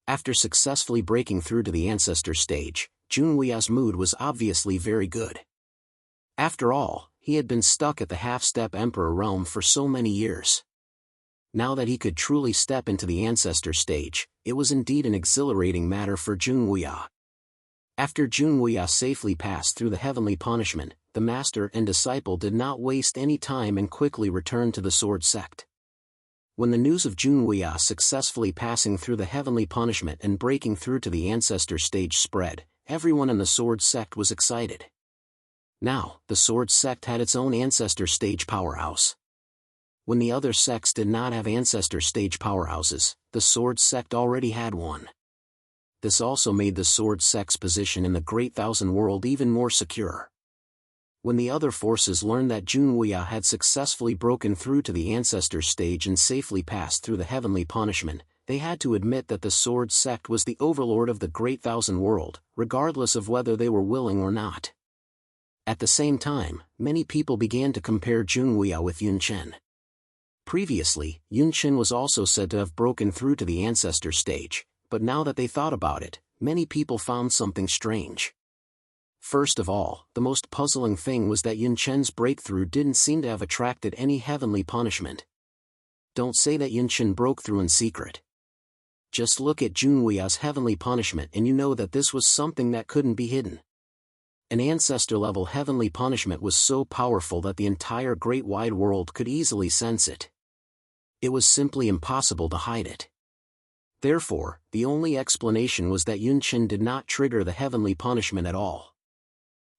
S1: After successfully breaking through to the ancestor stage, Jun Wuya's mood was obviously very good. After all, he had been stuck at the half-step emperor realm for so many years. Now that he could truly step into the ancestor stage, it was indeed an exhilarating matter for Jun Wuya. After Jun Wuya safely passed through the heavenly punishment, the master and disciple did not waste any time and quickly returned to the sword sect. When the news of Jun Wuya successfully passing through the heavenly punishment and breaking through to the ancestor stage spread, everyone in the sword sect was excited. Now, the sword sect had its own ancestor stage powerhouse. When the other sects did not have ancestor stage powerhouses, the sword sect already had one. This also made the sword sect's position in the Great Thousand World even more secure. When the other forces learned that Jun Wuya had successfully broken through to the ancestor stage and safely passed through the heavenly punishment, they had to admit that the sword sect was the overlord of the Great Thousand World, regardless of whether they were willing or not. At the same time, many people began to compare Jun Wuya with Yun Chen. Previously, Yun Chen was also said to have broken through to the ancestor stage, but now that they thought about it, many people found something strange. First of all, the most puzzling thing was that Yun Chen's breakthrough didn't seem to have attracted any heavenly punishment. Don't say that Yun Chen broke through in secret. Just look at Jun Wuya's heavenly punishment and you know that this was something that couldn't be hidden. An ancestor-level heavenly punishment was so powerful that the entire great wide world could easily sense it. It was simply impossible to hide it. Therefore, the only explanation was that Yun Chen did not trigger the heavenly punishment at all.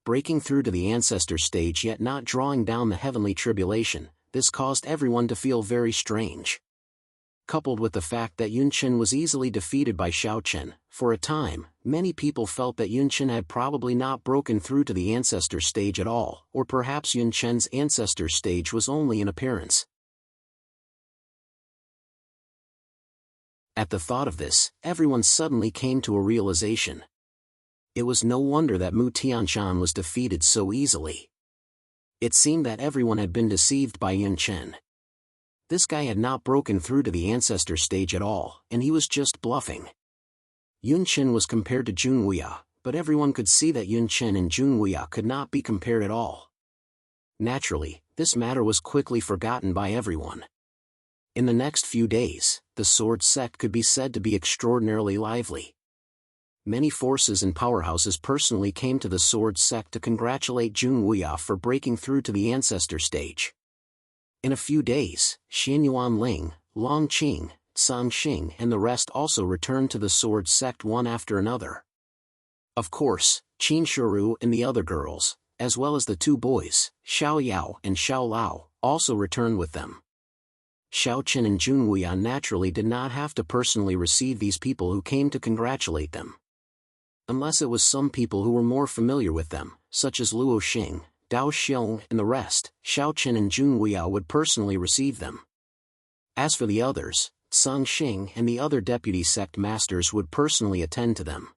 S1: Breaking through to the ancestor stage yet not drawing down the heavenly tribulation, this caused everyone to feel very strange. Coupled with the fact that Yun Chen was easily defeated by Xiao Chen, for a time, many people felt that Yun Chen had probably not broken through to the ancestor stage at all, or perhaps Yun Chen's ancestor stage was only an appearance. At the thought of this, everyone suddenly came to a realization. It was no wonder that Mu Tianshan was defeated so easily. It seemed that everyone had been deceived by Yun Chen. This guy had not broken through to the ancestor stage at all, and he was just bluffing. Yun Chen was compared to Jun Wuya, but everyone could see that Yun Chen and Jun Wuya could not be compared at all. Naturally, this matter was quickly forgotten by everyone. In the next few days, the sword sect could be said to be extraordinarily lively. Many forces and powerhouses personally came to the sword sect to congratulate Jun Wuya for breaking through to the ancestor stage. In a few days, Xianyuan Ling, Long Qing, Sang Xing and the rest also returned to the sword sect one after another. Of course, Qin Shuru and the other girls, as well as the two boys, Xiao Yao and Xiao Lao, also returned with them. Xiao Chen and Jun Wuya naturally did not have to personally receive these people who came to congratulate them. Unless it was some people who were more familiar with them, such as Luo Xing, Dao Xiong and the rest, Xiao Chen and Jun Wuya would personally receive them. As for the others, Sang Xing and the other deputy sect masters would personally attend to them.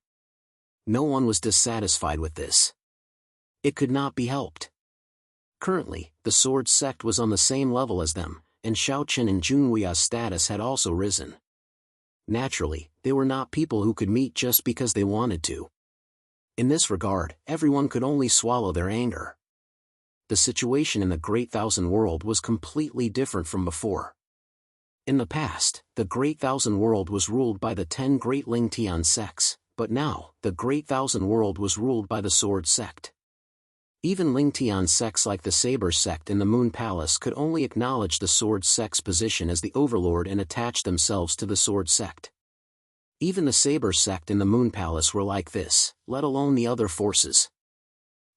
S1: No one was dissatisfied with this. It could not be helped. Currently, the sword sect was on the same level as them, and Xiao Chen and Jun Wuya's status had also risen. Naturally, they were not people who could meet just because they wanted to. In this regard, everyone could only swallow their anger. The situation in the Great Thousand World was completely different from before. In the past, the Great Thousand World was ruled by the 10 Great Lingtian sects, but now, the Great Thousand World was ruled by the Sword Sect. Even Lingtian sects like the Saber Sect and the Moon Palace could only acknowledge the Sword Sect's position as the overlord and attach themselves to the Sword Sect. Even the Saber Sect and the Moon Palace were like this, let alone the other forces.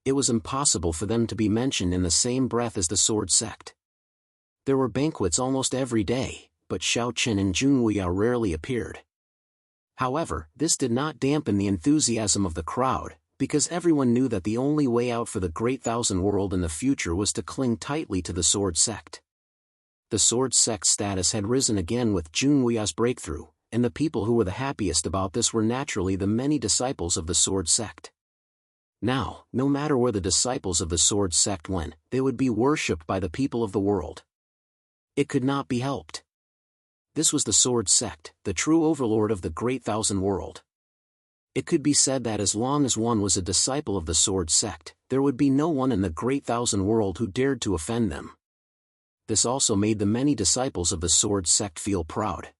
S1: It was impossible for them to be mentioned in the same breath as the Sword Sect. There were banquets almost every day, but Xiao Chen and Jun Wuya rarely appeared. However, this did not dampen the enthusiasm of the crowd, Because everyone knew that the only way out for the Great Thousand World in the future was to cling tightly to the Sword Sect. The Sword Sect status had risen again with Junhui's breakthrough, and the people who were the happiest about this were naturally the many disciples of the Sword Sect. Now, no matter where the disciples of the Sword Sect went, they would be worshipped by the people of the world. It could not be helped. This was the Sword Sect, the true overlord of the Great Thousand World. It could be said that as long as one was a disciple of the Sword Sect, there would be no one in the Great Thousand World who dared to offend them. This also made the many disciples of the Sword Sect feel proud.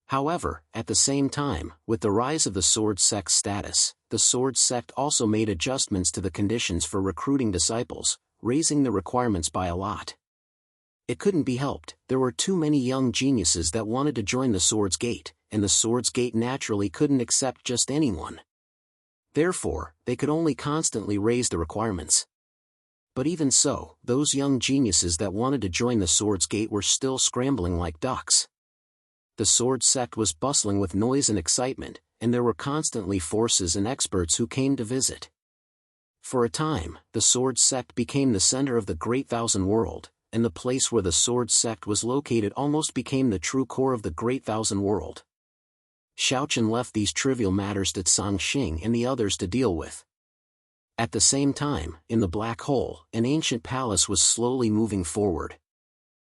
S1: However, at the same time, with the rise of the Sword Sect's status, the Sword Sect also made adjustments to the conditions for recruiting disciples, raising the requirements by a lot. It couldn't be helped, there were too many young geniuses that wanted to join the Sword's Gate, and the Sword's Gate naturally couldn't accept just anyone. Therefore, they could only constantly raise the requirements. But even so, those young geniuses that wanted to join the Sword's Gate were still scrambling like ducks. The Sword Sect was bustling with noise and excitement, and there were constantly forces and experts who came to visit. For a time, the Sword Sect became the center of the Great Thousand World, and the place where the Sword Sect was located almost became the true core of the Great Thousand World. Xiaochen left these trivial matters to Cangxing and the others to deal with. At the same time, in the black hole, an ancient palace was slowly moving forward.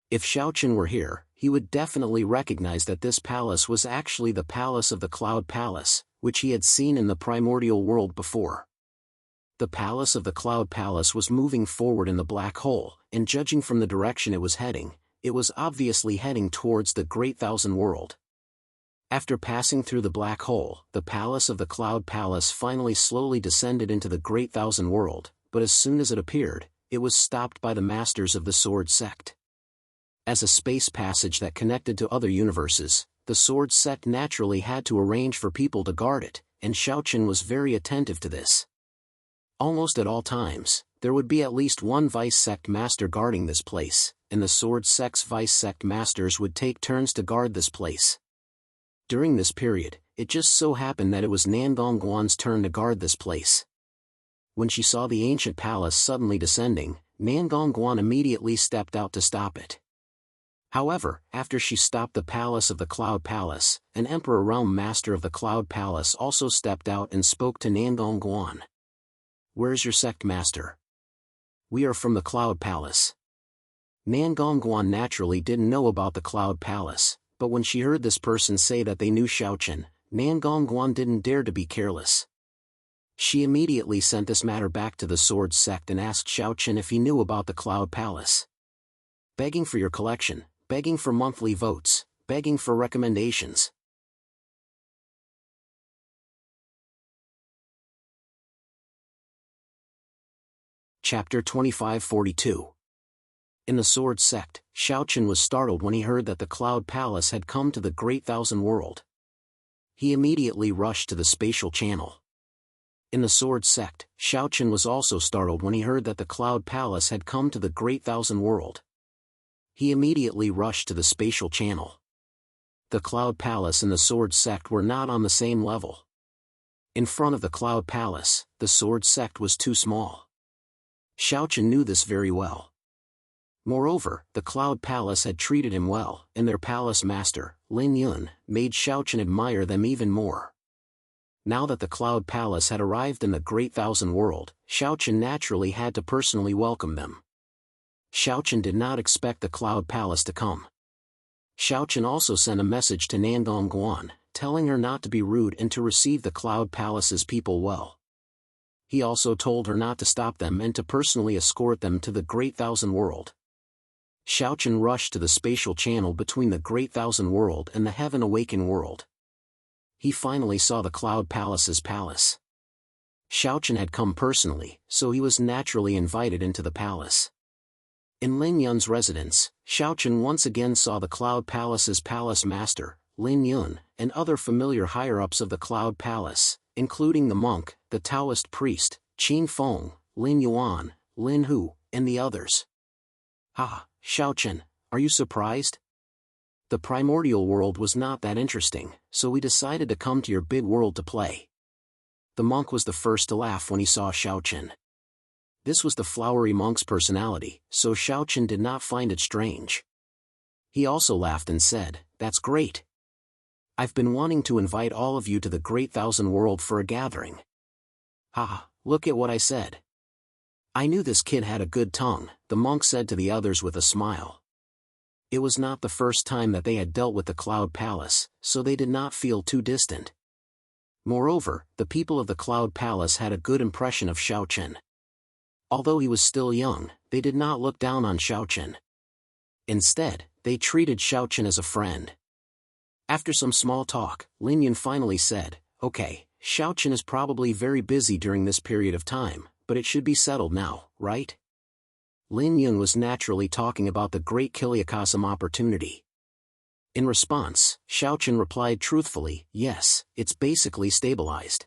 S1: If Xiaochen were here, he would definitely recognize that this palace was actually the palace of the Cloud Palace, which he had seen in the primordial world before. The palace of the Cloud Palace was moving forward in the black hole, and judging from the direction it was heading, it was obviously heading towards the Great Thousand World. After passing through the black hole, the palace of the Cloud Palace finally slowly descended into the Great Thousand World, but as soon as it appeared, it was stopped by the masters of the Sword Sect. As a space passage that connected to other universes, the Sword Sect naturally had to arrange for people to guard it, and Xiaochen was very attentive to this. Almost at all times, there would be at least one Vice Sect Master guarding this place, and the Sword Sect's Vice Sect Masters would take turns to guard this place. During this period, it just so happened that it was Nandongguan's turn to guard this place. When she saw the ancient palace suddenly descending, Nandongguan immediately stepped out to stop it. However, after she stopped the palace of the Cloud Palace, an Emperor Realm Master of the Cloud Palace also stepped out and spoke to Nandongguan. "Where's your sect master?" "We are from the Cloud Palace." Nandongguan naturally didn't know about the Cloud Palace, but when she heard this person say that they knew Xiaochen, Nandongguan didn't dare to be careless. She immediately sent this matter back to the Sword Sect and asked Xiaochen if he knew about the Cloud Palace. Begging for your collection, begging for monthly votes, begging for recommendations. Chapter 2542. In the Sword Sect, Xiaochen was startled when he heard that the Cloud Palace had come to the Great Thousand World. He immediately rushed to the spatial channel. In the Sword Sect, Xiaochen was also startled when he heard that the Cloud Palace had come to the Great Thousand World. He immediately rushed to the spatial channel. The Cloud Palace and the Sword Sect were not on the same level. In front of the Cloud Palace, the Sword Sect was too small. Xiaochen knew this very well. Moreover, the Cloud Palace had treated him well, and their palace master, Lin Yun, made Xiaochen admire them even more. Now that the Cloud Palace had arrived in the Great Thousand World, Xiaochen naturally had to personally welcome them. Xiaochen did not expect the Cloud Palace to come. Xiaochen also sent a message to Nandongguan, telling her not to be rude and to receive the Cloud Palace's people well. He also told her not to stop them and to personally escort them to the Great Thousand World. Xiaochen rushed to the spatial channel between the Great Thousand World and the Heaven Awakened World. He finally saw the Cloud Palace's palace. Xiaochen had come personally, so he was naturally invited into the palace. In Lin Yun's residence, Xiaochen once again saw the Cloud Palace's palace master, Lin Yun, and other familiar higher-ups of the Cloud Palace, including the monk, the Taoist priest, Qin Feng, Lin Yuan, Lin Hu, and the others. "Ah, Xiaochen, are you surprised?" The primordial world was not that interesting, so we decided to come to your big world to play. The monk was the first to laugh when he saw Xiaochen. This was the flowery monk's personality, so Xiaochen did not find it strange. He also laughed and said, "That's great. I've been wanting to invite all of you to the Great Thousand World for a gathering." "Ha, look at what I said. I knew this kid had a good tongue," the monk said to the others with a smile. It was not the first time that they had dealt with the Cloud Palace, so they did not feel too distant. Moreover, the people of the Cloud Palace had a good impression of Xiaochen. Although he was still young, they did not look down on Xiaochen. Instead, they treated Xiaochen as a friend. After some small talk, Lin Yun finally said, "Okay, Xiaochen is probably very busy during this period of time, but it should be settled now, right?" Lin Yun was naturally talking about the great Kiliakasam opportunity. In response, Xiaochen replied truthfully, "Yes, it's basically stabilized.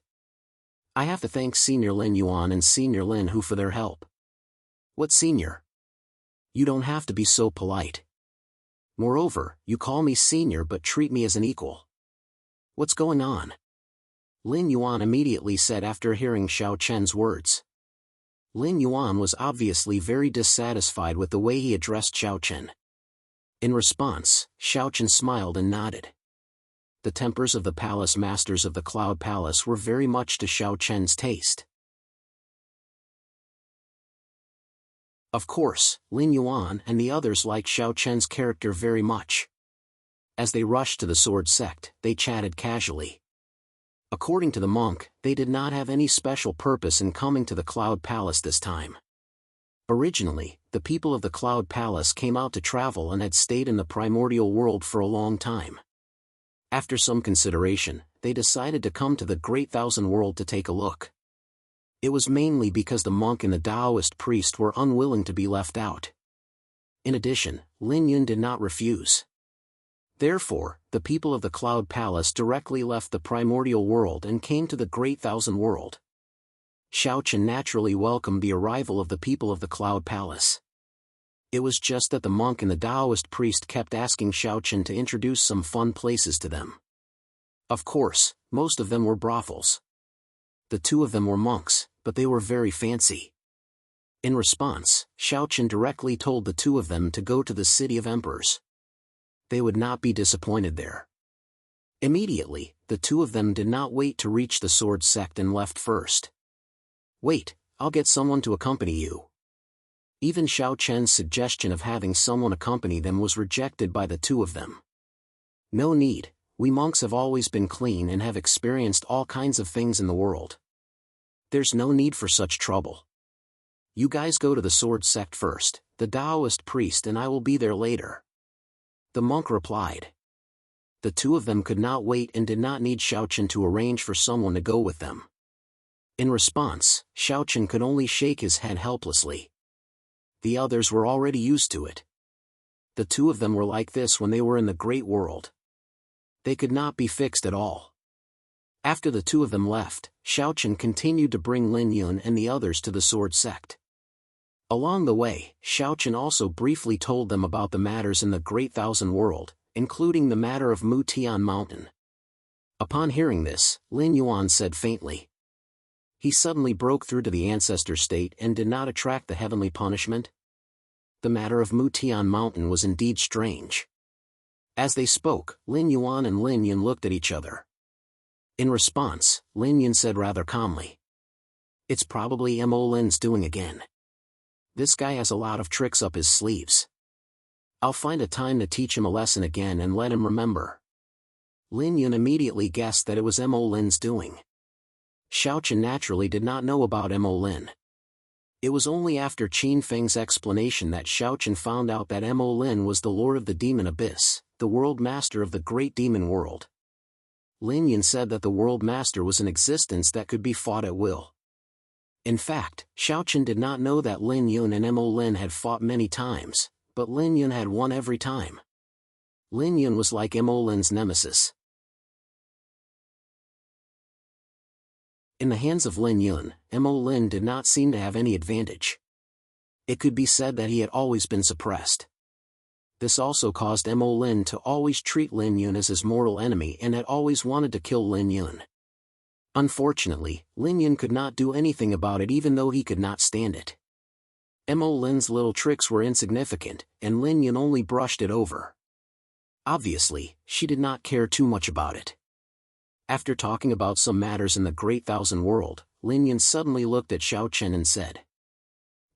S1: I have to thank Senior Lin Yuan and Senior Lin Hu for their help." "What senior? You don't have to be so polite. Moreover, you call me senior but treat me as an equal. What's going on?" Lin Yuan immediately said after hearing Xiaochen's words. Lin Yuan was obviously very dissatisfied with the way he addressed Xiaochen. In response, Xiaochen smiled and nodded. The tempers of the palace masters of the Cloud Palace were very much to Xiaochen's taste. Of course, Lin Yuan and the others liked Xiaochen's character very much. As they rushed to the sword sect, they chatted casually. According to the monk, they did not have any special purpose in coming to the Cloud Palace this time. Originally, the people of the Cloud Palace came out to travel and had stayed in the primordial world for a long time. After some consideration, they decided to come to the Great Thousand World to take a look. It was mainly because the monk and the Taoist priest were unwilling to be left out. In addition, Lin Yun did not refuse. Therefore, the people of the Cloud Palace directly left the primordial world and came to the Great Thousand World. Xiaochen naturally welcomed the arrival of the people of the Cloud Palace. It was just that the monk and the Taoist priest kept asking Xiaochen to introduce some fun places to them. Of course, most of them were brothels. The two of them were monks, but they were very fancy. In response, Xiaochen directly told the two of them to go to the city of emperors. They would not be disappointed there. Immediately, the two of them did not wait to reach the sword sect and left first. "Wait, I'll get someone to accompany you." Even Xiaochen's suggestion of having someone accompany them was rejected by the two of them. "No need, we monks have always been clean and have experienced all kinds of things in the world. There's no need for such trouble. You guys go to the sword sect first, the Taoist priest and I will be there later," the monk replied. The two of them could not wait and did not need Xiaochen to arrange for someone to go with them. In response, Xiaochen could only shake his head helplessly. The others were already used to it. The two of them were like this when they were in the great world. They could not be fixed at all. After the two of them left, Xiaochen continued to bring Lin Yun and the others to the sword sect. Along the way, Xiaochen also briefly told them about the matters in the Great Thousand World, including the matter of Mutian Mountain. Upon hearing this, Lin Yuan said faintly. He suddenly broke through to the ancestor state and did not attract the heavenly punishment. The matter of Mutian Mountain was indeed strange. As they spoke, Lin Yuan and Lin Yun looked at each other. In response, Lin Yun said rather calmly. "It's probably Mo Lin's doing again. This guy has a lot of tricks up his sleeves. I'll find a time to teach him a lesson again and let him remember." Lin Yun immediately guessed that it was Mo Lin's doing. Xiaochen naturally did not know about Mo Lin. It was only after Qin Feng's explanation that Xiaochen found out that Mo Lin was the Lord of the Demon Abyss, the World Master of the Great Demon World. Lin Yun said that the World Master was an existence that could be fought at will. In fact, Xiaochen did not know that Lin Yun and Mo Lin had fought many times, but Lin Yun had won every time. Lin Yun was like Mo Lin's nemesis. In the hands of Lin Yun, Mo Lin did not seem to have any advantage. It could be said that he had always been suppressed. This also caused Mo Lin to always treat Lin Yun as his mortal enemy and had always wanted to kill Lin Yun. Unfortunately, Lin Yun could not do anything about it even though he could not stand it. Mo Lin's little tricks were insignificant, and Lin Yun only brushed it over. Obviously, she did not care too much about it. After talking about some matters in the Great Thousand World, Lin Yun suddenly looked at Xiao Chen and said,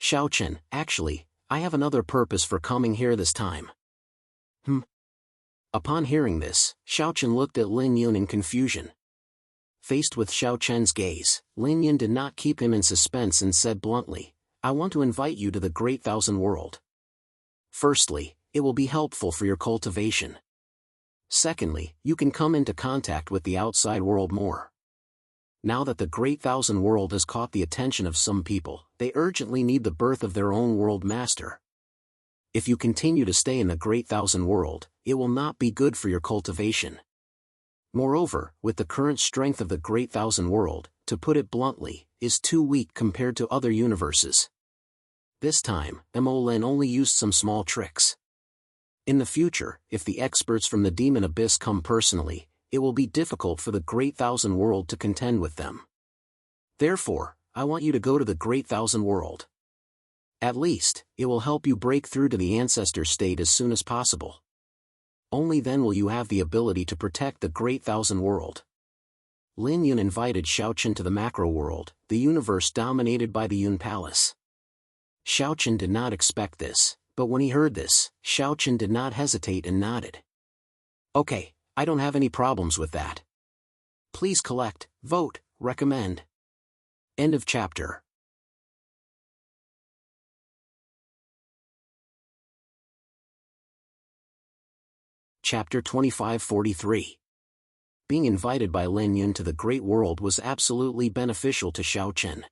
S1: "Xiao Chen, actually, I have another purpose for coming here this time." Upon hearing this, Xiao Chen looked at Lin Yun in confusion. Faced with Xiao Chen's gaze, Lin Yun did not keep him in suspense and said bluntly, "I want to invite you to the Great Thousand World. Firstly, it will be helpful for your cultivation. Secondly, you can come into contact with the outside world more. Now that the Great Thousand World has caught the attention of some people, they urgently need the birth of their own world master. If you continue to stay in the Great Thousand World, it will not be good for your cultivation. Moreover, with the current strength of the Great Thousand World, to put it bluntly, is too weak compared to other universes." This time, Mo Lin only used some small tricks. In the future, if the experts from the Demon Abyss come personally, it will be difficult for the Great Thousand World to contend with them. Therefore, I want you to go to the Great Thousand World. At least, it will help you break through to the Ancestor state as soon as possible. Only then will you have the ability to protect the Great Thousand World. Lin Yun invited Xiao Chen to the macro world, the universe dominated by the Yun Palace. Xiao Chen did not expect this, but when he heard this, Xiao Chen did not hesitate and nodded. "Okay, I don't have any problems with that. Please collect, vote, recommend." End of chapter. Chapter 2543. Being invited by Lin Yun to the Great World was absolutely beneficial to Xiao Chen.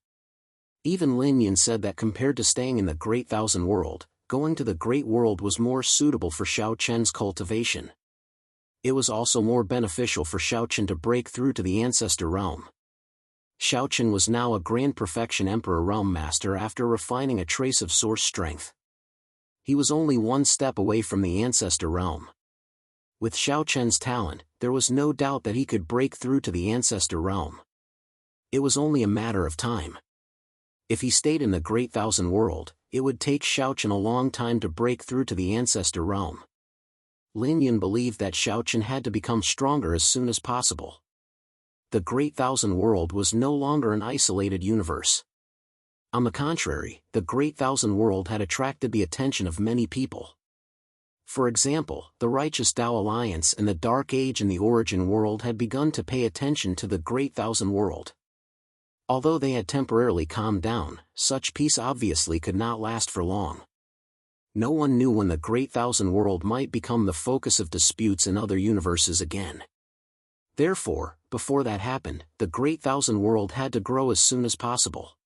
S1: Even Lin Yun said that compared to staying in the Great Thousand World, going to the Great World was more suitable for Xiao Chen's cultivation. It was also more beneficial for Xiao Chen to break through to the Ancestor Realm. Xiao Chen was now a Grand Perfection Emperor Realm Master after refining a trace of source strength. He was only one step away from the Ancestor Realm. With Xiao Chen's talent, there was no doubt that he could break through to the Ancestor Realm. It was only a matter of time. If he stayed in the Great Thousand World, it would take Xiao Chen a long time to break through to the Ancestor Realm. Lin Yun believed that Xiao Chen had to become stronger as soon as possible. The Great Thousand World was no longer an isolated universe. On the contrary, the Great Thousand World had attracted the attention of many people. For example, the Righteous Tao Alliance and the Dark Age in the Origin World had begun to pay attention to the Great Thousand World. Although they had temporarily calmed down, such peace obviously could not last for long. No one knew when the Great Thousand World might become the focus of disputes in other universes again. Therefore, before that happened, the Great Thousand World had to grow as soon as possible.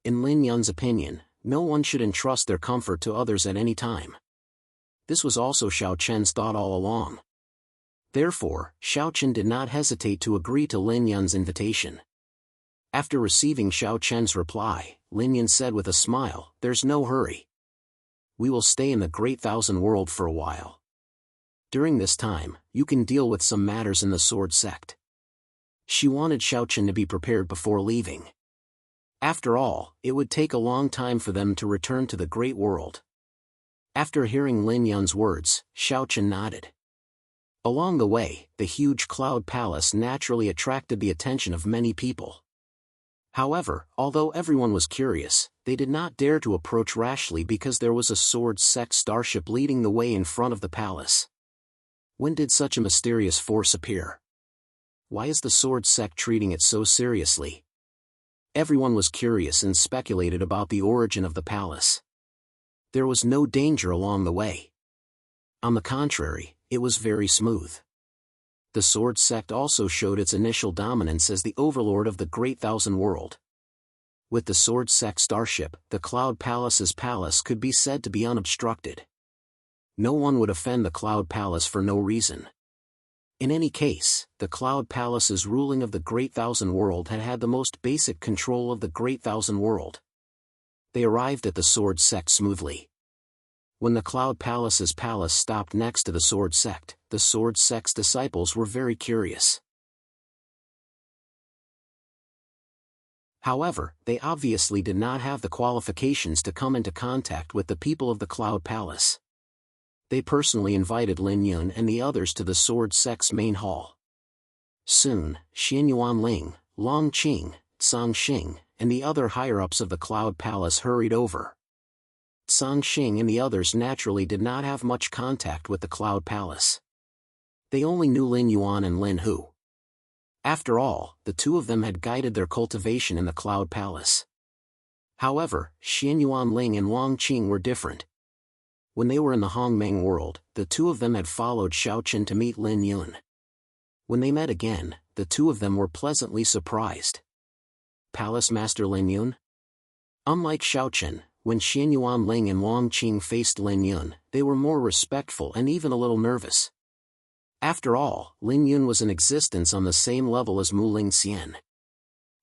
S1: In Lin Yun's opinion, no one should entrust their comfort to others at any time. This was also Xiao Chen's thought all along. Therefore, Xiao Chen did not hesitate to agree to Lin Yun's invitation. After receiving Xiao Chen's reply, Lin Yun said with a smile, "There's no hurry. We will stay in the Great Thousand World for a while. During this time, you can deal with some matters in the Sword Sect." She wanted Xiao Chen to be prepared before leaving. After all, it would take a long time for them to return to the Great World. After hearing Lin Yun's words, Xiao Chen nodded. Along the way, the huge Cloud Palace naturally attracted the attention of many people. However, although everyone was curious, they did not dare to approach rashly because there was a Sword Sect starship leading the way in front of the palace. When did such a mysterious force appear? Why is the Sword Sect treating it so seriously? Everyone was curious and speculated about the origin of the palace. There was no danger along the way. On the contrary, it was very smooth. The Sword Sect also showed its initial dominance as the overlord of the Great Thousand World. With the Sword Sect starship, the Cloud Palace's palace could be said to be unobstructed. No one would offend the Cloud Palace for no reason. In any case, the Cloud Palace's ruling of the Great Thousand World had had the most basic control of the Great Thousand World. They arrived at the Sword Sect smoothly. When the Cloud Palace's palace stopped next to the Sword Sect, the Sword Sect's disciples were very curious. However, they obviously did not have the qualifications to come into contact with the people of the Cloud Palace. They personally invited Lin Yun and the others to the Sword Sect's main hall. Soon, Xianyuan Ling, Long Qing, Song Xing, and the other higher-ups of the Cloud Palace hurried over. Song Xing and the others naturally did not have much contact with the Cloud Palace. They only knew Lin Yuan and Lin Hu. After all, the two of them had guided their cultivation in the Cloud Palace. However, Xianyuan Ling and Long Qing were different. When they were in the Hongmeng world, the two of them had followed Xiaochen to meet Lin Yun. When they met again, the two of them were pleasantly surprised. Palace Master Lin Yun? Unlike Xiaochen, when Xianyuan Ling and Long Qing faced Lin Yun, they were more respectful and even a little nervous. After all, Lin Yun was in existence on the same level as Mu Ling Xian.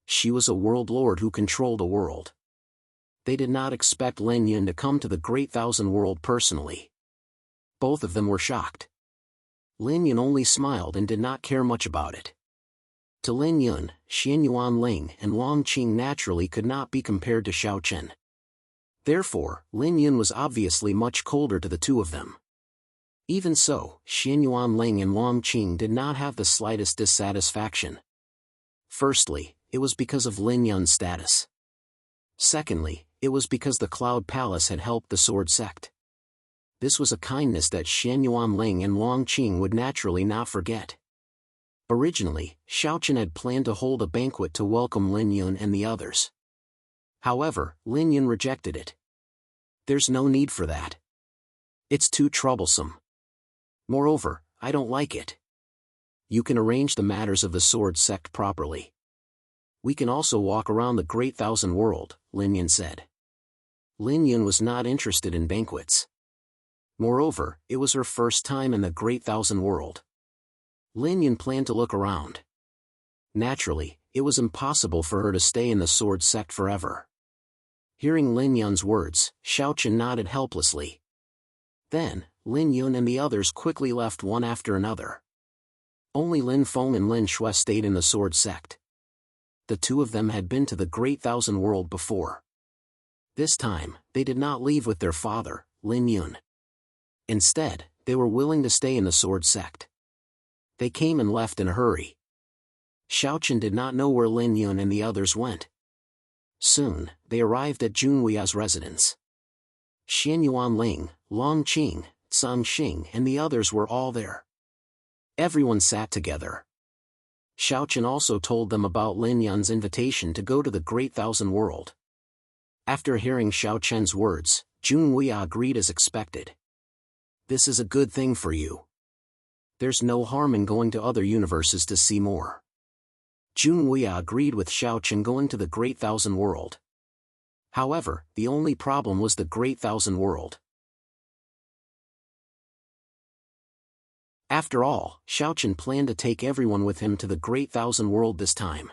S1: She was a world lord who controlled a world. They did not expect Lin Yun to come to the Great Thousand World personally. Both of them were shocked. Lin Yun only smiled and did not care much about it. To Lin Yun, Xianyuan Ling and Long Qing naturally could not be compared to Xiaochen. Therefore, Lin Yun was obviously much colder to the two of them. Even so, Xianyuan Ling and Long Qing did not have the slightest dissatisfaction. Firstly, it was because of Lin Yun's status. Secondly, it was because the Cloud Palace had helped the Sword Sect. This was a kindness that Xianyuan Ling and Long Qing would naturally not forget. Originally, Xiaochen had planned to hold a banquet to welcome Lin Yun and the others. However, Lin Yun rejected it. There's no need for that. It's too troublesome. Moreover, I don't like it. You can arrange the matters of the Sword Sect properly. We can also walk around the Great Thousand World, Lin Yun said. Lin Yun was not interested in banquets. Moreover, it was her first time in the Great Thousand World. Lin Yun planned to look around. Naturally, it was impossible for her to stay in the Sword Sect forever. Hearing Lin Yun's words, Xiaochen nodded helplessly. Then, Lin Yun and the others quickly left one after another. Only Lin Feng and Lin Shui stayed in the Sword Sect. The two of them had been to the Great Thousand World before. This time, they did not leave with their father, Lin Yun. Instead, they were willing to stay in the Sword Sect. They came and left in a hurry. Xiaochen did not know where Lin Yun and the others went. Soon, they arrived at Junhui's residence. Xianyuan Ling, Long Qing, Song Xing and the others were all there. Everyone sat together. Xiaochen also told them about Lin Yun's invitation to go to the Great Thousand World. After hearing Xiaochen's words, Junhui agreed as expected. This is a good thing for you. There's no harm in going to other universes to see more. Junhui agreed with Xiaochen going to the Great Thousand World. However, the only problem was the Great Thousand World. After all, Xiaochen planned to take everyone with him to the Great Thousand World this time.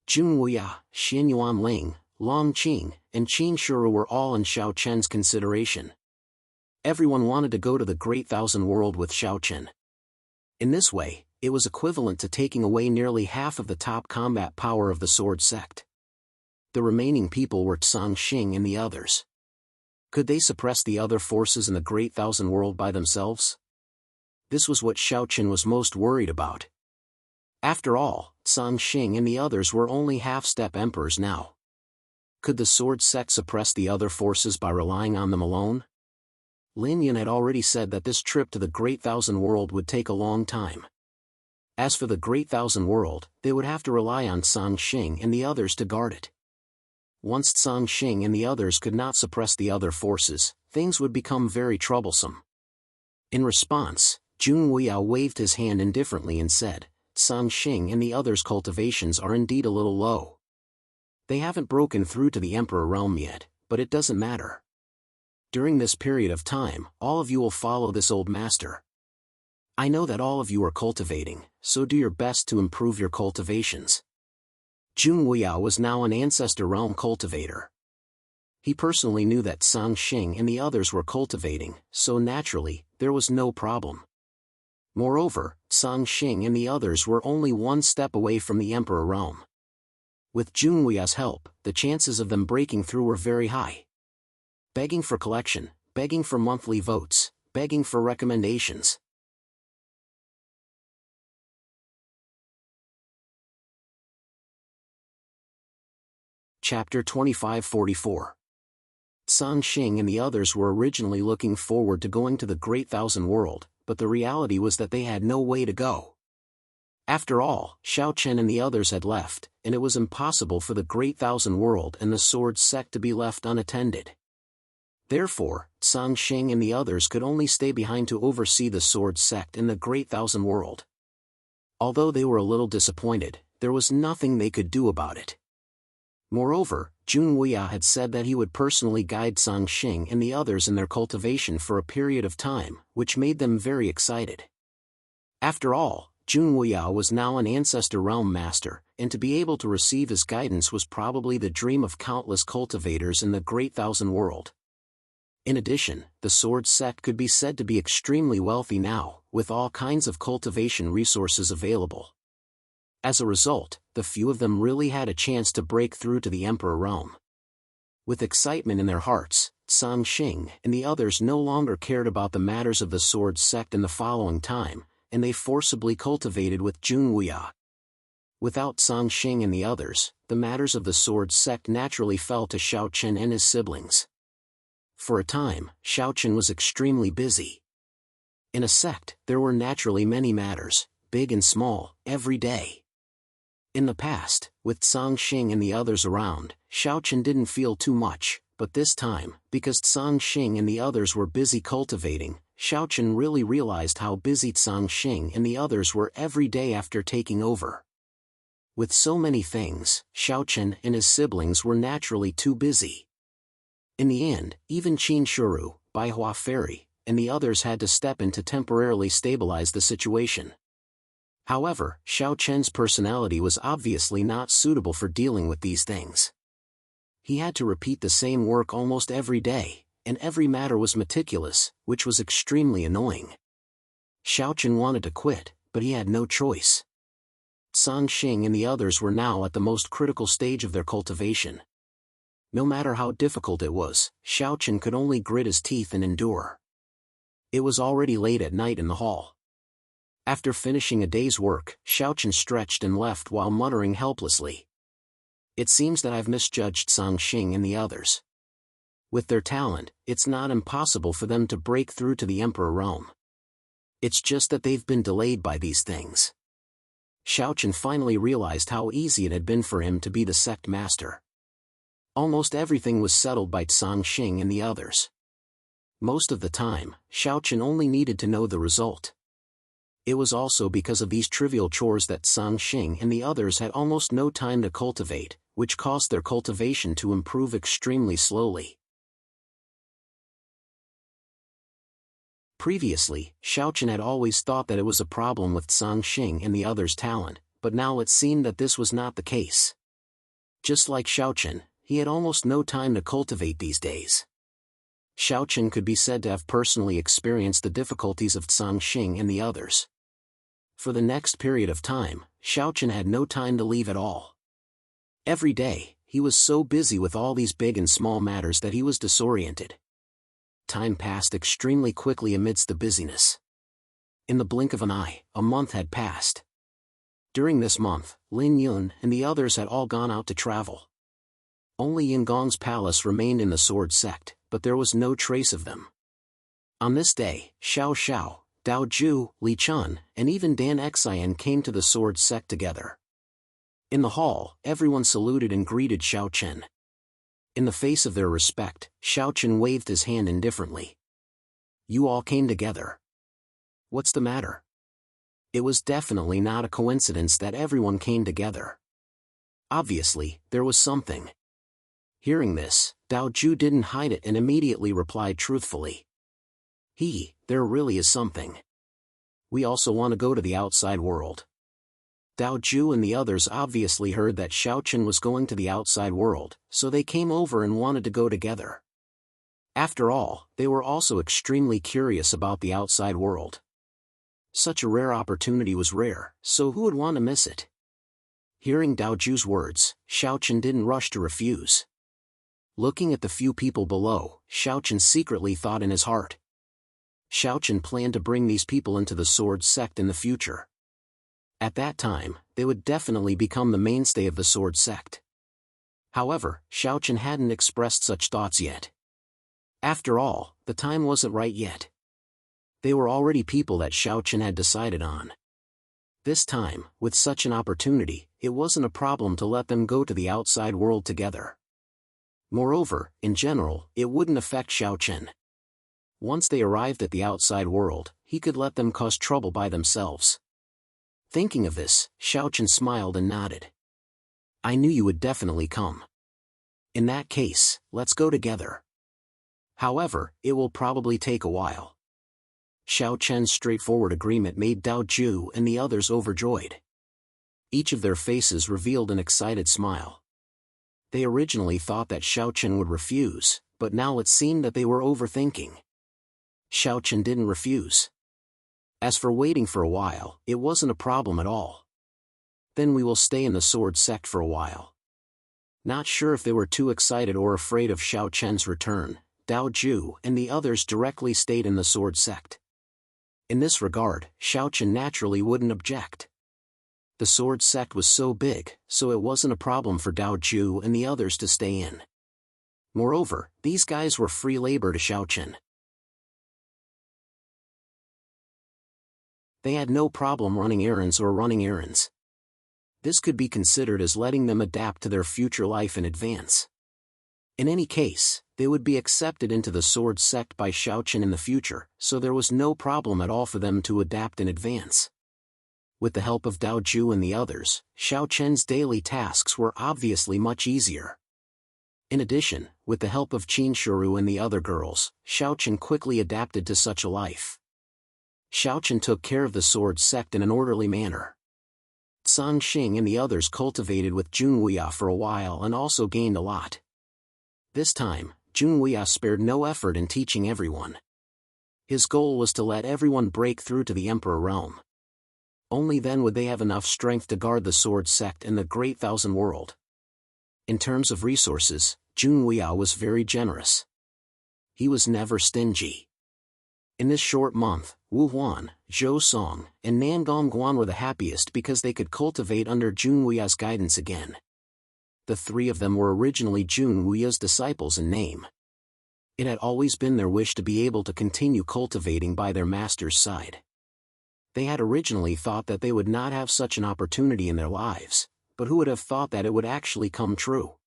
S1: Junhui, Xianyuan Ling, Long Qing, and Qin Shuru were all in Xiaochen's consideration. Everyone wanted to go to the Great Thousand World with Xiaochen. In this way, it was equivalent to taking away nearly half of the top combat power of the Sword Sect. The remaining people were Song Xing and the others. Could they suppress the other forces in the Great Thousand World by themselves? This was what Xiaochen was most worried about. After all, Song Xing and the others were only half-step emperors now. Could the Sword Sect suppress the other forces by relying on them alone? Lin Yun had already said that this trip to the Great Thousand World would take a long time. As for the Great Thousand World, they would have to rely on Song Xing and the others to guard it. Once Song Xing and the others could not suppress the other forces, things would become very troublesome. In response, Junhui waved his hand indifferently and said, Song Xing and the others' cultivations are indeed a little low. They haven't broken through to the Emperor realm yet, but it doesn't matter. During this period of time, all of you will follow this old master. I know that all of you are cultivating, so do your best to improve your cultivations. Junhui was now an Ancestor Realm cultivator. He personally knew that Sang Xing and the others were cultivating, so naturally, there was no problem. Moreover, Sang Xing and the others were only one step away from the Emperor realm. With Junwuya's help, the chances of them breaking through were very high. Begging for collection, begging for monthly votes, begging for recommendations. Chapter 2544. Sang Xing and the others were originally looking forward to going to the Great Thousand World, but the reality was that they had no way to go. After all, Xiao Chen and the others had left, and it was impossible for the Great Thousand World and the Sword Sect to be left unattended. Therefore, Sang Xing and the others could only stay behind to oversee the Sword Sect in the Great Thousand World. Although they were a little disappointed, there was nothing they could do about it. Moreover, Junwuya had said that he would personally guide Sang Xing and the others in their cultivation for a period of time, which made them very excited. After all, Junwuya was now an Ancestor Realm Master, and to be able to receive his guidance was probably the dream of countless cultivators in the Great Thousand World. In addition, the Sword Sect could be said to be extremely wealthy now, with all kinds of cultivation resources available. As a result, the few of them really had a chance to break through to the Emperor realm. With excitement in their hearts, Sang Xing and the others no longer cared about the matters of the Sword Sect in the following time, and they forcibly cultivated with Junwuya. Without Sang Xing and the others, the matters of the Sword Sect naturally fell to Xiao Chen and his siblings. For a time, Xiao Chen was extremely busy. In a sect, there were naturally many matters, big and small, every day. In the past, with Sang Xing and the others around, Xiao Chen didn't feel too much, but this time, because Sang Xing and the others were busy cultivating, Xiao Chen really realized how busy Sang Xing and the others were every day after taking over. With so many things, Xiao Chen and his siblings were naturally too busy. In the end, even Qin Shuru, Baihua Fairy, and the others had to step in to temporarily stabilize the situation. However, Xiao Chen's personality was obviously not suitable for dealing with these things. He had to repeat the same work almost every day, and every matter was meticulous, which was extremely annoying. Xiao Chen wanted to quit, but he had no choice. Sang Xing and the others were now at the most critical stage of their cultivation. No matter how difficult it was, Xiao Chen could only grit his teeth and endure. It was already late at night in the hall. After finishing a day's work, Xiao Chen stretched and left while muttering helplessly. It seems that I've misjudged Sang Xing and the others. With their talent, it's not impossible for them to break through to the Emperor realm. It's just that they've been delayed by these things. Xiao Chen finally realized how easy it had been for him to be the sect master. Almost everything was settled by Sang Xing and the others. Most of the time, Xiao Chen only needed to know the result. It was also because of these trivial chores that Sang Xing and the others had almost no time to cultivate, which caused their cultivation to improve extremely slowly. Previously, Xiao Chen had always thought that it was a problem with Sang Xing and the others' talent, but now it seemed that this was not the case. Just like Xiao Chen, he had almost no time to cultivate these days. Xiao Chen could be said to have personally experienced the difficulties of Sang Xing and the others. For the next period of time, Xiao Chen had no time to leave at all. Every day, he was so busy with all these big and small matters that he was disoriented. Time passed extremely quickly amidst the busyness. In the blink of an eye, a month had passed. During this month, Lin Yun and the others had all gone out to travel. Only Yin Gong's palace remained in the Sword Sect, but there was no trace of them. On this day, Xiao Xiao, Dao Ju, Li Chun, and even Dan Xian came to the Sword Sect together. In the hall, everyone saluted and greeted Xiao Chen. In the face of their respect, Xiao Chen waved his hand indifferently. You all came together. What's the matter? It was definitely not a coincidence that everyone came together. Obviously, there was something. Hearing this, Dao Ju didn't hide it and immediately replied truthfully. There really is something. We also want to go to the outside world. Dao Ju and the others obviously heard that Xiaochen was going to the outside world, so they came over and wanted to go together. After all, they were also extremely curious about the outside world. Such a rare opportunity was rare, so who would want to miss it? Hearing Dao Ju's words, Xiaochen didn't rush to refuse. Looking at the few people below, Xiaochen secretly thought in his heart. Xiaochen planned to bring these people into the sword sect in the future. At that time, they would definitely become the mainstay of the sword sect. However, Xiaochen hadn't expressed such thoughts yet. After all, the time wasn't right yet. They were already people that Xiaochen had decided on. This time, with such an opportunity, it wasn't a problem to let them go to the outside world together. Moreover, in general, it wouldn't affect Xiaochen. Once they arrived at the outside world, he could let them cause trouble by themselves. Thinking of this, Xiaochen smiled and nodded. I knew you would definitely come. In that case, let's go together. However, it will probably take a while. Xiaochen's straightforward agreement made Dao Ju and the others overjoyed. Each of their faces revealed an excited smile. They originally thought that Xiaochen would refuse, but now it seemed that they were overthinking. Xiaochen didn't refuse. As for waiting for a while, it wasn't a problem at all. Then we will stay in the sword sect for a while. Not sure if they were too excited or afraid of Xiaochen's return, Dao Ju and the others directly stayed in the sword sect. In this regard, Xiaochen naturally wouldn't object. The sword sect was so big, so it wasn't a problem for Dao Ju and the others to stay in. Moreover, these guys were free labor to Xiaochen. They had no problem running errands. This could be considered as letting them adapt to their future life in advance. In any case, they would be accepted into the sword sect by Xiaochen in the future, so there was no problem at all for them to adapt in advance. With the help of Dao Ju and the others, Xiaochen's daily tasks were obviously much easier. In addition, with the help of Qinshuru and the other girls, Xiaochen quickly adapted to such a life. Xiaochen took care of the sword sect in an orderly manner. Zhang Xing and the others cultivated with Junwuya for a while and also gained a lot. This time, Junwuya spared no effort in teaching everyone. His goal was to let everyone break through to the Emperor realm. Only then would they have enough strength to guard the sword sect and the Great Thousand World. In terms of resources, Junwuya was very generous. He was never stingy. In this short month, Wu Huan, Zhou Song, and Nangong Guan were the happiest because they could cultivate under Junwuya's guidance again. The three of them were originally Junwuya's disciples in name. It had always been their wish to be able to continue cultivating by their master's side. They had originally thought that they would not have such an opportunity in their lives, but who would have thought that it would actually come true?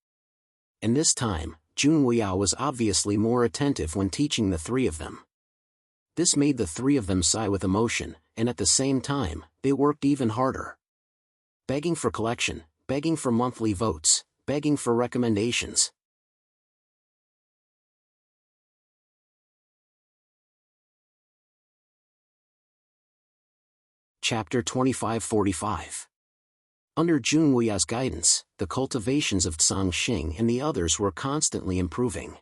S1: And this time, Junwuya was obviously more attentive when teaching the three of them. This made the three of them sigh with emotion, and at the same time, they worked even harder. Begging for collection, begging for monthly votes, begging for recommendations. Chapter 2545. Under Junwuya's guidance, the cultivations of Zhang Xing and the others were constantly improving.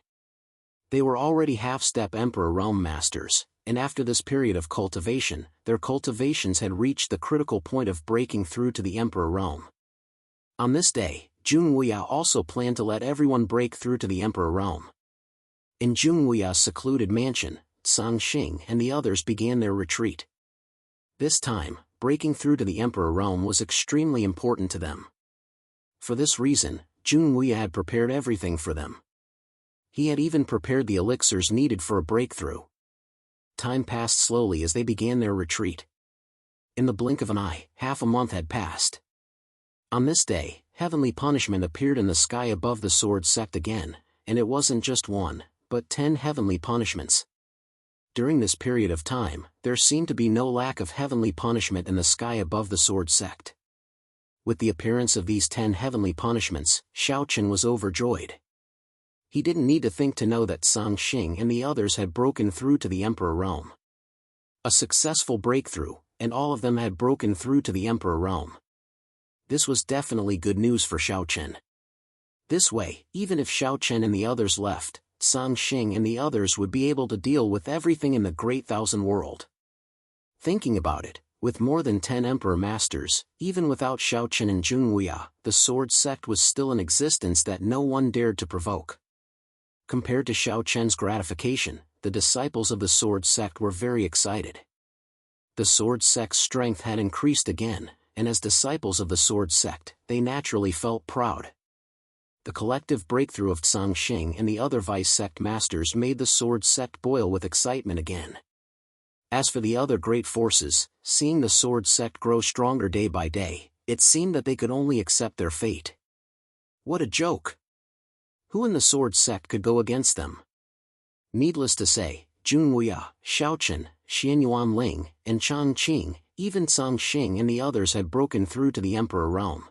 S1: They were already half-step Emperor Realm Masters, and after this period of cultivation, their cultivations had reached the critical point of breaking through to the Emperor Realm. On this day, Junwuya also planned to let everyone break through to the Emperor Realm. In Junwuya's secluded mansion, Zhang Xing and the others began their retreat. This time, breaking through to the Emperor Realm was extremely important to them. For this reason, Junwuya had prepared everything for them. He had even prepared the elixirs needed for a breakthrough. Time passed slowly as they began their retreat. In the blink of an eye, half a month had passed. On this day, heavenly punishment appeared in the sky above the sword sect again, and it wasn't just one, but 10 heavenly punishments. During this period of time, there seemed to be no lack of heavenly punishment in the sky above the sword sect. With the appearance of these 10 heavenly punishments, Xiaochen was overjoyed. He didn't need to think to know that Zhang Xing and the others had broken through to the Emperor Realm. A successful breakthrough, and all of them had broken through to the Emperor Realm. This was definitely good news for Xiao Chen. This way, even if Xiao Chen and the others left, Sang Xing and the others would be able to deal with everything in the Great Thousand World. Thinking about it, with more than 10 Emperor Masters, even without Xiao Chen and Jun Wuya, the Sword Sect was still in existence that no one dared to provoke. Compared to Xiao Chen's gratification, the disciples of the Sword Sect were very excited. The Sword Sect's strength had increased again, and as disciples of the Sword Sect, they naturally felt proud. The collective breakthrough of Sang Xing and the other Vice Sect Masters made the Sword Sect boil with excitement again. As for the other great forces, seeing the Sword Sect grow stronger day by day, it seemed that they could only accept their fate. What a joke! Who in the Sword Sect could go against them? Needless to say, Jun Wuya, Xiao Chen, Xianyuan Ling, and Chang Qing, even Sang Xing and the others had broken through to the Emperor realm.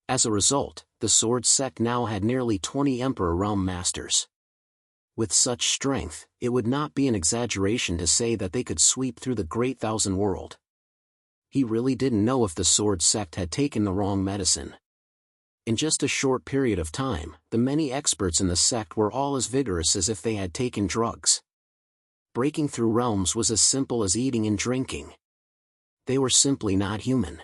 S1: As a result, the Sword Sect now had nearly 20 Emperor realm masters. With such strength, it would not be an exaggeration to say that they could sweep through the Great Thousand World. He really didn't know if the Sword Sect had taken the wrong medicine. In just a short period of time, the many experts in the sect were all as vigorous as if they had taken drugs. Breaking through realms was as simple as eating and drinking. They were simply not human.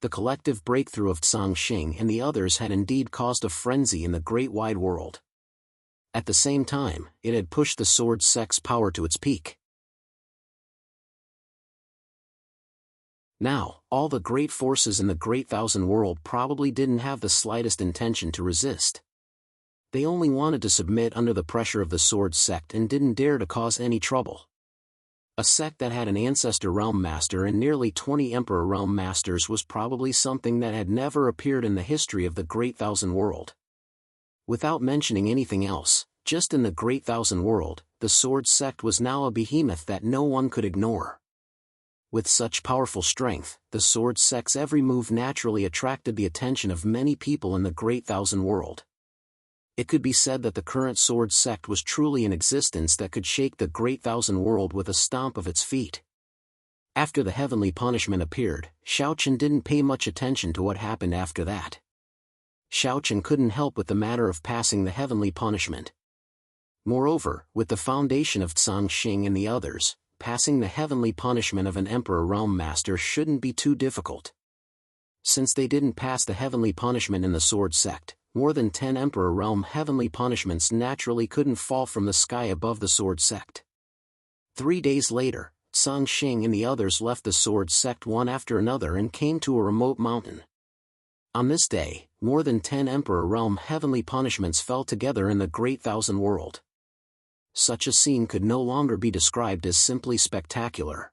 S1: The collective breakthrough of Sang Xing and the others had indeed caused a frenzy in the great wide world. At the same time, it had pushed the Sword Sect's power to its peak. Now, all the great forces in the Great Thousand World probably didn't have the slightest intention to resist. They only wanted to submit under the pressure of the Sword Sect and didn't dare to cause any trouble. A sect that had an Ancestor Realm Master and nearly 20 Emperor Realm Masters was probably something that had never appeared in the history of the Great Thousand World. Without mentioning anything else, just in the Great Thousand World, the Sword Sect was now a behemoth that no one could ignore. With such powerful strength, the Sword Sect's every move naturally attracted the attention of many people in the Great Thousand World. It could be said that the current Sword Sect was truly an existence that could shake the Great Thousand World with a stomp of its feet. After the heavenly punishment appeared, Xiao Chen didn't pay much attention to what happened after that. Xiao Chen couldn't help with the matter of passing the heavenly punishment. Moreover, with the foundation of Sang Xing and the others, passing the heavenly punishment of an Emperor Realm Master shouldn't be too difficult. Since they didn't pass the heavenly punishment in the Sword Sect, more than 10 Emperor Realm heavenly punishments naturally couldn't fall from the sky above the Sword Sect. 3 days later, Sang Xing and the others left the Sword Sect one after another and came to a remote mountain. On this day, more than 10 Emperor Realm heavenly punishments fell together in the Great Thousand World. Such a scene could no longer be described as simply spectacular.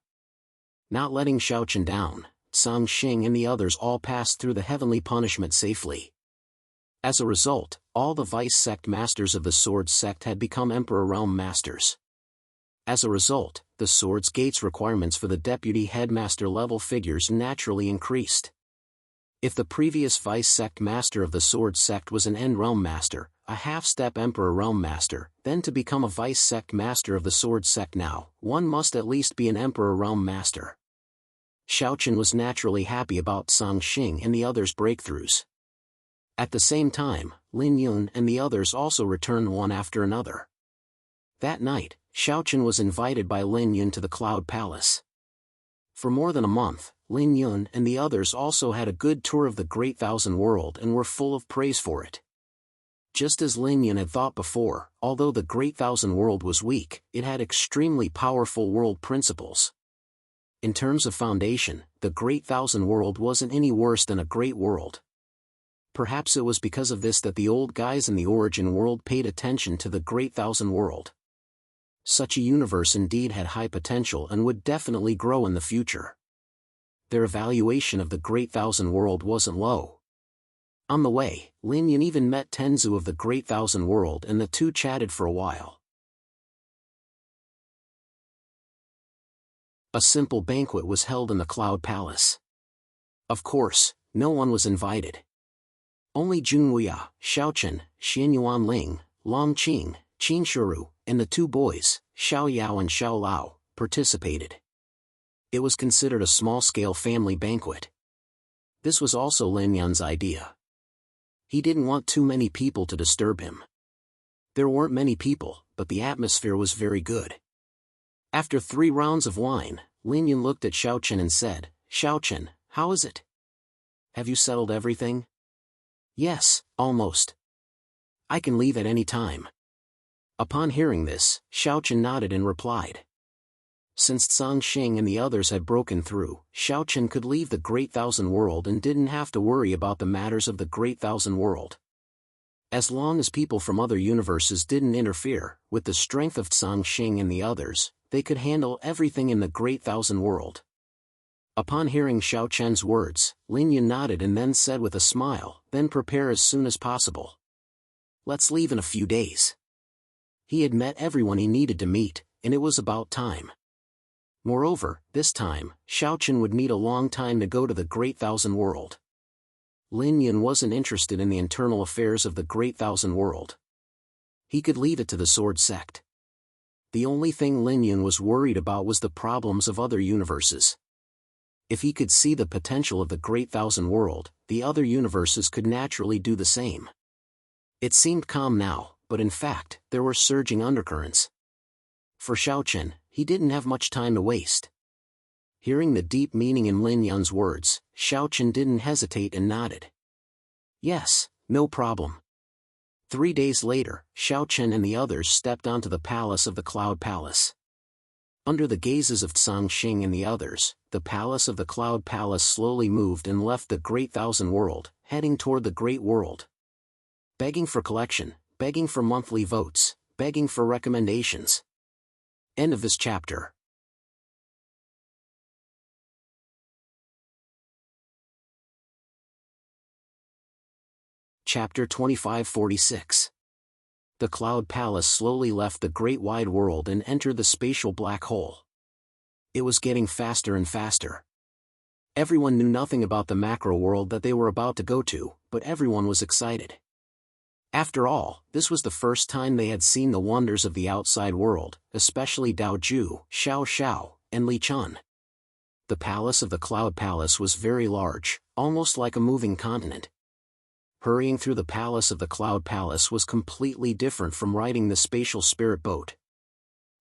S1: Not letting Xiao Chen down, Sang Xing and the others all passed through the heavenly punishment safely. As a result, all the Vice Sect Masters of the Sword Sect had become Emperor Realm Masters. As a result, the Sword's Gate's requirements for the Deputy Headmaster level figures naturally increased. If the previous Vice Sect Master of the Sword Sect was an End Realm Master, a half-step Emperor Realm Master, then to become a Vice Sect Master of the Sword Sect now, one must at least be an Emperor Realm Master. Xiao Chen was naturally happy about Sang Xing and the others' breakthroughs. At the same time, Lin Yun and the others also returned one after another. That night, Xiao Chen was invited by Lin Yun to the Cloud Palace. For more than a month, Lin Yun and the others also had a good tour of the Great Thousand World and were full of praise for it. Just as Lin Yun had thought before, although the Great Thousand World was weak, it had extremely powerful world principles. In terms of foundation, the Great Thousand World wasn't any worse than a great world. Perhaps it was because of this that the old guys in the Origin World paid attention to the Great Thousand World. Such a universe indeed had high potential and would definitely grow in the future. Their evaluation of the Great Thousand World wasn't low. On the way, Lin Yun even met Tenzu of the Great Thousand World and the two chatted for a while. A simple banquet was held in the Cloud Palace. Of course, no one was invited. Only Jun Wuya, Xiao Chen, Xianyuan Ling, Long Qing, Qin Shuru, and the two boys, Xiao Yao and Xiao Lao, participated. It was considered a small-scale family banquet. This was also Lin Yun's idea. He didn't want too many people to disturb him. There weren't many people, but the atmosphere was very good. After 3 rounds of wine, Lin Yun looked at Xiaochen and said, "Xiaochen, how is it? Have you settled everything?" "Yes, almost. I can leave at any time." Upon hearing this, Xiaochen nodded and replied. Since Zhang Xing and the others had broken through, Xiaochen could leave the Great Thousand World and didn't have to worry about the matters of the Great Thousand World. As long as people from other universes didn't interfere, with the strength of Zhang Xing and the others, they could handle everything in the Great Thousand World. Upon hearing Xiaochen's words, Lin Yun nodded and then said with a smile, "Then prepare as soon as possible. Let's leave in a few days." He had met everyone he needed to meet, and it was about time. Moreover, this time, Xiaochen would need a long time to go to the Great Thousand World. Lin Yun wasn't interested in the internal affairs of the Great Thousand World. He could leave it to the Sword Sect. The only thing Lin Yun was worried about was the problems of other universes. If he could see the potential of the Great Thousand World, the other universes could naturally do the same. It seemed calm now, but in fact, there were surging undercurrents. For Xiaochen, he didn't have much time to waste. Hearing the deep meaning in Lin Yun's words, Xiaochen didn't hesitate and nodded. "Yes, no problem." 3 days later, Xiaochen and the others stepped onto the palace of the Cloud Palace. Under the gazes of Zhang Xing and the others, the palace of the Cloud Palace slowly moved and left the Great Thousand World, heading toward the Great World. Begging for collection, begging for monthly votes, begging for recommendations. End of this chapter. Chapter 2546. The Cloud Palace slowly left the Great Wide World and entered the spatial black hole. It was getting faster and faster. Everyone knew nothing about the macro world that they were about to go to, but everyone was excited. After all, this was the first time they had seen the wonders of the outside world, especially Dao Ju, Xiao Xiao, and Li Chun. The palace of the Cloud Palace was very large, almost like a moving continent. Hurrying through the palace of the Cloud Palace was completely different from riding the spatial spirit boat.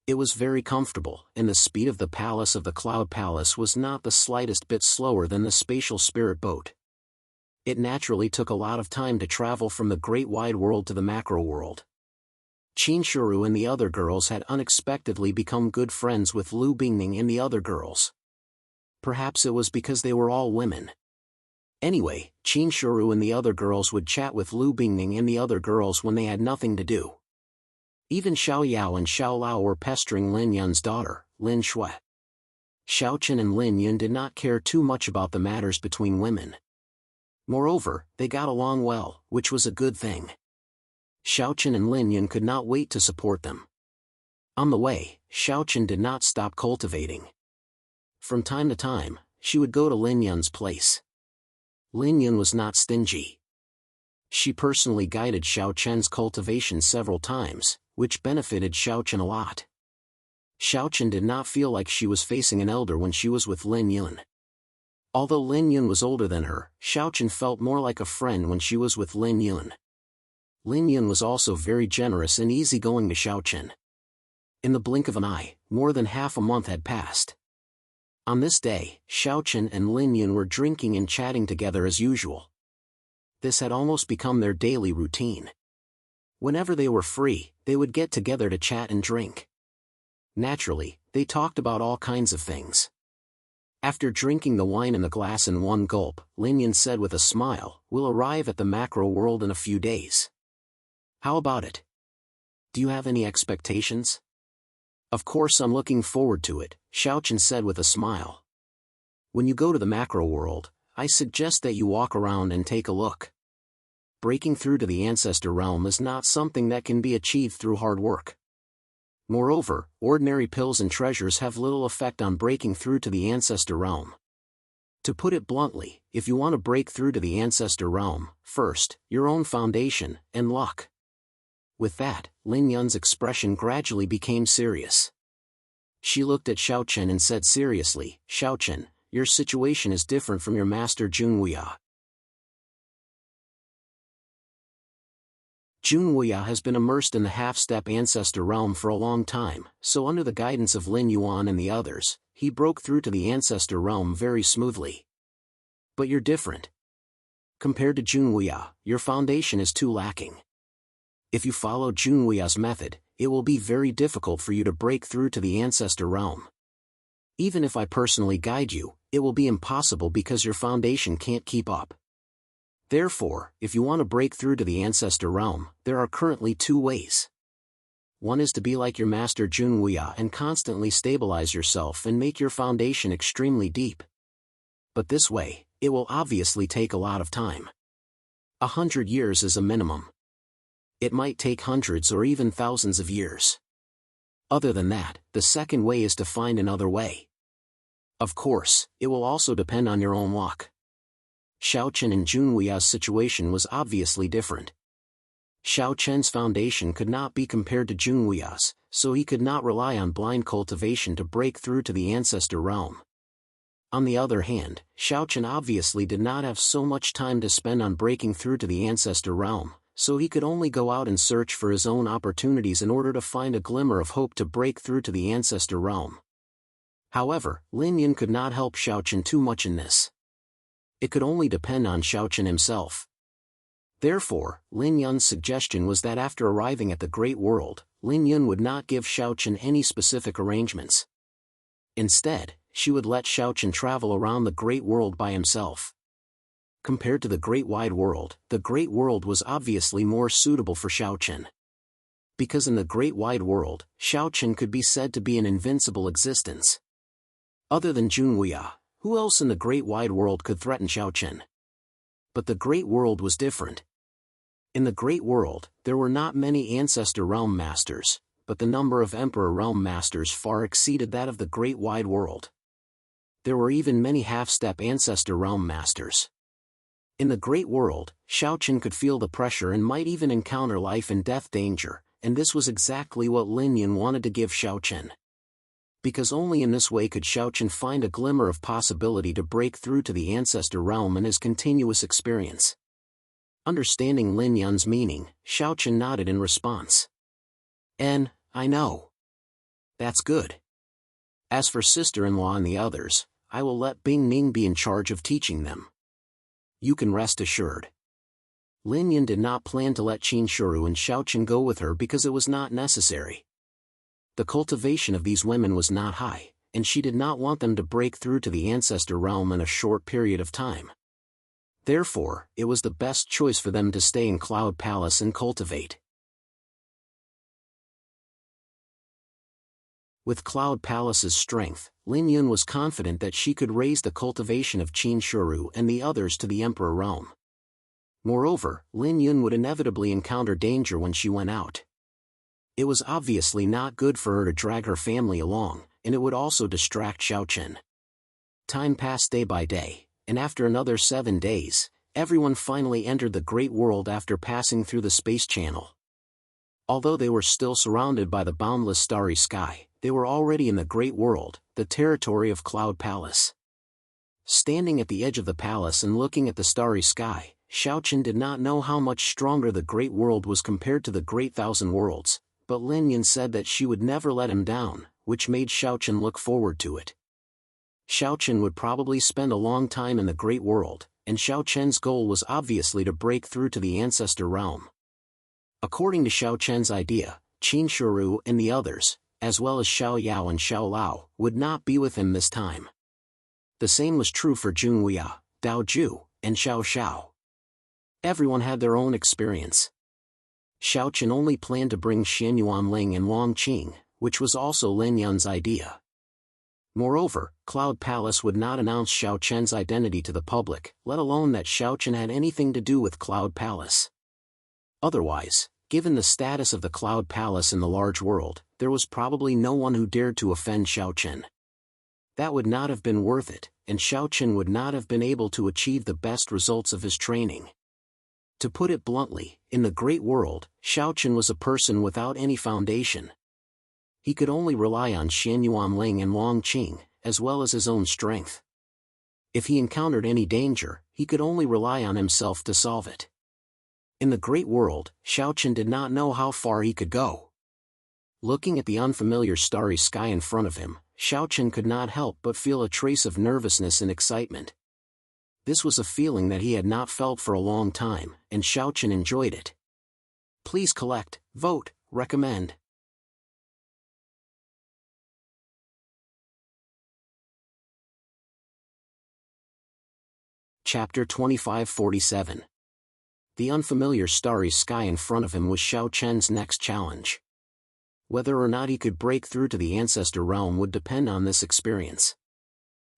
S1: It was very comfortable, and the speed of the palace of the Cloud Palace was not the slightest bit slower than the spatial spirit boat. It naturally took a lot of time to travel from the Great Wide World to the macro world. Qin Shuru and the other girls had unexpectedly become good friends with Lu Bingning and the other girls. Perhaps it was because they were all women. Anyway, Qin Shuru and the other girls would chat with Lu Bingning and the other girls when they had nothing to do. Even Xiao Yao and Xiao Lao were pestering Lin Yun's daughter, Lin Shui. Xiaochen and Lin Yun did not care too much about the matters between women. Moreover, they got along well, which was a good thing. Xiaochen and Lin Yun could not wait to support them. On the way, Xiaochen did not stop cultivating. From time to time, she would go to Lin Yun's place. Lin Yun was not stingy. She personally guided Xiaochen's cultivation several times, which benefited Xiaochen a lot. Xiaochen did not feel like she was facing an elder when she was with Lin Yun. Although Lin Yun was older than her, Xiaochen felt more like a friend when she was with Lin Yun. Lin Yun was also very generous and easygoing to Xiaochen. In the blink of an eye, more than half a month had passed. On this day, Xiaochen and Lin Yun were drinking and chatting together as usual. This had almost become their daily routine. Whenever they were free, they would get together to chat and drink. Naturally, they talked about all kinds of things. After drinking the wine in the glass in one gulp, Lin Yun said with a smile, "We'll arrive at the macro world in a few days. How about it? Do you have any expectations?" "Of course I'm looking forward to it," Xiaochen said with a smile. "When you go to the macro world, I suggest that you walk around and take a look. Breaking through to the ancestor realm is not something that can be achieved through hard work. Moreover, ordinary pills and treasures have little effect on breaking through to the ancestor realm. To put it bluntly, if you want to break through to the ancestor realm, first, your own foundation, and luck." With that, Lin Yun's expression gradually became serious. She looked at Xiaochen and said seriously, "Xiaochen, your situation is different from your master Junwuya. Junwuya has been immersed in the half-step ancestor realm for a long time, so under the guidance of Lin Yuan and the others, he broke through to the ancestor realm very smoothly. But you're different. Compared to Junwuya, your foundation is too lacking. If you follow Junwuya's method, it will be very difficult for you to break through to the ancestor realm. Even if I personally guide you, it will be impossible because your foundation can't keep up. Therefore, if you want to break through to the ancestor realm, there are currently two ways. One is to be like your master Junwuya and constantly stabilize yourself and make your foundation extremely deep. But this way, it will obviously take a lot of time. 100 years is a minimum. It might take hundreds or even thousands of years. Other than that, the second way is to find another way. Of course, it will also depend on your own luck. Xiaochen and Junwuya's situation was obviously different. Xiaochen's foundation could not be compared to Junwuya's, so he could not rely on blind cultivation to break through to the ancestor realm. On the other hand, Xiaochen obviously did not have so much time to spend on breaking through to the ancestor realm, so he could only go out and search for his own opportunities in order to find a glimmer of hope to break through to the ancestor realm. However, Lin Yan could not help Xiaochen too much in this. It could only depend on Xiaochen himself. Therefore, Lin Yan's suggestion was that after arriving at the Great World, Lin Yan would not give Xiaochen any specific arrangements. Instead, she would let Xiaochen travel around the Great World by himself. Compared to the Great Wide World, the Great World was obviously more suitable for Xiaochen. Because in the Great Wide World, Xiaochen could be said to be an invincible existence. Other than Junwuya, who else in the Great Wide World could threaten Xiaochen? But the Great World was different. In the Great World, there were not many Ancestor Realm Masters, but the number of Emperor Realm Masters far exceeded that of the Great Wide World. There were even many half-step Ancestor Realm Masters. In the Great World, Xiaochen could feel the pressure and might even encounter life and death danger, and this was exactly what Lin Yan wanted to give Xiaochen. Because only in this way could Xiaochen find a glimmer of possibility to break through to the ancestor realm in his continuous experience. Understanding Lin Yan's meaning, Xiaochen nodded in response. I know. That's good. As for sister-in-law and the others, I will let Bing Ning be in charge of teaching them. You can rest assured. Lin Yan did not plan to let Qin Shuru and Xiaochen go with her because it was not necessary. The cultivation of these women was not high, and she did not want them to break through to the ancestor realm in a short period of time. Therefore, it was the best choice for them to stay in Cloud Palace and cultivate. With Cloud Palace's strength, Lin Yan was confident that she could raise the cultivation of Qin Shuru and the others to the Emperor realm. Moreover, Lin Yan would inevitably encounter danger when she went out. It was obviously not good for her to drag her family along, and it would also distract Xiaochen. Time passed day by day, and after another 7 days, everyone finally entered the Great World after passing through the space channel. Although they were still surrounded by the boundless starry sky, they were already in the Great World, the territory of Cloud Palace. Standing at the edge of the palace and looking at the starry sky, Xiaochen did not know how much stronger the Great World was compared to the Great Thousand Worlds, but Lin Yan said that she would never let him down, which made Xiaochen look forward to it. Xiaochen would probably spend a long time in the Great World, and Xiaochen's goal was obviously to break through to the ancestor realm. According to Xiaochen's idea, Qin Shuru and the others, as well as Xiao Yao and Xiao Lao, would not be with him this time. The same was true for Junwuya, Dao Ju, and Xiao Xiao. Everyone had their own experience. Xiaochen only planned to bring Xian Yuanling and Wang Qing, which was also Lin Yan's idea. Moreover, Cloud Palace would not announce Xiaochen's identity to the public, let alone that Xiaochen had anything to do with Cloud Palace. Otherwise, given the status of the Cloud Palace in the large world, there was probably no one who dared to offend Xiaochen. That would not have been worth it, and Xiaochen would not have been able to achieve the best results of his training. To put it bluntly, in the Great World, Xiaochen was a person without any foundation. He could only rely on Xian Yuanling and Wang Qing, as well as his own strength. If he encountered any danger, he could only rely on himself to solve it. In the great world, Xiaochen did not know how far he could go. Looking at the unfamiliar starry sky in front of him, Xiaochen could not help but feel a trace of nervousness and excitement. This was a feeling that he had not felt for a long time, and Xiaochen enjoyed it. Please collect, vote, recommend. Chapter 2547. The unfamiliar starry sky in front of him was Xiaochen's next challenge. Whether or not he could break through to the ancestor realm would depend on this experience.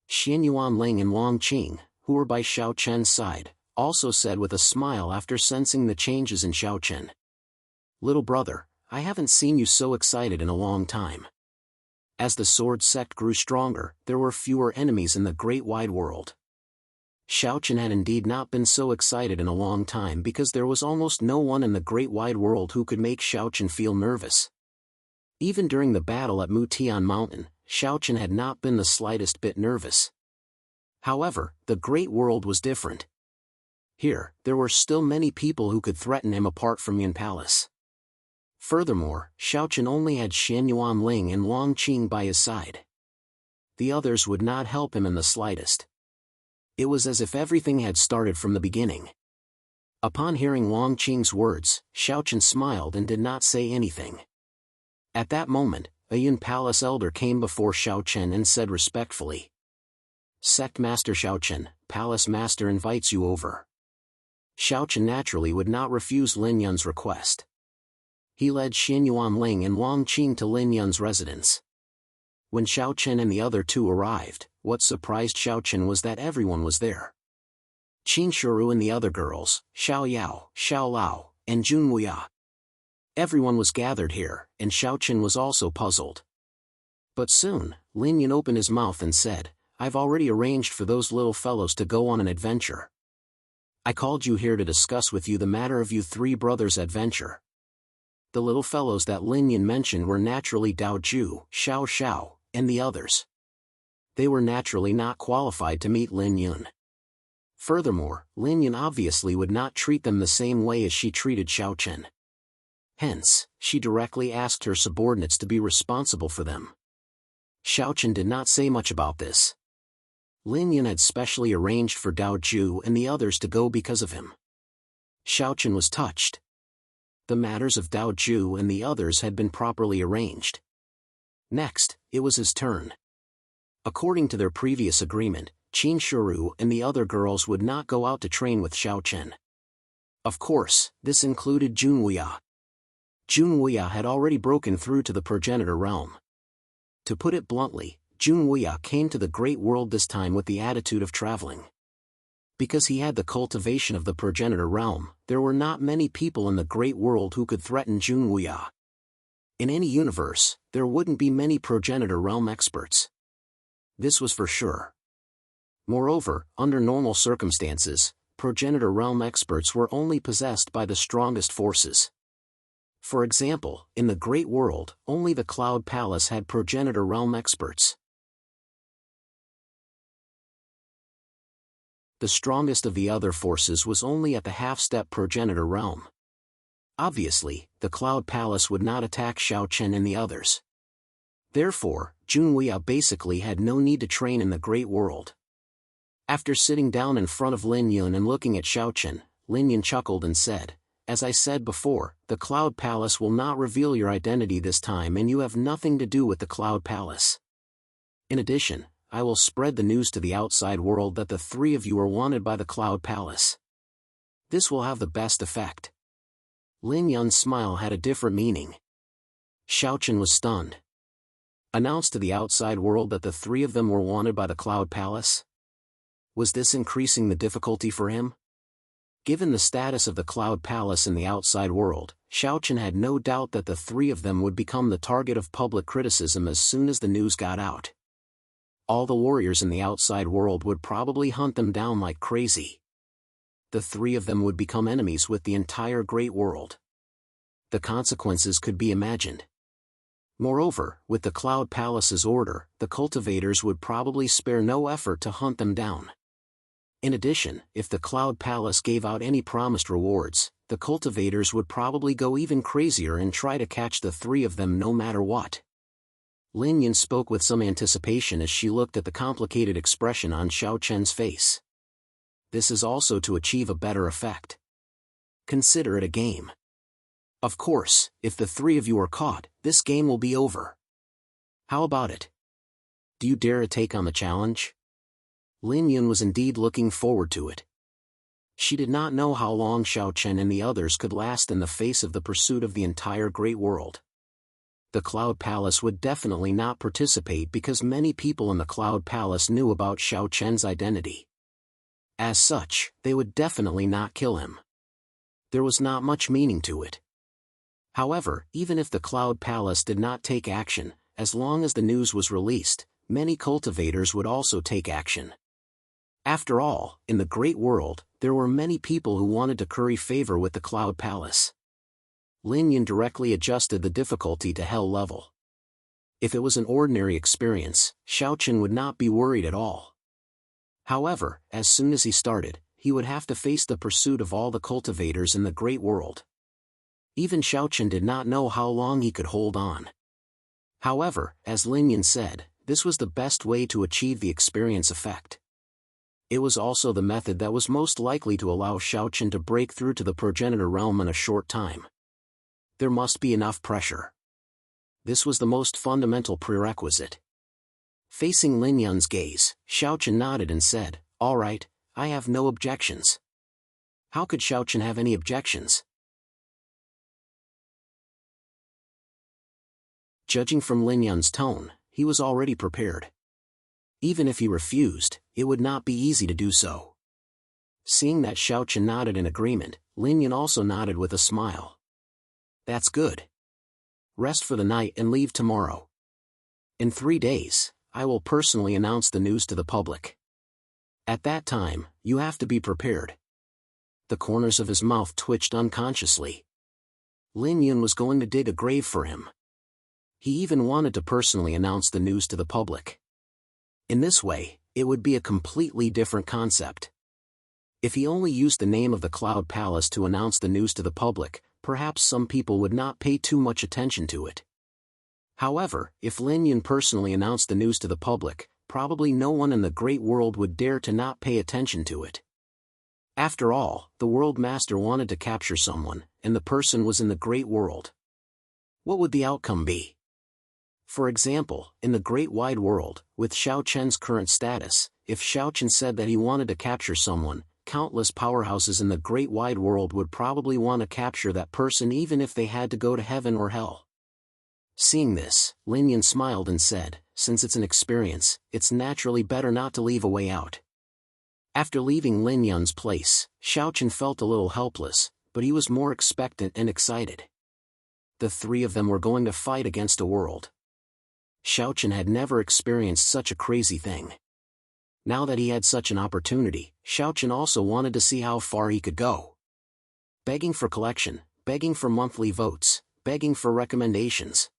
S1: Xian Yuanling and Wang Qing, who were by Xiaochen's side, also said with a smile after sensing the changes in Xiaochen. Little brother, I haven't seen you so excited in a long time. As the sword sect grew stronger, there were fewer enemies in the great wide world. Xiaochen had indeed not been so excited in a long time because there was almost no one in the great wide world who could make Xiaochen feel nervous. Even during the battle at Mutian Mountain, Xiaochen had not been the slightest bit nervous. However, the great world was different. Here, there were still many people who could threaten him apart from Yun Palace. Furthermore, Xiaochen only had Xian Yuanling and Wang Qing by his side. The others would not help him in the slightest. It was as if everything had started from the beginning. Upon hearing Wang Qing's words, Xiaochen smiled and did not say anything. At that moment, a Yun Palace elder came before Xiaochen and said respectfully, "Sect Master Xiaochen, Palace Master invites you over." Xiaochen naturally would not refuse Lin Yun's request. He led Xian Yuanling and Wang Qing to Lin Yun's residence. When Xiaochen and the other two arrived, what surprised Xiaochen was that everyone was there. Qin Shuru and the other girls, Xiao Yao, Xiao Lao, and Jun Wuya. Everyone was gathered here, and Xiaochen was also puzzled. But soon, Lin Yun opened his mouth and said, "I've already arranged for those little fellows to go on an adventure. I called you here to discuss with you the matter of you three brothers' adventure." The little fellows that Lin Yun mentioned were naturally Dao Ju, Xiao Xiao, and the others. They were naturally not qualified to meet Lin Yun. Furthermore, Lin Yun obviously would not treat them the same way as she treated Xiaochen. Hence, she directly asked her subordinates to be responsible for them. Xiaochen did not say much about this. Lin Yun had specially arranged for Dao Ju and the others to go because of him. Xiaochen was touched. The matters of Dao Ju and the others had been properly arranged. Next, it was his turn. According to their previous agreement, Qin Shuru and the other girls would not go out to train with Xiaochen. Of course, this included Jun Wuya. Jun Wuya had already broken through to the progenitor realm. To put it bluntly, Jun Wuya came to the great world this time with the attitude of traveling. Because he had the cultivation of the progenitor realm, there were not many people in the great world who could threaten Jun Wuya. In any universe, there wouldn't be many progenitor realm experts. This was for sure. Moreover, under normal circumstances, progenitor realm experts were only possessed by the strongest forces. For example, in the Great World, only the Cloud Palace had progenitor realm experts. The strongest of the other forces was only at the half-step progenitor realm. Obviously, the Cloud Palace would not attack Xiaochen and the others. Therefore, Jun Wuya basically had no need to train in the Great World. After sitting down in front of Lin Yun and looking at Xiaochen, Lin Yun chuckled and said, "As I said before, the Cloud Palace will not reveal your identity this time and you have nothing to do with the Cloud Palace. In addition, I will spread the news to the outside world that the three of you are wanted by the Cloud Palace. This will have the best effect." Lin Yun's smile had a different meaning. Xiaochen was stunned. Announced to the outside world that the three of them were wanted by the Cloud Palace? Was this increasing the difficulty for him? Given the status of the Cloud Palace in the outside world, Xiaochen had no doubt that the three of them would become the target of public criticism as soon as the news got out. All the warriors in the outside world would probably hunt them down like crazy. The three of them would become enemies with the entire great world. The consequences could be imagined. Moreover, with the Cloud Palace's order, the cultivators would probably spare no effort to hunt them down. In addition, if the Cloud Palace gave out any promised rewards, the cultivators would probably go even crazier and try to catch the three of them no matter what. Lin Yun spoke with some anticipation as she looked at the complicated expression on Xiao Chen's face. This is also to achieve a better effect. Consider it a game. Of course, if the three of you are caught, this game will be over. How about it? Do you dare to take on the challenge? Lin Yun was indeed looking forward to it. She did not know how long Xiao Chen and the others could last in the face of the pursuit of the entire Great World. The Cloud Palace would definitely not participate because many people in the Cloud Palace knew about Xiao Chen's identity. As such, they would definitely not kill him. There was not much meaning to it. However, even if the Cloud Palace did not take action, as long as the news was released, many cultivators would also take action. After all, in the Great World, there were many people who wanted to curry favor with the Cloud Palace. Lin Yun directly adjusted the difficulty to hell level. If it was an ordinary experience, Xiao Chen would not be worried at all. However, as soon as he started, he would have to face the pursuit of all the cultivators in the Great World. Even Xiao Chen did not know how long he could hold on. However, as Lin Yun said, this was the best way to achieve the experience effect. It was also the method that was most likely to allow Xiao Chen to break through to the progenitor realm in a short time. There must be enough pressure. This was the most fundamental prerequisite. Facing Lin Yun's gaze, Xiao Chen nodded and said, "All right, I have no objections." How could Xiao Chen have any objections? Judging from Lin Yun's tone, he was already prepared. Even if he refused, it would not be easy to do so. Seeing that Xiao Chen nodded in agreement, Lin Yun also nodded with a smile. That's good. Rest for the night and leave tomorrow. In 3 days, I will personally announce the news to the public. At that time, you have to be prepared. The corners of his mouth twitched unconsciously. Lin Yun was going to dig a grave for him. He even wanted to personally announce the news to the public. In this way, it would be a completely different concept. If he only used the name of the Cloud Palace to announce the news to the public, perhaps some people would not pay too much attention to it. However, if Lin Yun personally announced the news to the public, probably no one in the Great World would dare to not pay attention to it. After all, the World Master wanted to capture someone, and the person was in the Great World. What would the outcome be? For example, in the Great Wide World, with Xiao Chen's current status, if Xiao Chen said that he wanted to capture someone, countless powerhouses in the Great Wide World would probably want to capture that person even if they had to go to heaven or hell. Seeing this, Lin Yun smiled and said, "Since it's an experience, it's naturally better not to leave a way out." After leaving Lin Yun's place, Xiao Chen felt a little helpless, but he was more expectant and excited. The three of them were going to fight against a world. Xiao Chen had never experienced such a crazy thing. Now that he had such an opportunity, Xiao Chen also wanted to see how far he could go. Begging for collection, begging for monthly votes, begging for recommendations.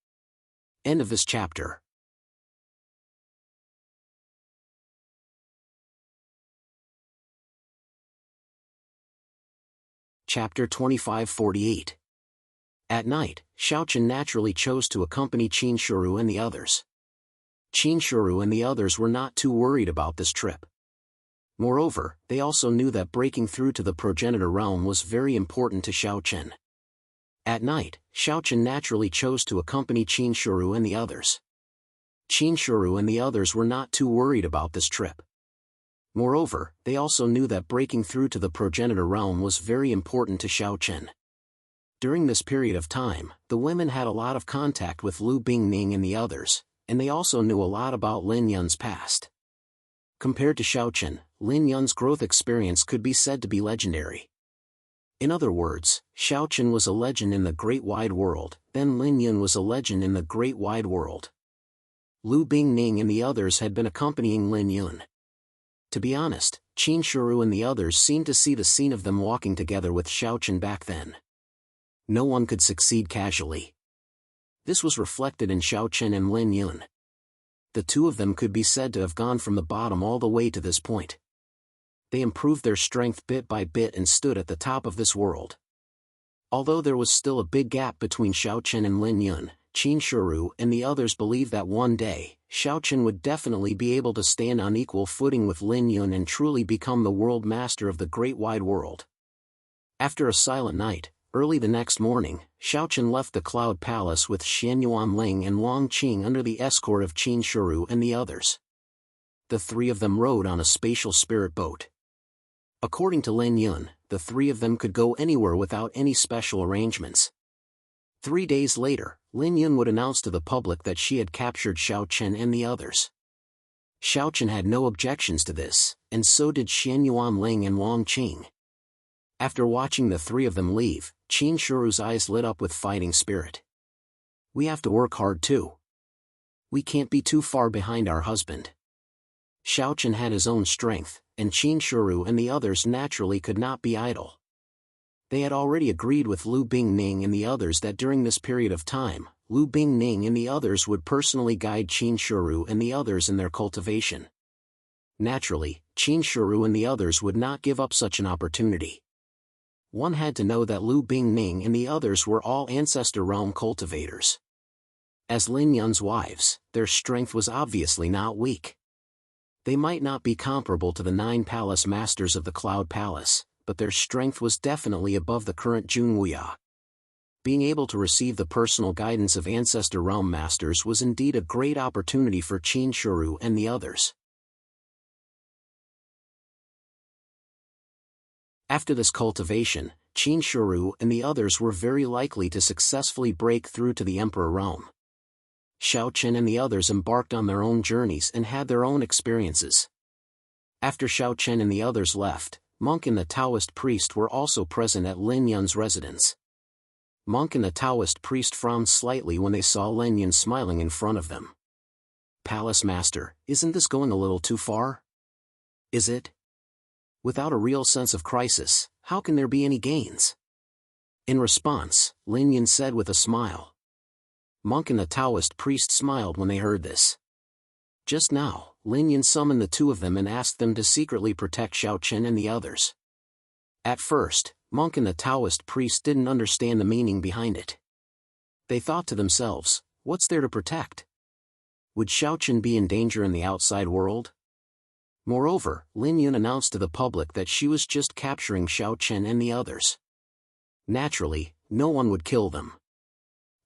S1: End of this chapter. Chapter 2548. At night, Xiao Chen naturally chose to accompany Qin Shuru and the others. Qin Shuru and the others were not too worried about this trip. Moreover, they also knew that breaking through to the progenitor realm was very important to Xiao Chen. At night, Xiao Chen naturally chose to accompany Qin Shuru and the others. Qin Shuru and the others were not too worried about this trip. Moreover, they also knew that breaking through to the progenitor realm was very important to Xiao Chen. During this period of time, the women had a lot of contact with Lu Bingning and the others, and they also knew a lot about Lin Yun's past. Compared to Xiao Chen, Lin Yun's growth experience could be said to be legendary. In other words, Xiao Chen was a legend in the Great Wide World, then Lin Yun was a legend in the Great Wide World. Lu Bingning and the others had been accompanying Lin Yun. To be honest, Qin Shuru and the others seemed to see the scene of them walking together with Xiao Chen back then. No one could succeed casually. This was reflected in Xiao Chen and Lin Yun. The two of them could be said to have gone from the bottom all the way to this point. they improved their strength bit by bit and stood at the top of this world. Although there was still a big gap between Xiao Chen and Lin Yun, Qin Shiru and the others believed that one day, Xiao Chen would definitely be able to stand on equal footing with Lin Yun and truly become the world master of the great wide world. After a silent night, early the next morning, Xiao Chen left the Cloud Palace with Xian Yuanling and Long Qing under the escort of Qin Shiru and the others. The three of them rode on a spatial spirit boat. According to Lin Yun, the three of them could go anywhere without any special arrangements. 3 days later, Lin Yun would announce to the public that she had captured Xiao Chen and the others. Xiao Chen had no objections to this, and so did Xian Yuanling and Long Qing. After watching the three of them leave, Qin Shiru's eyes lit up with fighting spirit. We have to work hard too. We can't be too far behind our husband. Xiao Chen had his own strength, and Qin Shiru and the others naturally could not be idle. They had already agreed with Lu Bingning and the others that during this period of time, Lu Bingning and the others would personally guide Qin Shiru and the others in their cultivation. Naturally, Qin Shiru and the others would not give up such an opportunity. One had to know that Lu Bingning and the others were all Ancestor Realm cultivators. As Lin Yun's wives, their strength was obviously not weak. They might not be comparable to the 9 palace masters of the Cloud Palace, but their strength was definitely above the current Junwuya. Being able to receive the personal guidance of Ancestor Realm Masters was indeed a great opportunity for Qin Shiru and the others. After this cultivation, Qin Shiru and the others were very likely to successfully break through to the Emperor Realm. Xiao Chen and the others embarked on their own journeys and had their own experiences. After Xiao Chen and the others left, Monk and the Taoist priest were also present at Lin Yun's residence. Monk and the Taoist priest frowned slightly when they saw Lin Yun smiling in front of them. Palace Master, isn't this going a little too far? Is it? Without a real sense of crisis, how can there be any gains? In response, Lin Yun said with a smile. Monk and the Taoist priest smiled when they heard this. Just now, Lin Yun summoned the two of them and asked them to secretly protect Xiao Chen and the others. At first, Monk and the Taoist priest didn't understand the meaning behind it. They thought to themselves, what's there to protect? Would Xiao Chen be in danger in the outside world? Moreover, Lin Yun announced to the public that she was just capturing Xiao Chen and the others. Naturally, no one would kill them.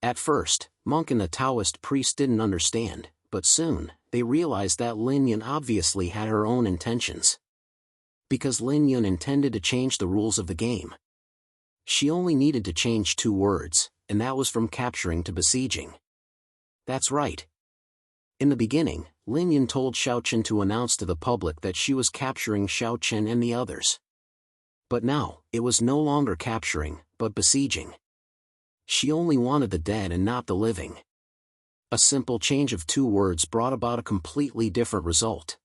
S1: At first, Monk and the Taoist priest didn't understand, but soon, they realized that Lin Yun obviously had her own intentions. Because Lin Yun intended to change the rules of the game. She only needed to change 2 words, and that was from capturing to besieging. That's right. In the beginning, Lin Yun told Xiao Chen to announce to the public that she was capturing Xiao Chen and the others. But now, it was no longer capturing, but besieging. She only wanted the dead and not the living. A simple change of 2 words brought about a completely different result.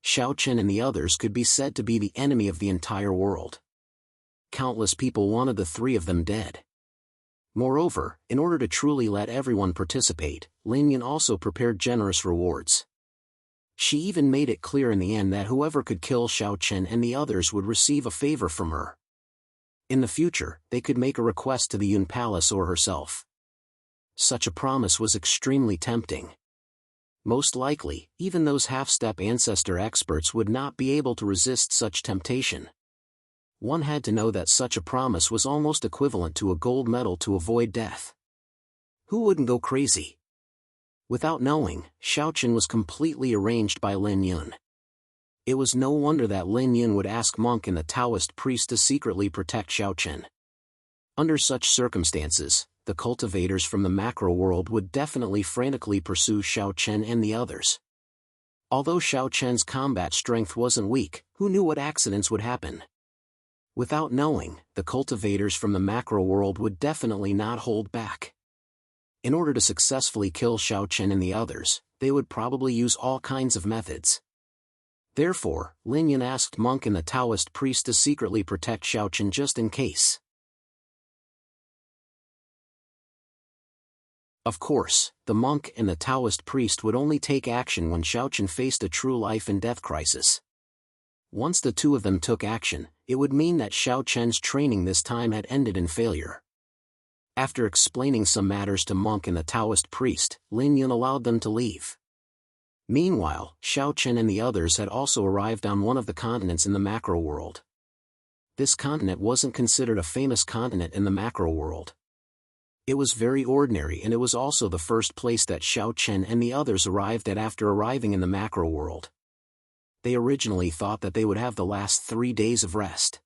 S1: Xiao Chen and the others could be said to be the enemy of the entire world. Countless people wanted the 3 of them dead. Moreover, in order to truly let everyone participate, Lin Yun also prepared generous rewards. She even made it clear in the end that whoever could kill Xiao Chen and the others would receive a favor from her. In the future, they could make a request to the Yun Palace or herself. Such a promise was extremely tempting. Most likely, even those half-step ancestor experts would not be able to resist such temptation. One had to know that such a promise was almost equivalent to a gold medal to avoid death. Who wouldn't go crazy? Without knowing, Xiao Chen was completely arranged by Lin Yun. It was no wonder that Lin Yun would ask Monk and the Taoist priest to secretly protect Xiao Chen. Under such circumstances, the cultivators from the macro world would definitely frantically pursue Xiao Chen and the others. Although Xiao Chen's combat strength wasn't weak, who knew what accidents would happen? Without knowing, the cultivators from the macro world would definitely not hold back. In order to successfully kill Xiao Chen and the others, they would probably use all kinds of methods. Therefore, Lin Yun asked Monk and the Taoist priest to secretly protect Xiao Chen just in case. Of course, the monk and the Taoist priest would only take action when Xiao Chen faced a true life and death crisis. Once the two of them took action, it would mean that Xiao Chen's training this time had ended in failure. After explaining some matters to Monk and the Taoist priest, Lin Yun allowed them to leave. Meanwhile, Xiao Chen and the others had also arrived on one of the continents in the macro world. This continent wasn't considered a famous continent in the macro world. It was very ordinary, and it was also the first place that Xiao Chen and the others arrived at after arriving in the macro world. They originally thought that they would have the last 3 days of rest.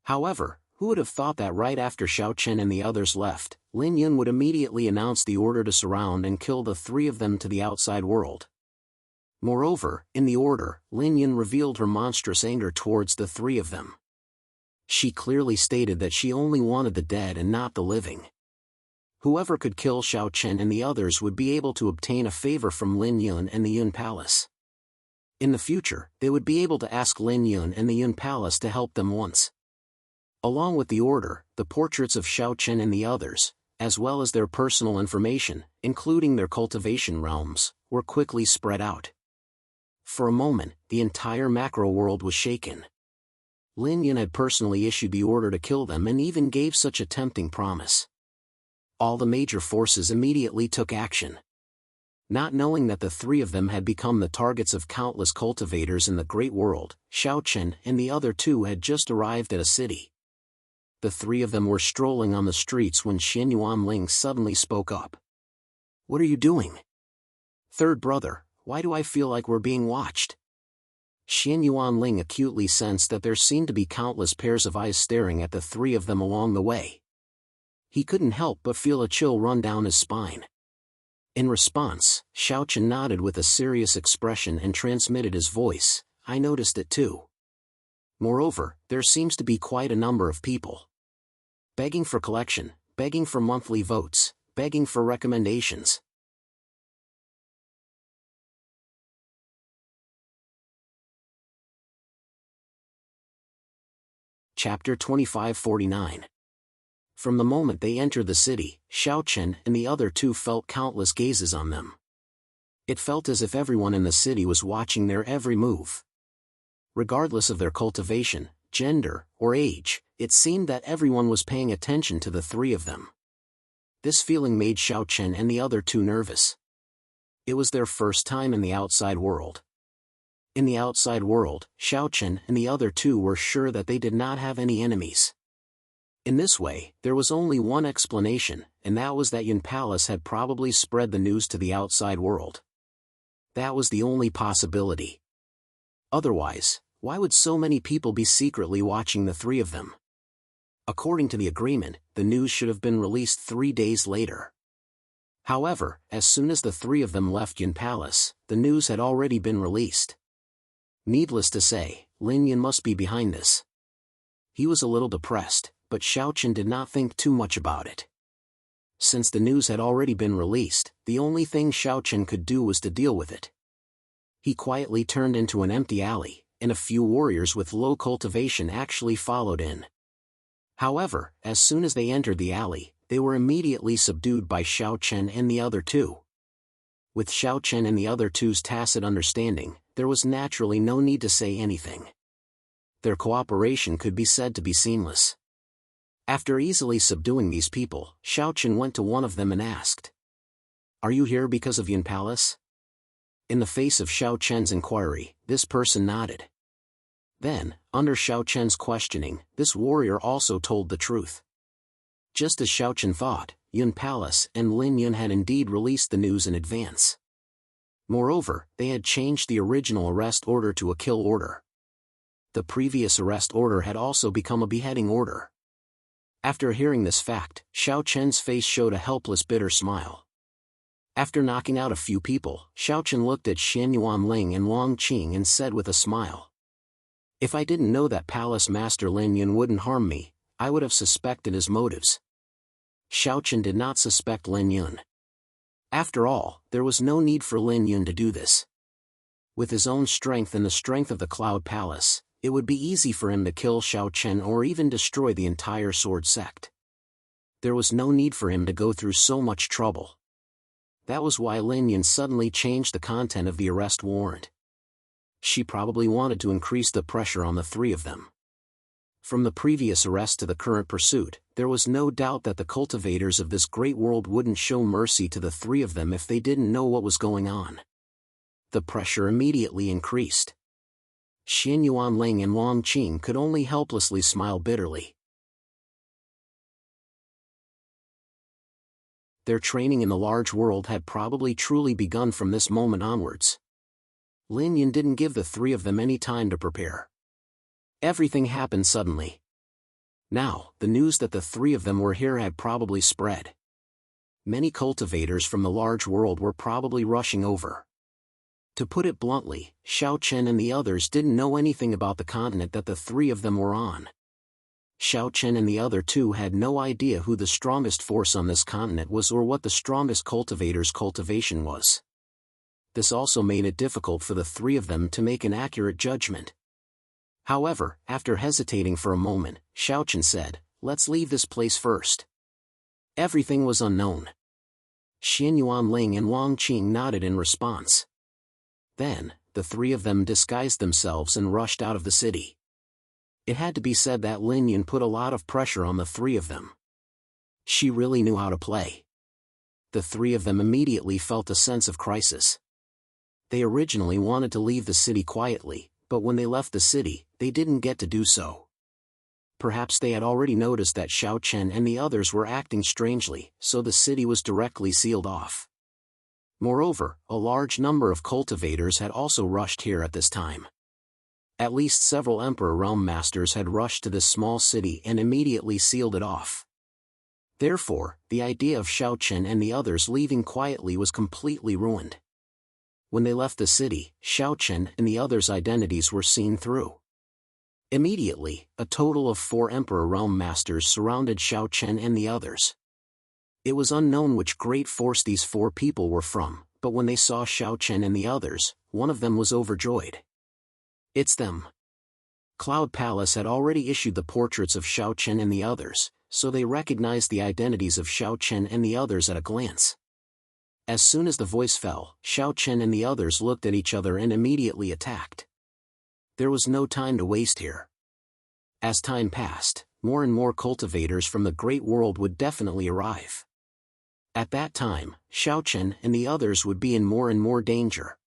S1: However, who would have thought that right after Xiao Chen and the others left, Lin Yun would immediately announce the order to surround and kill the 3 of them to the outside world. Moreover, in the order, Lin Yun revealed her monstrous anger towards the 3 of them. She clearly stated that she only wanted the dead and not the living. Whoever could kill Xiao Chen and the others would be able to obtain a favor from Lin Yun and the Yun Palace. In the future, they would be able to ask Lin Yun and the Yun Palace to help them once. Along with the order, the portraits of Xiao Chen and the others, as well as their personal information, including their cultivation realms, were quickly spread out. For a moment, the entire macro world was shaken. Lin Yun had personally issued the order to kill them and even gave such a tempting promise. All the major forces immediately took action. Not knowing that the 3 of them had become the targets of countless cultivators in the great world, Xiao Chen and the other 2 had just arrived at a city. The 3 of them were strolling on the streets when Xin Yuanling suddenly spoke up. "What are you doing?" "Third brother, why do I feel like we're being watched?" Xin Yuanling acutely sensed that there seemed to be countless pairs of eyes staring at the 3 of them along the way. He couldn't help but feel a chill run down his spine. In response, Xiao Chen nodded with a serious expression and transmitted his voice, "I noticed it too. Moreover, there seems to be quite a number of people begging for collection, begging for monthly votes, begging for recommendations." Chapter 2549. From the moment they entered the city, Xiao Chen and the other 2 felt countless gazes on them. It felt as if everyone in the city was watching their every move. Regardless of their cultivation, gender, or age, it seemed that everyone was paying attention to the 3 of them. This feeling made Xiao Chen and the other 2 nervous. It was their first time in the outside world. In the outside world, Xiao Chen and the other 2 were sure that they did not have any enemies. In this way, there was only one explanation, and that was that Yun Palace had probably spread the news to the outside world. That was the only possibility. Otherwise, why would so many people be secretly watching the 3 of them? According to the agreement, the news should have been released 3 days later. However, as soon as the 3 of them left Yun Palace, the news had already been released. Needless to say, Lin Yun must be behind this. He was a little depressed, but Xiao Chen did not think too much about it. Since the news had already been released, the only thing Xiao Chen could do was to deal with it. He quietly turned into an empty alley, and a few warriors with low cultivation actually followed in. However, as soon as they entered the alley, they were immediately subdued by Xiao Chen and the other 2. With Xiao Chen and the other 2's tacit understanding, there was naturally no need to say anything. Their cooperation could be said to be seamless. After easily subduing these people, Xiao Chen went to one of them and asked, "Are you here because of Yun Palace?" In the face of Xiao Chen's inquiry, this person nodded. Then, under Xiao Chen's questioning, this warrior also told the truth. Just as Xiao Chen thought, Yun Palace and Lin Yun had indeed released the news in advance. Moreover, they had changed the original arrest order to a kill order. The previous arrest order had also become a beheading order. After hearing this fact, Xiao Chen's face showed a helpless bitter smile. After knocking out a few people, Xiao Chen looked at Xin Yuanling and Wang Qing and said with a smile, "If I didn't know that Palace Master Lin Yun wouldn't harm me, I would have suspected his motives." Xiao Chen did not suspect Lin Yun. After all, there was no need for Lin Yun to do this. With his own strength and the strength of the Cloud Palace, it would be easy for him to kill Xiao Chen or even destroy the entire sword sect. There was no need for him to go through so much trouble. That was why Lin Yun suddenly changed the content of the arrest warrant. She probably wanted to increase the pressure on the three of them. From the previous arrest to the current pursuit, there was no doubt that the cultivators of this great world wouldn't show mercy to the three of them if they didn't know what was going on. The pressure immediately increased. Xian Yuanling and Wang Qing could only helplessly smile bitterly. Their training in the large world had probably truly begun from this moment onwards. Lin Yun didn't give the three of them any time to prepare. Everything happened suddenly. Now, the news that the three of them were here had probably spread. Many cultivators from the large world were probably rushing over. To put it bluntly, Xiao Chen and the others didn't know anything about the continent that the three of them were on. Xiao Chen and the other two had no idea who the strongest force on this continent was or what the strongest cultivator's cultivation was. This also made it difficult for the three of them to make an accurate judgment. However, after hesitating for a moment, Xiao Chen said, "Let's leave this place first." Everything was unknown. Xian Yuanling and Wang Qing nodded in response. Then, the three of them disguised themselves and rushed out of the city. It had to be said that Lin Yun put a lot of pressure on the three of them. She really knew how to play. The three of them immediately felt a sense of crisis. They originally wanted to leave the city quietly, but when they left the city, they didn't get to do so. Perhaps they had already noticed that Xiao Chen and the others were acting strangely, so the city was directly sealed off. Moreover, a large number of cultivators had also rushed here at this time. At least several Emperor Realm Masters had rushed to this small city and immediately sealed it off. Therefore, the idea of Xiao Chen and the others leaving quietly was completely ruined. When they left the city, Xiao Chen and the others' identities were seen through. Immediately, a total of 4 Emperor Realm Masters surrounded Xiao Chen and the others. It was unknown which great force these 4 people were from, but when they saw Xiao Chen and the others, one of them was overjoyed. "It's them." Cloud Palace had already issued the portraits of Xiao Chen and the others, so they recognized the identities of Xiao Chen and the others at a glance. As soon as the voice fell, Xiao Chen and the others looked at each other and immediately attacked. There was no time to waste here. As time passed, more and more cultivators from the Great World would definitely arrive. At that time, Xiao Chen and the others would be in more and more danger.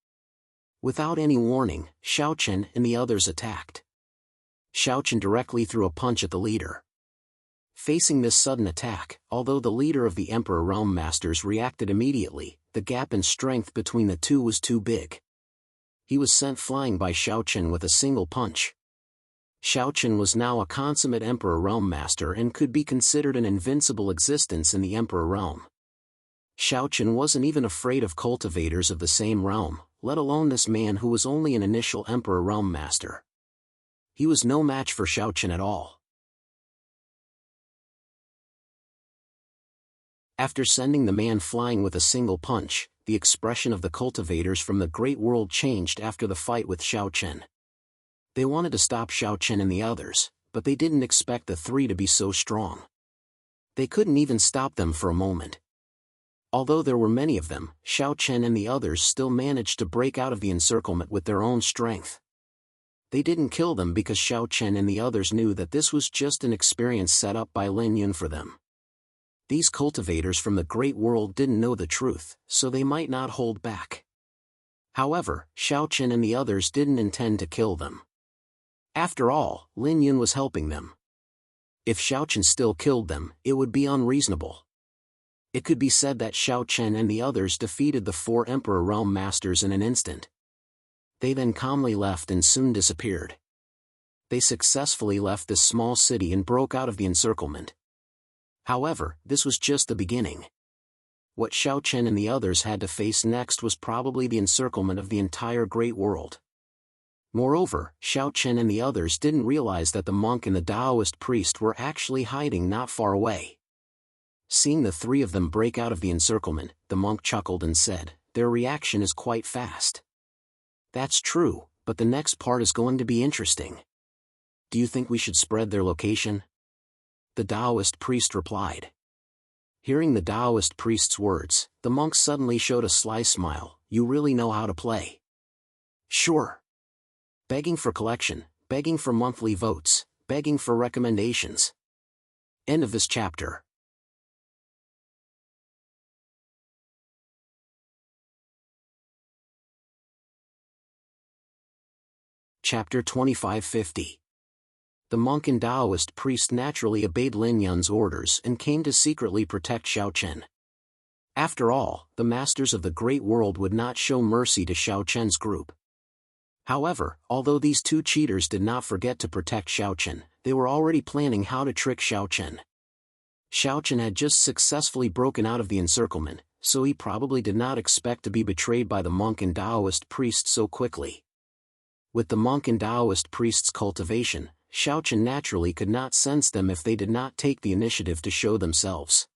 S1: Without any warning, Xiao Chen and the others attacked. Xiao Chen directly threw a punch at the leader. Facing this sudden attack, although the leader of the Emperor Realm Masters reacted immediately, the gap in strength between the two was too big. He was sent flying by Xiao Chen with a single punch. Xiao Chen was now a consummate Emperor Realm Master and could be considered an invincible existence in the Emperor Realm. Xiao Chen wasn't even afraid of cultivators of the same realm, let alone this man who was only an initial Emperor Realm Master. He was no match for Xiao Chen at all. After sending the man flying with a single punch, the expression of the cultivators from the Great World changed after the fight with Xiao Chen. They wanted to stop Xiao Chen and the others, but they didn't expect the 3 to be so strong. They couldn't even stop them for a moment. Although there were many of them, Xiao Chen and the others still managed to break out of the encirclement with their own strength. They didn't kill them because Xiao Chen and the others knew that this was just an experience set up by Lin Yun for them. These cultivators from the Great World didn't know the truth, so they might not hold back. However, Xiao Chen and the others didn't intend to kill them. After all, Lin Yun was helping them. If Xiao Chen still killed them, it would be unreasonable. It could be said that Xiao Chen and the others defeated the 4 Emperor Realm Masters in an instant. They then calmly left and soon disappeared. They successfully left this small city and broke out of the encirclement. However, this was just the beginning. What Xiao Chen and the others had to face next was probably the encirclement of the entire Great World. Moreover, Xiao Chen and the others didn't realize that the monk and the Taoist priest were actually hiding not far away. Seeing the 3 of them break out of the encirclement, the monk chuckled and said, "Their reaction is quite fast." "That's true, but the next part is going to be interesting. Do you think we should spread their location?" The Taoist priest replied. Hearing the Taoist priest's words, the monk suddenly showed a sly smile. "You really know how to play." "Sure. begging for collection, begging for monthly votes, begging for recommendations. End of this chapter. Chapter 2550. The monk and Taoist priest naturally obeyed Lin Yun's orders and came to secretly protect Xiao Chen. After all, the masters of the Great World would not show mercy to Xiao Chen's group. However, although these two cheaters did not forget to protect Xiao Chen, they were already planning how to trick Xiao Chen. Xiao Chen had just successfully broken out of the encirclement, so he probably did not expect to be betrayed by the monk and Taoist priest so quickly. With the monk and Taoist priest's cultivation, Xiao Chen naturally could not sense them if they did not take the initiative to show themselves.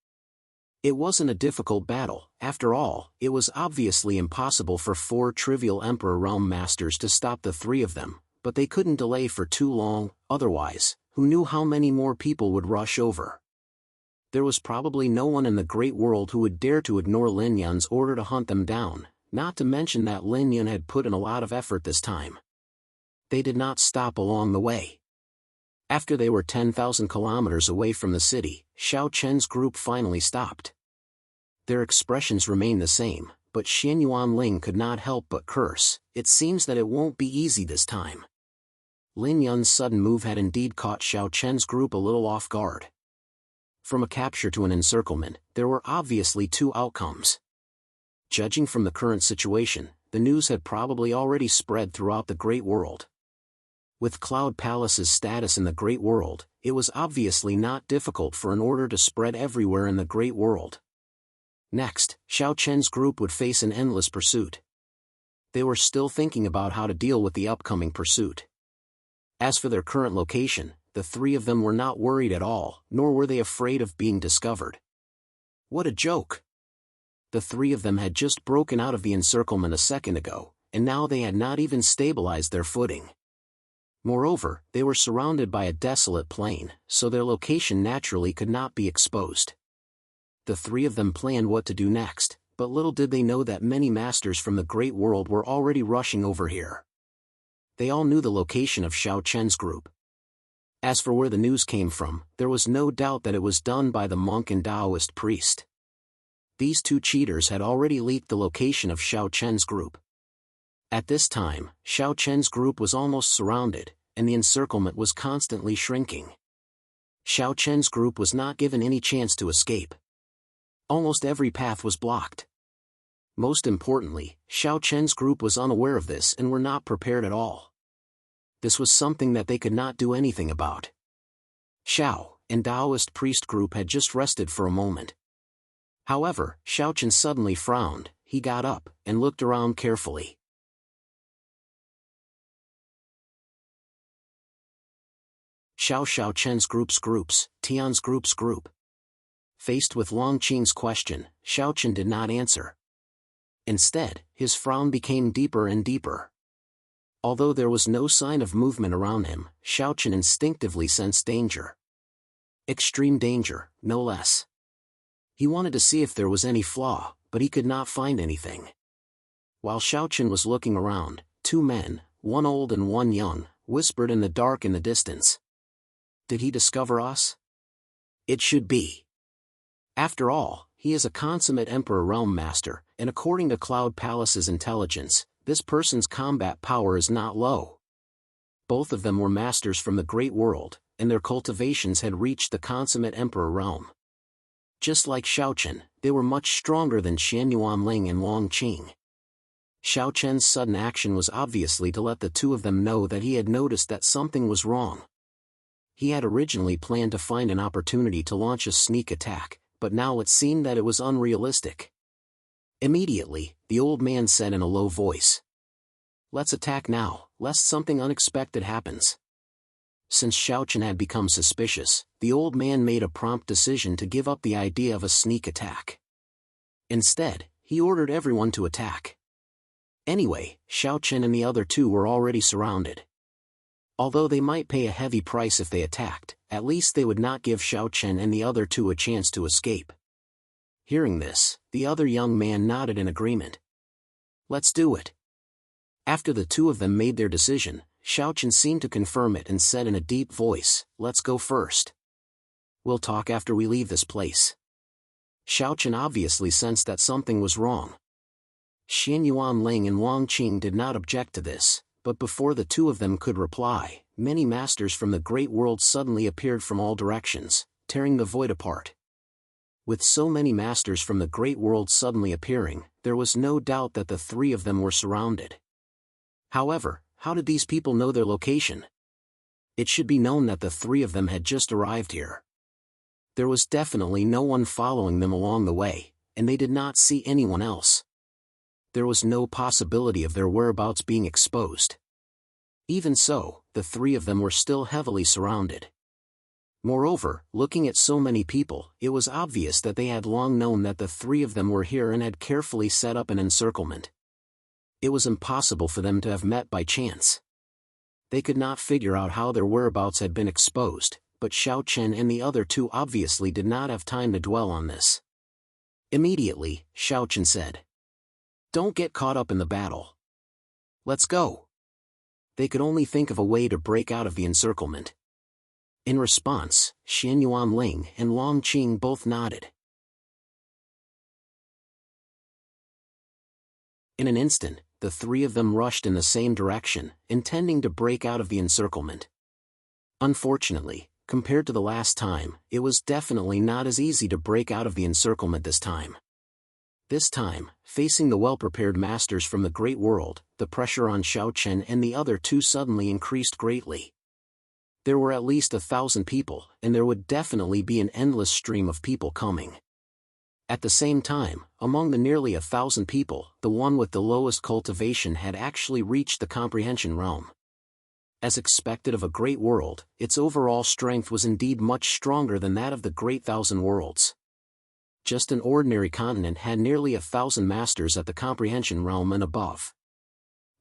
S1: It wasn't a difficult battle. After all, it was obviously impossible for 4 trivial Emperor Realm Masters to stop the 3 of them, but they couldn't delay for too long, otherwise, who knew how many more people would rush over. There was probably no one in the Great World who would dare to ignore Lin Yun's order to hunt them down, not to mention that Lin Yun had put in a lot of effort this time. They did not stop along the way. After they were 10,000 kilometers away from the city, Xiao Chen's group finally stopped. Their expressions remained the same, but Xianyuan Ling could not help but curse. It seems that it won't be easy this time. Lin Yun's sudden move had indeed caught Xiao Chen's group a little off guard. From a capture to an encirclement, there were obviously 2 outcomes. Judging from the current situation, the news had probably already spread throughout the Great World. With Cloud Palace's status in the Great World, it was obviously not difficult for an order to spread everywhere in the Great World. Next, Xiao Chen's group would face an endless pursuit. They were still thinking about how to deal with the upcoming pursuit. As for their current location, the 3 of them were not worried at all, nor were they afraid of being discovered. What a joke! The 3 of them had just broken out of the encirclement a second ago, and now they had not even stabilized their footing. Moreover, they were surrounded by a desolate plain, so their location naturally could not be exposed. The 3 of them planned what to do next, but little did they know that many masters from the Great World were already rushing over here. They all knew the location of Xiao Chen's group. As for where the news came from, there was no doubt that it was done by the monk and Taoist priest. These 2 cheaters had already leaked the location of Xiao Chen's group. At this time, Xiao Chen's group was almost surrounded, and the encirclement was constantly shrinking. Xiao Chen's group was not given any chance to escape. Almost every path was blocked. Most importantly, Xiao Chen's group was unaware of this and were not prepared at all. This was something that they could not do anything about. Xiao and Taoist priest group had just rested for a moment. However, Xiao Chen suddenly frowned. He got up and looked around carefully. Xiao Chen's groups, Tian's group. Faced with Long Qing's question, Xiao Chen did not answer. Instead, his frown became deeper and deeper. Although there was no sign of movement around him, Xiao Chen instinctively sensed danger. Extreme danger, no less. He wanted to see if there was any flaw, but he could not find anything. While Xiao Chen was looking around, 2 men, one old and one young, whispered in the dark in the distance. Did he discover us? It should be. After all, he is a consummate Emperor Realm Master, and according to Cloud Palace's intelligence, this person's combat power is not low. Both of them were masters from the Great World, and their cultivations had reached the consummate Emperor Realm. Just like Xiao Chen, they were much stronger than Xianyuan Ling and Long Qing. Xiao Chen's sudden action was obviously to let the 2 of them know that he had noticed that something was wrong. He had originally planned to find an opportunity to launch a sneak attack, but now it seemed that it was unrealistic. Immediately, the old man said in a low voice, "Let's attack now, lest something unexpected happens." Since Xiao Chen had become suspicious, the old man made a prompt decision to give up the idea of a sneak attack. Instead, he ordered everyone to attack. Anyway, Xiao Chen and the other 2 were already surrounded. Although they might pay a heavy price if they attacked, at least they would not give Xiao Chen and the other 2 a chance to escape. Hearing this, the other young man nodded in agreement. Let's do it. After the 2 of them made their decision, Xiao Chen seemed to confirm it and said in a deep voice, "Let's go first. We'll talk after we leave this place." Xiao Chen obviously sensed that something was wrong. Xian Yuanling and Wang Qing did not object to this, but before the two of them could reply, many masters from the great world suddenly appeared from all directions, tearing the void apart. With so many masters from the great world suddenly appearing, there was no doubt that the three of them were surrounded. However, how did these people know their location? It should be known that the three of them had just arrived here. There was definitely no one following them along the way, and they did not see anyone else. There was no possibility of their whereabouts being exposed. Even so, the three of them were still heavily surrounded. Moreover, looking at so many people, it was obvious that they had long known that the three of them were here and had carefully set up an encirclement. It was impossible for them to have met by chance. They could not figure out how their whereabouts had been exposed, but Xiao Chen and the other two obviously did not have time to dwell on this. Immediately, Xiao Chen said, "Don't get caught up in the battle. Let's go." They could only think of a way to break out of the encirclement. In response, Xian Yuanling and Long Qing both nodded. In an instant, the three of them rushed in the same direction, intending to break out of the encirclement. Unfortunately, compared to the last time, it was definitely not as easy to break out of the encirclement this time. This time, facing the well-prepared masters from the great world, the pressure on Xiao Chen and the other two suddenly increased greatly. There were at least 1,000 people, and there would definitely be an endless stream of people coming. At the same time, among the nearly 1,000 people, the one with the lowest cultivation had actually reached the comprehension realm. As expected of a great world, its overall strength was indeed much stronger than that of the great thousand worlds. Just an ordinary continent had nearly 1,000 masters at the comprehension realm and above.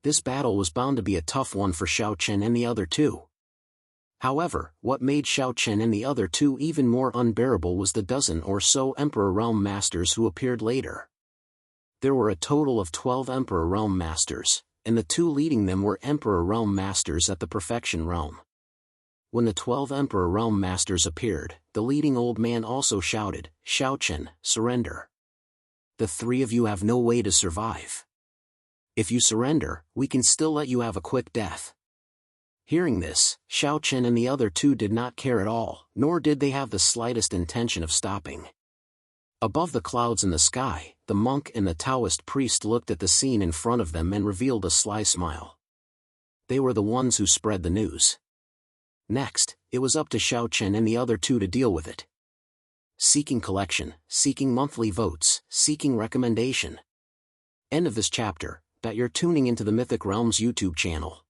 S1: This battle was bound to be a tough one for Xiao Chen and the other two. However, what made Xiao Chen and the other two even more unbearable was the dozen or so Emperor Realm Masters who appeared later. There were a total of 12 Emperor Realm Masters, and the two leading them were Emperor Realm Masters at the Perfection Realm. When the 12 Emperor Realm Masters appeared, the leading old man also shouted, "Xiao Chen, surrender. The three of you have no way to survive. If you surrender, we can still let you have a quick death." Hearing this, Xiao Chen and the other two did not care at all, nor did they have the slightest intention of stopping. Above the clouds in the sky, the monk and the Taoist priest looked at the scene in front of them and revealed a sly smile. They were the ones who spread the news. Next, it was up to Xiao Chen and the other two to deal with it. Seeking collection, seeking monthly votes, seeking recommendation. End of this chapter, but you're tuning into the Mythic Realms YouTube channel.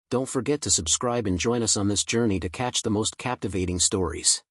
S1: Don't forget to subscribe and join us on this journey to catch the most captivating stories.